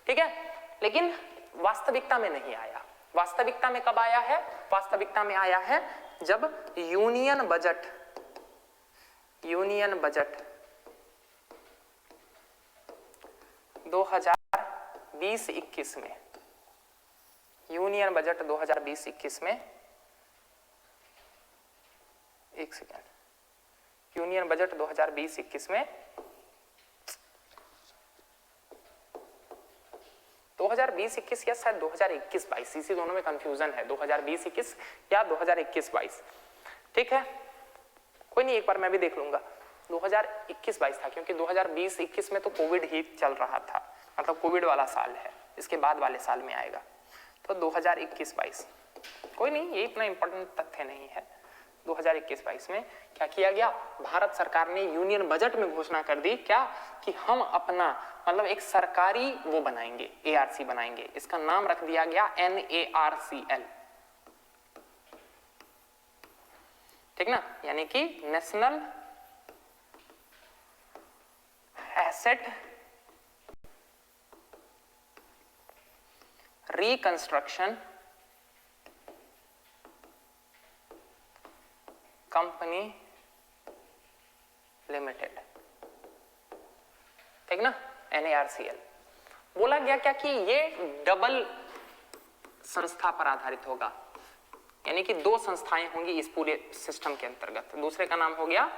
ठीक है। लेकिन वास्तविकता में नहीं आया। वास्तविकता में कब आया है? वास्तविकता में आया है जब यूनियन बजट 2020-21 में, यूनियन बजट 2020-21 में, एक सेकेंड, यूनियन बजट 2020-21 में 2020-21 या शायद 2021-22, इसी दोनों में कंफ्यूजन है, 2020-21 या 2021-22, ठीक है। कोई नहीं, एक बार मैं भी देख लूंगा। 2021-22 था क्योंकि 2020-21 में तो कोविड ही चल रहा था, मतलब कोविड वाला साल है, इसके बाद वाले साल में आएगा, तो 2021-22। कोई नहीं, ये इतना इंपॉर्टेंट तथ्य नहीं है। 2021-22 में क्या किया गया? भारत सरकार ने यूनियन बजट में घोषणा कर दी क्या कि हम अपना मतलब एक सरकारी वो बनाएंगे, एआरसी बनाएंगे। इसका नाम रख दिया गया NARCL, ठीक ना, यानी कि national asset reconstruction company limited, ठीक ना, NARCL। बोला गया क्या कि ये डबल संस्था पर आधारित होगा, यानी कि दो संस्थाएं होंगी इस पूरे सिस्टम के अंतर्गत। दूसरे का नाम हो गया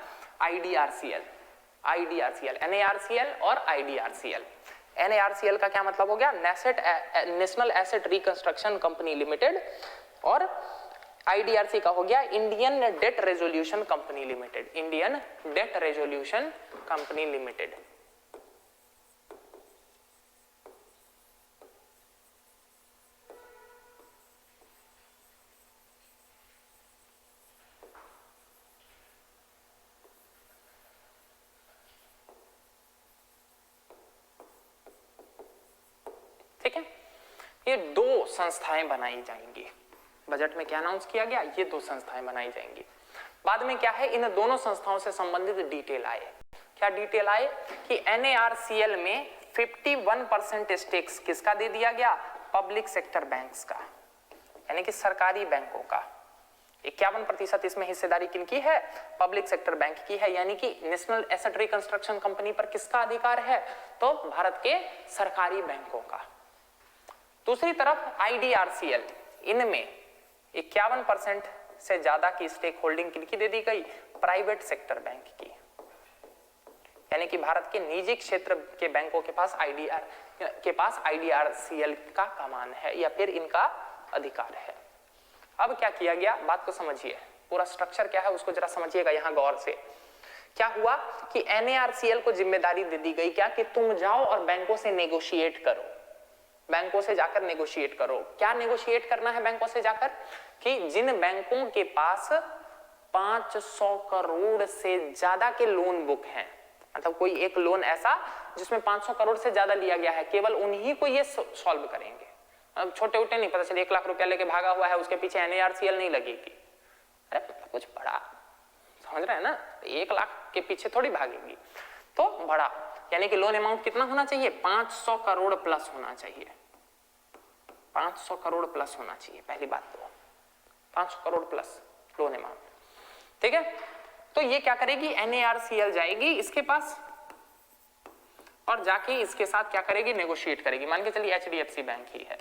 IDRCL, NARCL और IDRCL। NARCL का क्या मतलब हो गया? National asset reconstruction company limited, और IDRC का हो गया Indian debt resolution company limited, Indian debt resolution company limited. ठीक है, ये दो संस्थाएं बनाई जाएंगी। बजट में क्या अनाउंस किया गया? ये दो संस्थाएं बनाई जाएंगी। बाद में क्या है, इन दोनों संस्थाओं से संबंधित डिटेल आए। क्या डिटेल आए कि NARCL में 51% स्टेक्स किसका दे दिया गया? पब्लिक सेक्टर बैंक्स का, यानी कि सरकारी बैंकों का। 51% इसमें हिस्सेदारी किनकी है? पब्लिक सेक्टर बैंक की है, यानी कि नेशनल एसेट रिकंस्ट्रक्शन कंपनी पर किसका अधिकार है? तो भारत के सरकारी बैंकों का। दूसरी तरफ IDRCL, इनमें 51% से ज्यादा की स्टेक होल्डिंग किनकी दे दी गई? प्राइवेट सेक्टर बैंक की, यानी कि भारत के निजी क्षेत्र के बैंकों के पास IDRCL का कमान है या फिर इनका अधिकार है। अब क्या किया गया, बात को समझिए, पूरा स्ट्रक्चर क्या है उसको जरा समझिएगा यहां गौर से। क्या हुआ कि NARCL को जिम्मेदारी दे दी गई क्या कि तुम जाओ और बैंकों से नेगोशिएट करो, बैंकों से जाकर नेगोशिएट करो। क्या नेगोशिएट करना है बैंकों से जाकर? कि जिन बैंकों के पास 500 करोड़ से ज्यादा के लोन बुक हैं, मतलब कोई एक लोन ऐसा जिसमें 500 करोड़ से ज्यादा लिया गया है, केवल उन्हीं को ये सॉल्व करेंगे। अब छोटे उटे नहीं, पता चले 1 लाख रुपया लेके भागा हुआ है, उसके पीछे NARCL नहीं लगेगी। अरे कुछ बड़ा, समझ रहे हैं ना, 1 लाख के पीछे थोड़ी भागेगी, तो बड़ा, यानी कि लोन अमाउंट कितना होना चाहिए? 500 करोड़ प्लस होना चाहिए, 500 करोड़ प्लस होना चाहिए। पहली बात तो 500 करोड़ प्लस लोन अमाउंट, ठीक है। तो ये क्या करेगी? NARCL जाएगी इसके पास, और जाके इसके साथ क्या करेगी, नेगोशिएट करेगी। मान के चलिए HDFC बैंक ही है,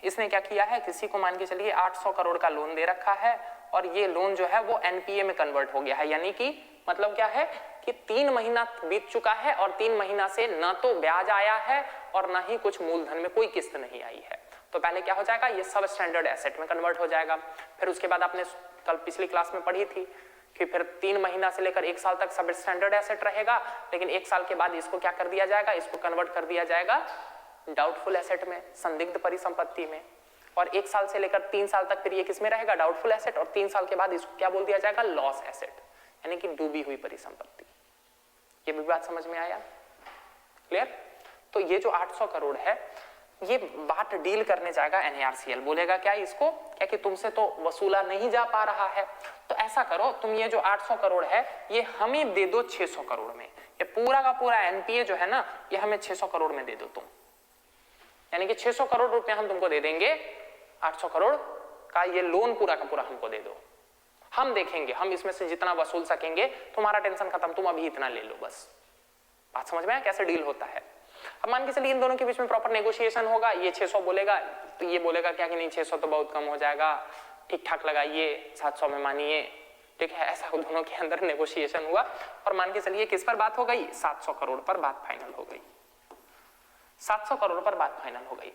इसने क्या किया है, किसी को मान के चलिए 800 करोड़ का लोन दे रखा है और ये लोन जो है वो NPA में कन्वर्ट हो गया है। यानी कि मतलब क्या है कि 3 महीना बीत चुका है और 3 महीना से ना तो ब्याज आया है और ना ही कुछ मूलधन में कोई किस्त नहीं आई है। तो पहले क्या हो जाएगा, ये सब स्टैंडर्ड एसेट में कन्वर्ट हो जाएगा। फिर उसके बाद आपने कल पिछली क्लास में पढ़ी थी कि फिर 3 महीना से लेकर 1 साल तक सब स्टैंडर्ड एसेट रहेगा, लेकिन 1 साल के बाद इसको क्या कर दिया जाएगा, इसको कन्वर्ट कर दिया जाएगा डाउटफुल एसेट में, संदिग्ध परिसंपत्ति में। और 1 साल से लेकर 3 साल तक फिर ये किसमें रहेगा, डाउटफुल एसेट। और 3 साल के बाद इसको क्या बोल दिया जाएगा, लॉस एसेट, यानी कि डूबी हुई परिसंपत्ति। ये भी बात समझ में आया, क्लियर। तो ये जो 800 करोड़ है ये बात डील करने जाएगा NARCL, बोलेगा क्या इसको, क्या कि तुमसे तो वसूला नहीं जा पा रहा है, तो ऐसा करो तुम ये जो 800 करोड़ है ये हमें दे दो 600 करोड़ में। ये पूरा का पूरा NPA जो है ना ये हमें 600 करोड़ में दे दो तुम, यानी कि 600 करोड़ रुपए हम तुमको दे देंगे, 800 करोड़ का ये लोन पूरा का पूरा हमको दे दो, हम देखेंगे, हम इसमें से जितना वसूल सकेंगे, तुम्हारा टेंशन खत्म, तुम अभी इतना ले लो बस। बात समझ में आया कैसे डील होता है। अब मान के चलिए इन दोनों के बीच में प्रॉपर नेगोशिएशन होगा, ये 600 बोलेगा तो ये बोलेगा क्या कि नहीं 600 तो बहुत कम हो जाएगा, ठीक ठाक लगाइए, 700 में मानिए, ठीक है। ऐसा दोनों के अंदर नेगोशिएशन हुआ और मान के चलिए किस पर बात हो गई, 700 करोड़ पर बात फाइनल हो गई, 700 करोड़ पर बात फाइनल हो गई।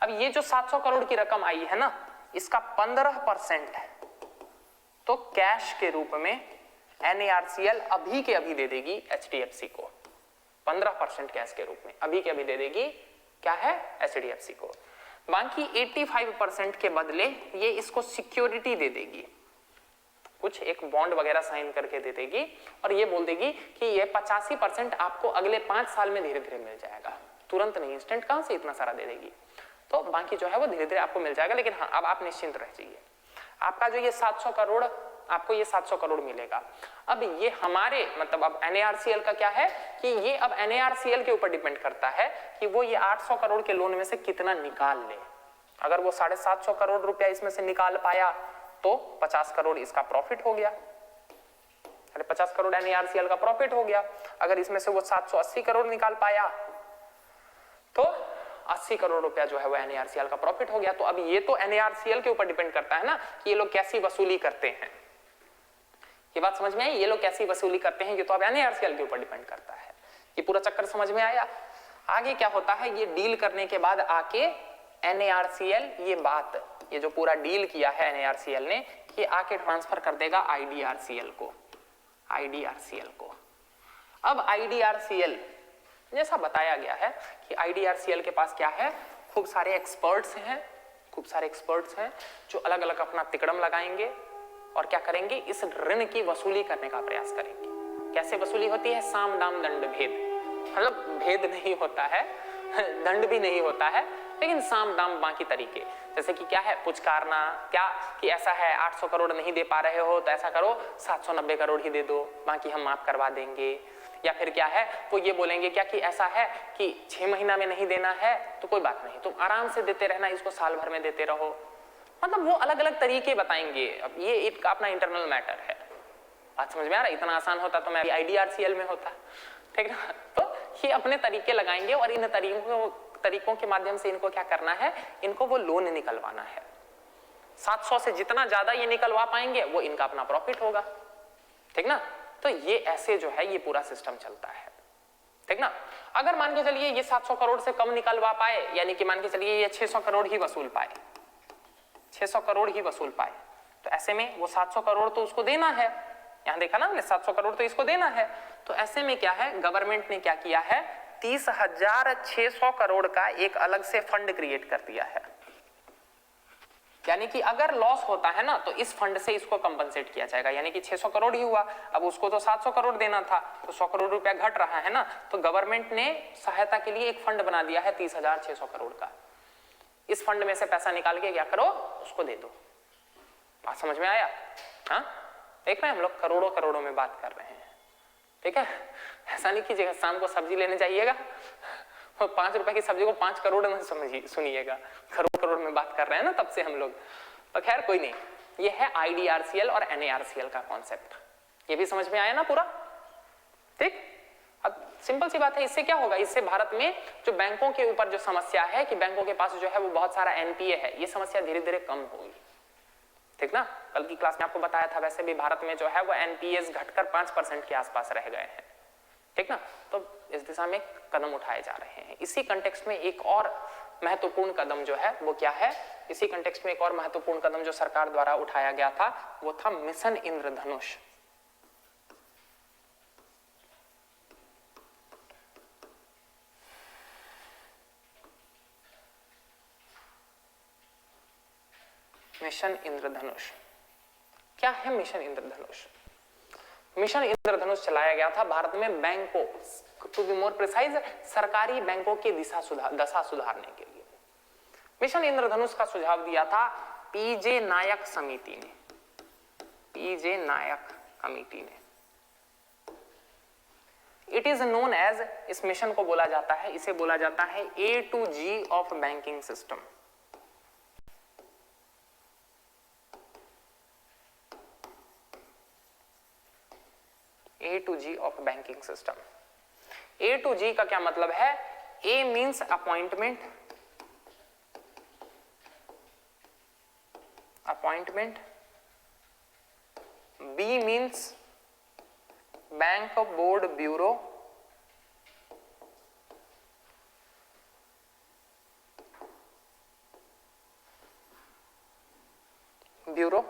अब ये जो 700 करोड़ की रकम आई है ना, इसका 15% है तो कैश के रूप में NARCL अभी के अभी दे देगी HDFC को, 15% कैश के रूप में अभी के अभी दे देगी, क्या है, HDFC को। बाकी 85% के बदले ये इसको सिक्योरिटी दे देगी, कुछ एक बॉन्ड वगैरह साइन करके दे देगी और ये बोल देगी कि ये 85% आपको अगले 5 साल में धीरे धीरे मिल जाएगा, तुरंत नहीं, इंस्टेंट कहां से इतना सारा दे देगी, तो बाकी जो है वो धीरे धीरे आपको मिल जाएगा। लेकिन हाँ, अब आप निश्चिंत रह जाइए, आपका जो ये 700 करोड़, आपको ये 700 करोड़ मिलेगा। अब ये हमारे मतलब अब NARCL का क्या है कि ये अब NARCL के ऊपर डिपेंड करता है कि वो ये 800 करोड़ के लोन में से कितना निकाल ले। अगर वो 750 करोड़ रुपया इसमें से निकाल पाया तो 50 करोड़ इसका प्रॉफिट हो गया, अरे 50 करोड़ NARCL का प्रॉफिट हो गया। अगर इसमें से वो 780 करोड़ निकाल पाया तो 80 करोड़ रुपया जो है वो NARCL का प्रॉफिट हो गया। तो अब ये तो NARCL के ऊपर डिपेंड करता है ना कि ये लोग कैसी वसूली करते हैं, ये बात समझ में आई, ये लोग कैसी वसूली करते हैं, ये तो अब NARCL के ऊपर डिपेंड करता है। ये पूरा चक्कर समझ में आया। आगे क्या होता है, ये डील करने के बाद आके NARCL ये बात, ये जो पूरा डील किया है NARCL ने, ये आके ट्रांसफर कर देगा IDRCL को, IDRCL को। अब IDRCL जैसा बताया गया है कि IDRCL के पास क्या है, खूब सारे एक्सपर्ट्स हैं, खूब सारे एक्सपर्ट्स हैं जो अलग अलग अपना तिकड़म लगाएंगे और क्या करेंगे, इस ऋण की वसूली करने का प्रयास करेंगे। कैसे वसूली होती है, साम दाम दंड भेद, मतलब भेद नहीं होता है, दंड भी नहीं होता है, लेकिन साम दाम बाकी तरीके, जैसे कि क्या है, पुचकारना, क्या कि ऐसा है 800 करोड़ नहीं दे पा रहे हो तो ऐसा करो 790 करोड़ ही दे दो, बाकी हम माफ करवा देंगे। या फिर क्या है, वो ये बोलेंगे क्या कि ऐसा है कि 6 महीना में नहीं देना है तो कोई बात नहीं, तुम आराम से देते रहना, इसको साल भर में देते रहो, मतलब वो अलग अलग तरीके बताएंगे। अब ये एक अपना इंटरनल मैटर है, बात समझ में आ रहा है। इतना आसान होता तो मैं IDRCL में होता, ठीक ना। तो ये अपने तरीके लगाएंगे और इन तरीकों के माध्यम से इनको क्या करना है, इनको वो लोन निकलवाना है। 700 से जितना ज्यादा ये निकलवा पाएंगे वो इनका अपना प्रॉफिट होगा, ठीक ना। तो ये ऐसे जो है ये पूरा सिस्टम चलता है, ठीक ना। अगर मान के चलिए ये 700 करोड़ से कम निकलवा पाए, यानी कि मान के चलिए ये 600 करोड़ ही वसूल पाए, 600 करोड़ ही वसूल पाए, तो ऐसे में वो 700 करोड़ तो उसको देना है, यहां देखा ना हमने 700 करोड़ तो इसको देना है। तो ऐसे में क्या है, गवर्नमेंट ने क्या किया है, 30,600 करोड़ का एक अलग से फंड क्रिएट कर दिया है। यानी कि अगर लॉस होता है ना तो इस फंड से इसको कंपनसेट किया जाएगा, यानी कि 600 करोड़ ही हुआ, अब उसको तो 700 करोड़ देना था, तो 100 करोड़ रुपया घट रहा है ना, तो गवर्नमेंट ने सहायता के लिए एक फंड बना दिया है 30,600 करोड़ का। इस फंड में से पैसा निकाल के क्या करो, उसको दे दो। बात समझ में आया, हाँ। देख रहे हैं हम लोग करोड़ों करोड़ों में बात कर रहे हैं, ठीक है। ऐसा नहीं कीजिएगा शाम को सब्जी लेने जाइएगा और 5 रुपए की सब्जी को 5 करोड़ में समझिए, सुनिएगा, करोड़ करोड़ में बात कर रहे हैं ना तब से हम लोग। तो खैर कोई नहीं, ये है IDRCL और NARCL का कॉन्सेप्ट, ये भी समझ में आया ना पूरा, ठीक। अब सिंपल सी बात है, इससे क्या होगा, इससे भारत में जो बैंकों के ऊपर जो समस्या है कि बैंकों के पास जो है वो बहुत सारा एनपीए है, ये समस्या धीरे धीरे कम होगी। ठीक ना, कल की क्लास में आपको बताया था, वैसे भी भारत में जो है वो एनपीएस घटकर 5% के आसपास रह गए हैं। ठीक ना, तो इस दिशा में कदम उठाए जा रहे हैं। इसी कंटेक्स्ट में एक और महत्वपूर्ण कदम जो है वो क्या है, इसी कंटेक्स्ट में एक और महत्वपूर्ण कदम जो सरकार द्वारा उठाया गया था वो था मिशन इंद्रधनुष। मिशन इंद्रधनुष क्या है? मिशन इंद्रधनुष, मिशन इंद्रधनुष चलाया गया था भारत में बैंकों, टू बी मोर प्रिसाइज सरकारी बैंकों की दशा सुधारने के लिए। मिशन इंद्रधनुष का सुझाव दिया था पीजे नायक समिति ने, पीजे नायक कमेटी ने। इट इज नोन एज, इस मिशन को बोला जाता है, इसे बोला जाता है A to G of banking system. A to G of banking system. A to G का क्या मतलब है? A means appointment, appointment, B means bank board bureau, bureau.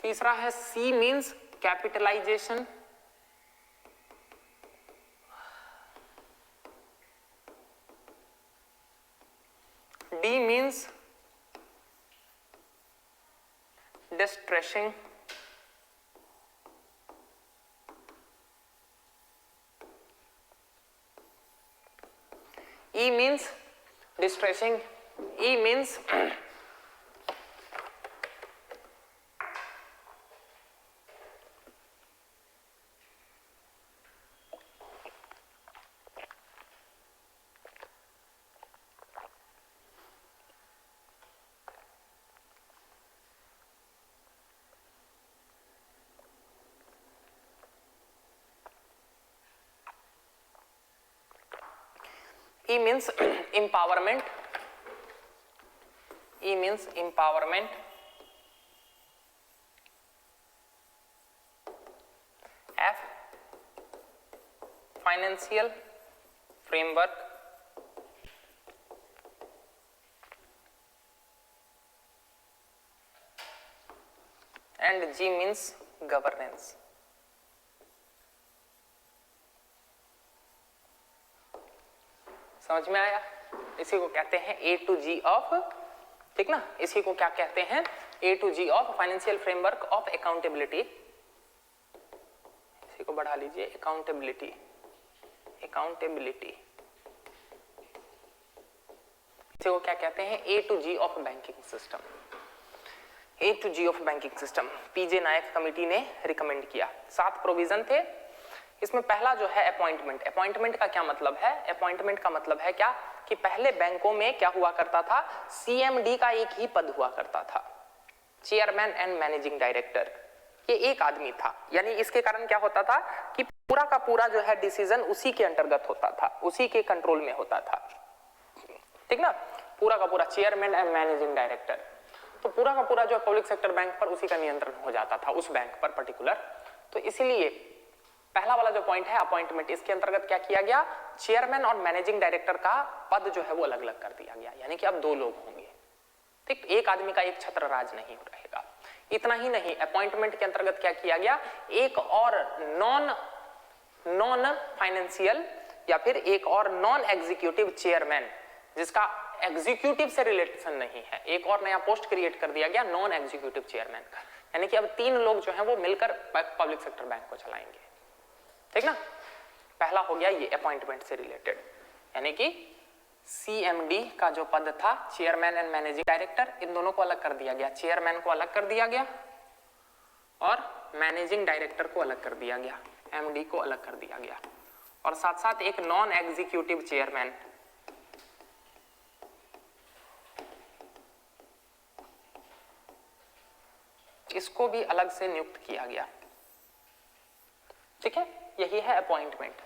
तीसरा है C means capitalisation, D means distressing, E means distressing, E means E means empowerment, E means empowerment, F financial framework, and G means governance। समझ में आया? इसी को कहते हैं A to G of, ठीक ना, इसी को क्या कहते हैं? A to G of financial framework of accountability. इसी को बढ़ा लीजिए, अकाउंटेबिलिटी, अकाउंटेबिलिटी। इसी को क्या कहते हैं? A to G of banking system, A to G of banking system. PJ Nayak committee ने रिकमेंड किया। 7 प्रोविजन थे इसमें। पहला जो है अपॉइंटमेंट। अपॉइंटमेंट का क्या मतलब है? अपॉइंटमेंट का मतलब है क्या कि पहले बैंकों में क्या हुआ करता था, सीएमडी का एक ही पद हुआ करता था, चेयरमैन एंड मैनेजिंग डायरेक्टर। ये एक आदमी था, यानी इसके कारण क्या होता था कि पूरा का पूरा जो है डिसीजन उसी के अंतर्गत होता था, उसी के कंट्रोल में होता था। ठीक ना, पूरा का पूरा चेयरमैन एंड मैनेजिंग डायरेक्टर। तो पूरा का पूरा जो पब्लिक सेक्टर बैंक पर उसी का नियंत्रण हो जाता था, उस बैंक पर पर्टिकुलर। तो इसीलिए पहला वाला जो पॉइंट है अपॉइंटमेंट, इसके अंतर्गत क्या किया गया, चेयरमैन और मैनेजिंग डायरेक्टर का पद जो है वो अलग अलग कर दिया गया, यानी कि अब 2 लोग होंगे। ठीक, एक आदमी का एक छत्र राज नहीं रहेगा। इतना ही नहीं, अपॉइंटमेंट के अंतर्गत क्या किया गया, एक और नॉन फाइनेंशियल या फिर एक और नॉन एग्जीक्यूटिव चेयरमैन, जिसका एग्जीक्यूटिव से रिलेशन नहीं है, एक और नया पोस्ट क्रिएट कर दिया गया नॉन एग्जीक्यूटिव चेयरमैन का। यानी कि अब 3 लोग जो हैं वो मिलकर पब्लिक सेक्टर बैंक को चलाएंगे। ठीक ना, पहला हो गया ये अपॉइंटमेंट से रिलेटेड, यानी कि सीएमडी का जो पद था, चेयरमैन एंड मैनेजिंग डायरेक्टर, इन दोनों को अलग कर दिया गया। चेयरमैन को अलग कर दिया गया और मैनेजिंग डायरेक्टर को अलग कर दिया गया, एमडी को अलग कर दिया गया, और साथ साथ एक नॉन एग्जीक्यूटिव चेयरमैन, इसको भी अलग से नियुक्त किया गया। ठीक है, यही है अपॉइंटमेंट।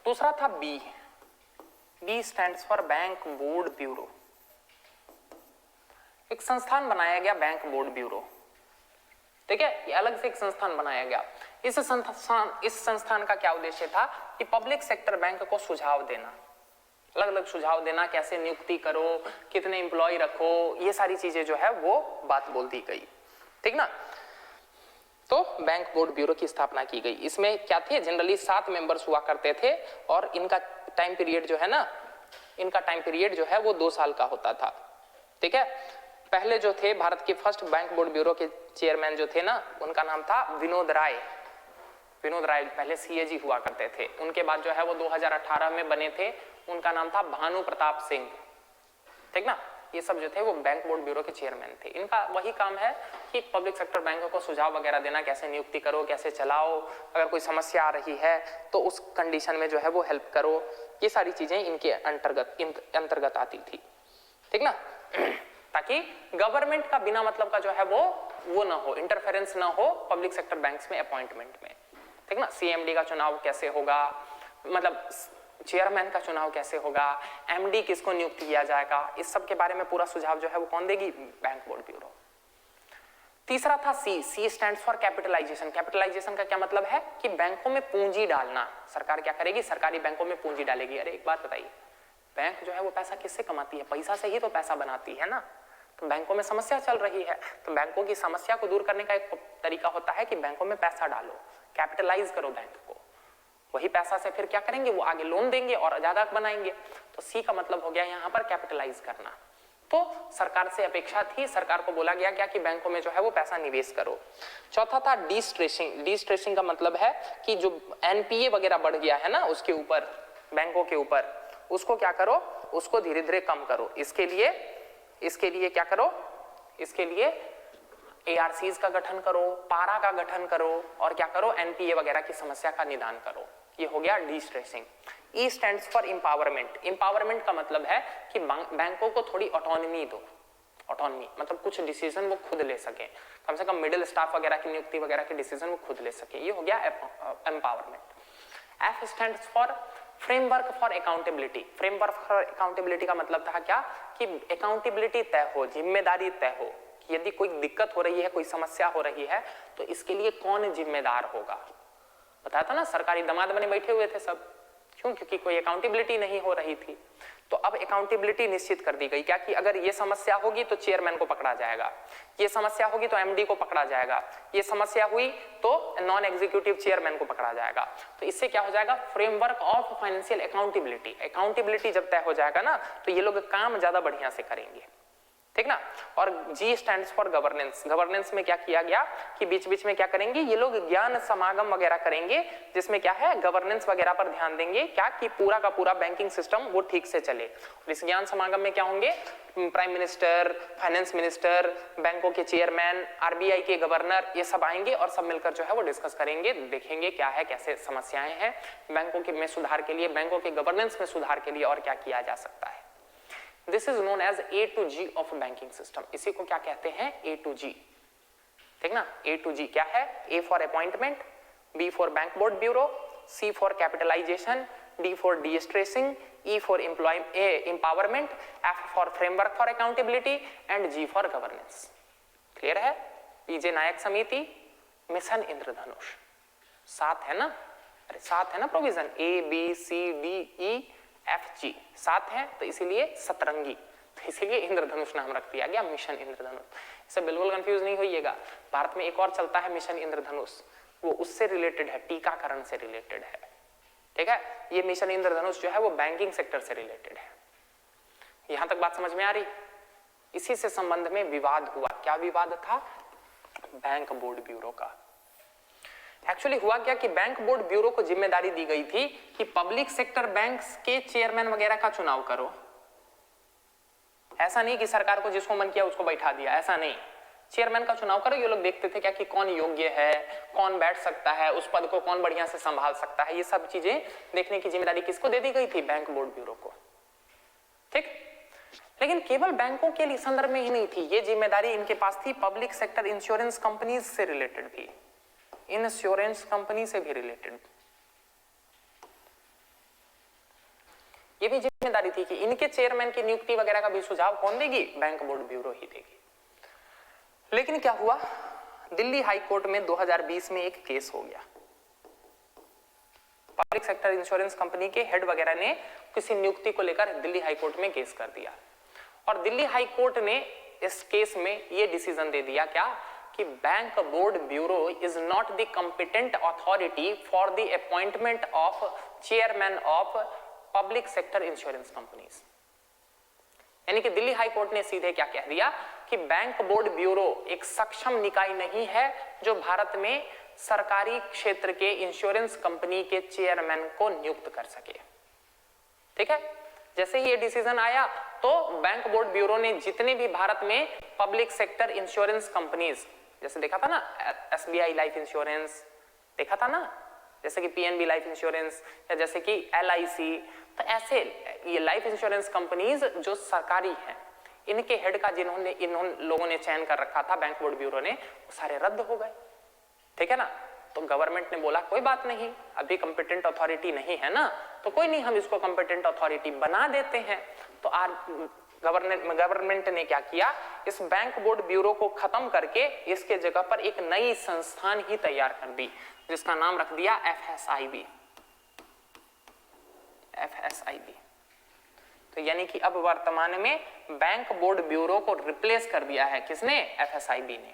दूसरा था B, B stands for bank board bureau. एक संस्थान बनाया गया बैंक बोर्ड ब्यूरो, ठीक है, ये अलग से एक संस्थान बनाया गया। इस संस्थान का क्या उद्देश्य था कि पब्लिक सेक्टर बैंक को सुझाव देना, अलग अलग सुझाव देना, कैसे नियुक्ति करो, कितने एम्प्लॉय रखो, ये सारी चीजें जो है वो बात बोल दी गई, ठीक ना। तो बैंक बोर्ड ब्यूरो की स्थापना की गई। इसमें क्या थे, जनरली 7 मेंबर्स हुआ करते थे और इनका टाइम पीरियड जो है ना, इनका टाइम पीरियड जो है वो 2 साल का होता था, ठीक है। पहले जो थे भारत के फर्स्ट बैंक बोर्ड ब्यूरो के चेयरमैन जो थे ना, उनका नाम था विनोद राय। विनोद राय पहले सीएजी हुआ करते थे। उनके बाद जो है वो 2018 में बने थे, उनका नाम था भानु प्रताप सिंह, ठीक ना। ये सब जो थे वो बैंक बोर्ड ब्यूरो के चेयरमैन थे। इनका वही काम है कि पब्लिक सेक्टर बैंकों को सुझाव वगैरह देना, कैसे नियुक्ति करो, कैसे चलाओ, अगर कोई समस्या आ रही है तो उस कंडीशन में जो है वो हेल्प करो, ये सारी चीजें इनके अंतर्गत आती थी, ठीक ना। ताकि गवर्नमेंट का बिना मतलब का जो है वो ना हो, इंटरफेरेंस ना हो पब्लिक सेक्टर बैंक्स में अपॉइंटमेंट में, ठीक ना। सीएमडी का चुनाव कैसे होगा, मतलब चेयरमैन का चुनाव कैसे होगा, एमडी किसको नियुक्त किया जाएगा, इस सब के बारे में पूरा सुझाव जो है वो कौन देगी, बैंक बोर्ड ब्यूरो। तीसरा था C, C stands for capitalization. Capitalization का क्या मतलब है कि बैंकों में पूंजी डालना। सरकार क्या करेगी, सरकारी बैंकों में पूंजी डालेगी। अरे एक बात बताइए, बैंक जो है वो पैसा किससे कमाती है, पैसा से ही तो पैसा बनाती है ना। तो बैंकों में समस्या चल रही है, तो बैंकों की समस्या को दूर करने का एक तरीका होता है कि बैंकों में पैसा डालो, कैपिटलाइज करो बैंक को। वही पैसा से फिर क्या करेंगे, वो आगे लोन देंगे और ज्यादा बनाएंगे। तो सी का मतलब हो गया यहाँ पर कैपिटलाइज करना। तो सरकार से अपेक्षा थी, सरकार को बोला गया क्या कि बैंकों में जो है वो पैसा निवेश करो। चौथा था डिस्ट्रेसिंग। डिस्ट्रेसिंग का मतलब है कि जो एनपीए वगैरह बढ़ गया है ना उसके ऊपर, बैंकों के ऊपर, उसको क्या करो, उसको धीरे धीरे कम करो। इसके लिए क्या करो, इसके लिए एआरसीज का गठन करो, पारा का गठन करो और क्या करो, एनपीए वगैरह की समस्या का निदान करो। ये हो गया distressing. E stands for empowerment. Empowerment का मतलब है कि बैंकों को थोड़ी ऑटोनॉमी दो। ऑटोनॉमी मतलब कुछ डिसीजन वो खुद ले सके, कम से कम मिडिल स्टाफ वगैरह की नियुक्ति वगैरह के डिसीजन वो खुद ले सके। ये हो गया empowerment. F stands for framework for accountability. Framework for accountability का मतलब था क्या कि अकाउंटेबिलिटी तय हो, जिम्मेदारी तय हो कि यदि कोई दिक्कत हो रही है, कोई समस्या हो रही है तो इसके लिए कौन जिम्मेदार होगा। बताया था ना, सरकारी दामाद बने बैठे हुए थे सब, क्यों, क्योंकि कोई अकाउंटेबिलिटी नहीं हो रही थी। तो अब अकाउंटेबिलिटी निश्चित कर दी गई क्या कि अगर ये समस्या होगी तो चेयरमैन को पकड़ा जाएगा, ये समस्या होगी तो एमडी को पकड़ा जाएगा, ये समस्या हुई तो नॉन एग्जीक्यूटिव चेयरमैन को पकड़ा जाएगा। तो इससे क्या हो जाएगा, framework of financial accountability. Accountability जब तय हो जाएगा ना तो ये लोग काम ज्यादा बढ़िया से करेंगे, ठीक ना। और जी स्टैंड्स फॉर गवर्नेंस। गवर्नेंस में क्या किया गया कि बीच बीच में क्या करेंगे ये लोग, ज्ञान समागम वगैरह करेंगे, जिसमें क्या है गवर्नेंस वगैरह पर ध्यान देंगे, क्या कि पूरा का पूरा बैंकिंग सिस्टम वो ठीक से चले। और इस ज्ञान समागम में क्या होंगे, प्राइम मिनिस्टर, फाइनेंस मिनिस्टर, बैंकों के चेयरमैन, आरबीआई के गवर्नर, ये सब आएंगे और सब मिलकर जो है वो डिस्कस करेंगे, देखेंगे क्या है, कैसे समस्याएं हैं बैंकों के में सुधार के लिए, बैंकों के गवर्नेंस में सुधार के लिए और क्या किया जा सकता है। This is known as A to G of banking system. इसी को क्या कहते हैं, A to G, ठीक ना। A to G क्या है, A for appointment, B for bank board bureau, C for capitalization, D for de-stressing, E for empowerment, F for framework for accountability and G for governance. Clear है। पीजे नायक समिति, mission इंद्रधनुष, 7 है ना, अरे 7 है ना provision, A B C D E F G, 7 है तो इसीलिए सतरंगी, तो इसीलिए इंद्रधनुष नाम रख दिया गया, मिशन इंद्रधनुष। इससे बिल्कुल कंफ्यूज नहीं होइएगा। भारत में एक और चलता है मिशन इंद्रधनुष, वो उससे रिलेटेड है, टीकाकरण से रिलेटेड है, ठीक है। ये मिशन इंद्रधनुष जो है वो बैंकिंग सेक्टर से रिलेटेड है। यहां तक बात समझ में आ रही। इसी से संबंध में विवाद हुआ। क्या विवाद था, बैंक बोर्ड ब्यूरो का। एक्चुअली हुआ क्या कि बैंक बोर्ड ब्यूरो को जिम्मेदारी दी गई थी कि पब्लिक सेक्टर बैंक्स के चेयरमैन वगैरह का चुनाव करो। ऐसा नहीं कि सरकार को जिसको मन किया उसको बैठा दिया, ऐसा नहीं, चेयरमैन का चुनाव करो। ये लोग देखते थे क्या कि कौन योग्य है, कौन बैठ सकता है, उस पद को कौन बढ़िया से संभाल सकता है, ये सब चीजें देखने की जिम्मेदारी किसको दे दी गई थी, बैंक बोर्ड ब्यूरो को, ठीक। लेकिन केवल बैंकों के लिए संदर्भ में ही नहीं थी, ये जिम्मेदारी इनके पास थी पब्लिक सेक्टर इंश्योरेंस कंपनीज से रिलेटेड भी। इंश्योरेंस कंपनी से भी रिलेटेड। ये भी जिम्मेदारी थी कि इनके चेयरमैन की नियुक्ति वगैरह का भी सुझाव कौन देगी? बैंक बोर्ड ब्यूरो ही देगी। लेकिन क्या हुआ, दिल्ली हाई कोर्ट में 2020 में एक केस हो गया। पब्लिक सेक्टर इंश्योरेंस कंपनी के हेड वगैरह ने किसी नियुक्ति को लेकर दिल्ली हाई कोर्ट में केस कर दिया और दिल्ली हाई कोर्ट ने इस केस में यह डिसीजन दे दिया क्या कि bank board bureau is not the competent authority for the appointment of chairman of public sector insurance companies. यानी कि दिल्ली हाई कोर्ट ने सीधे क्या कह दिया कि बैंक बोर्ड ब्यूरो एक सक्षम निकाय नहीं है जो भारत में सरकारी क्षेत्र के इंश्योरेंस कंपनी के चेयरमैन को नियुक्त कर सके। ठीक है, जैसे ही ये डिसीजन आया तो बैंक बोर्ड ब्यूरो ने जितने भी भारत में पब्लिक सेक्टर इंश्योरेंस कंपनीज, जैसे देखा था ना SBI लाइफ इंश्योरेंस, देखा था ना, जैसे कि PNB लाइफ इंश्योरेंस या जैसे कि LIC, तो ऐसे ये लाइफ इंश्योरेंस कंपनीज जो सरकारी हैं, इनके हेड का जिन्होंने इन लोगों ने चयन कर रखा था बैंक बोर्ड ब्यूरो ने, वो सारे रद्द हो गए। ठीक है ना, तो गवर्नमेंट ने बोला कोई बात नहीं, अभी कॉम्पिटेंट अथॉरिटी नहीं है ना, तो कोई नहीं, हम इसको कॉम्पिटेंट अथॉरिटी बना देते हैं। तो आज गवर्नमेंट ने क्या किया, इस बैंक बोर्ड ब्यूरो को खत्म करके इसके जगह पर एक नई संस्थान ही तैयार कर दी जिसका नाम रख दिया FSIB। तो यानी कि अब वर्तमान में बैंक बोर्ड ब्यूरो को रिप्लेस कर दिया है किसने? FSIB ने।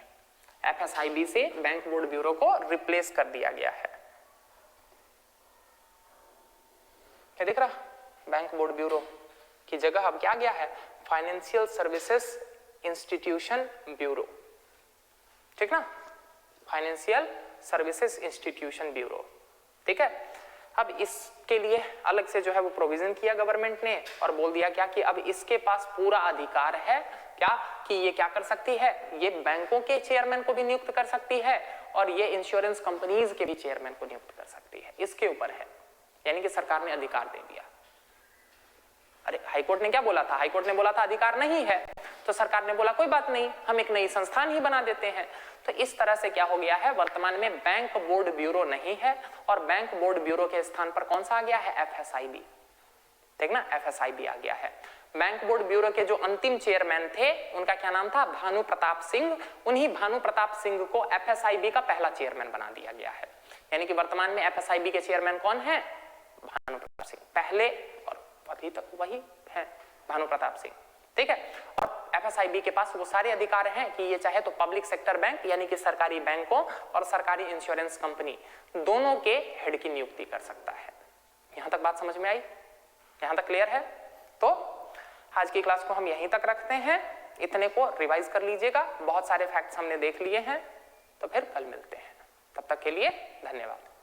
FSIB से बैंक बोर्ड ब्यूरो को रिप्लेस कर दिया गया है। क्या दिख रहा? बैंक बोर्ड ब्यूरो की जगह अब क्या गया है? Financial services institution bureau. ठीक ना, फाइनेंशियल सर्विसेज इंस्टीट्यूशन ब्यूरो। ठीक है, अब इसके लिए अलग से जो है वो प्रोविजन किया गवर्नमेंट ने और बोल दिया क्या कि अब इसके पास पूरा अधिकार है क्या कि ये क्या कर सकती है, ये बैंकों के चेयरमैन को भी नियुक्त कर सकती है और ये इंश्योरेंस कंपनीज के भी चेयरमैन को नियुक्त कर सकती है। इसके ऊपर है, यानी कि सरकार ने अधिकार दे दिया। अरे हाईकोर्ट ने क्या बोला था? हाईकोर्ट ने बोला था अधिकार नहीं है, तो सरकार ने बोला कोई बात नहीं, हम एक नई संस्थान ही बना देते हैं। तो इस तरह से क्या हो गया है, वर्तमान में बैंक बोर्ड ब्यूरो नहीं है और बैंक बोर्ड ब्यूरो के स्थान पर कौन सा आ गया है? FSIB। ठीक ना, FSIB आ गया है। बैंक बोर्ड ब्यूरो के जो अंतिम चेयरमैन थे उनका क्या नाम था? भानु प्रताप सिंह। उन्हीं भानु प्रताप सिंह को FSIB का पहला चेयरमैन बना दिया गया है। यानी कि वर्तमान में FSIB के चेयरमैन कौन है? भानु प्रताप सिंह, पहले और अभी तक वही है, भानु प्रताप सिंह। ठीक है, और FSIB के पास वो सारे अधिकार हैं कि ये चाहे तो पब्लिक सेक्टर बैंक यानी कि सरकारी बैंकों और सरकारी इंश्योरेंस कंपनी दोनों के हेड की नियुक्ति कर सकता है। यहां तक बात समझ में आई? यहां तक क्लियर है? तो आज की क्लास को हम यहीं तक रखते हैं, इतने को रिवाइज कर लीजिएगा। बहुत सारे फैक्ट्स हमने देख लिए हैं, तो फिर कल मिलते हैं। तब तक के लिए धन्यवाद।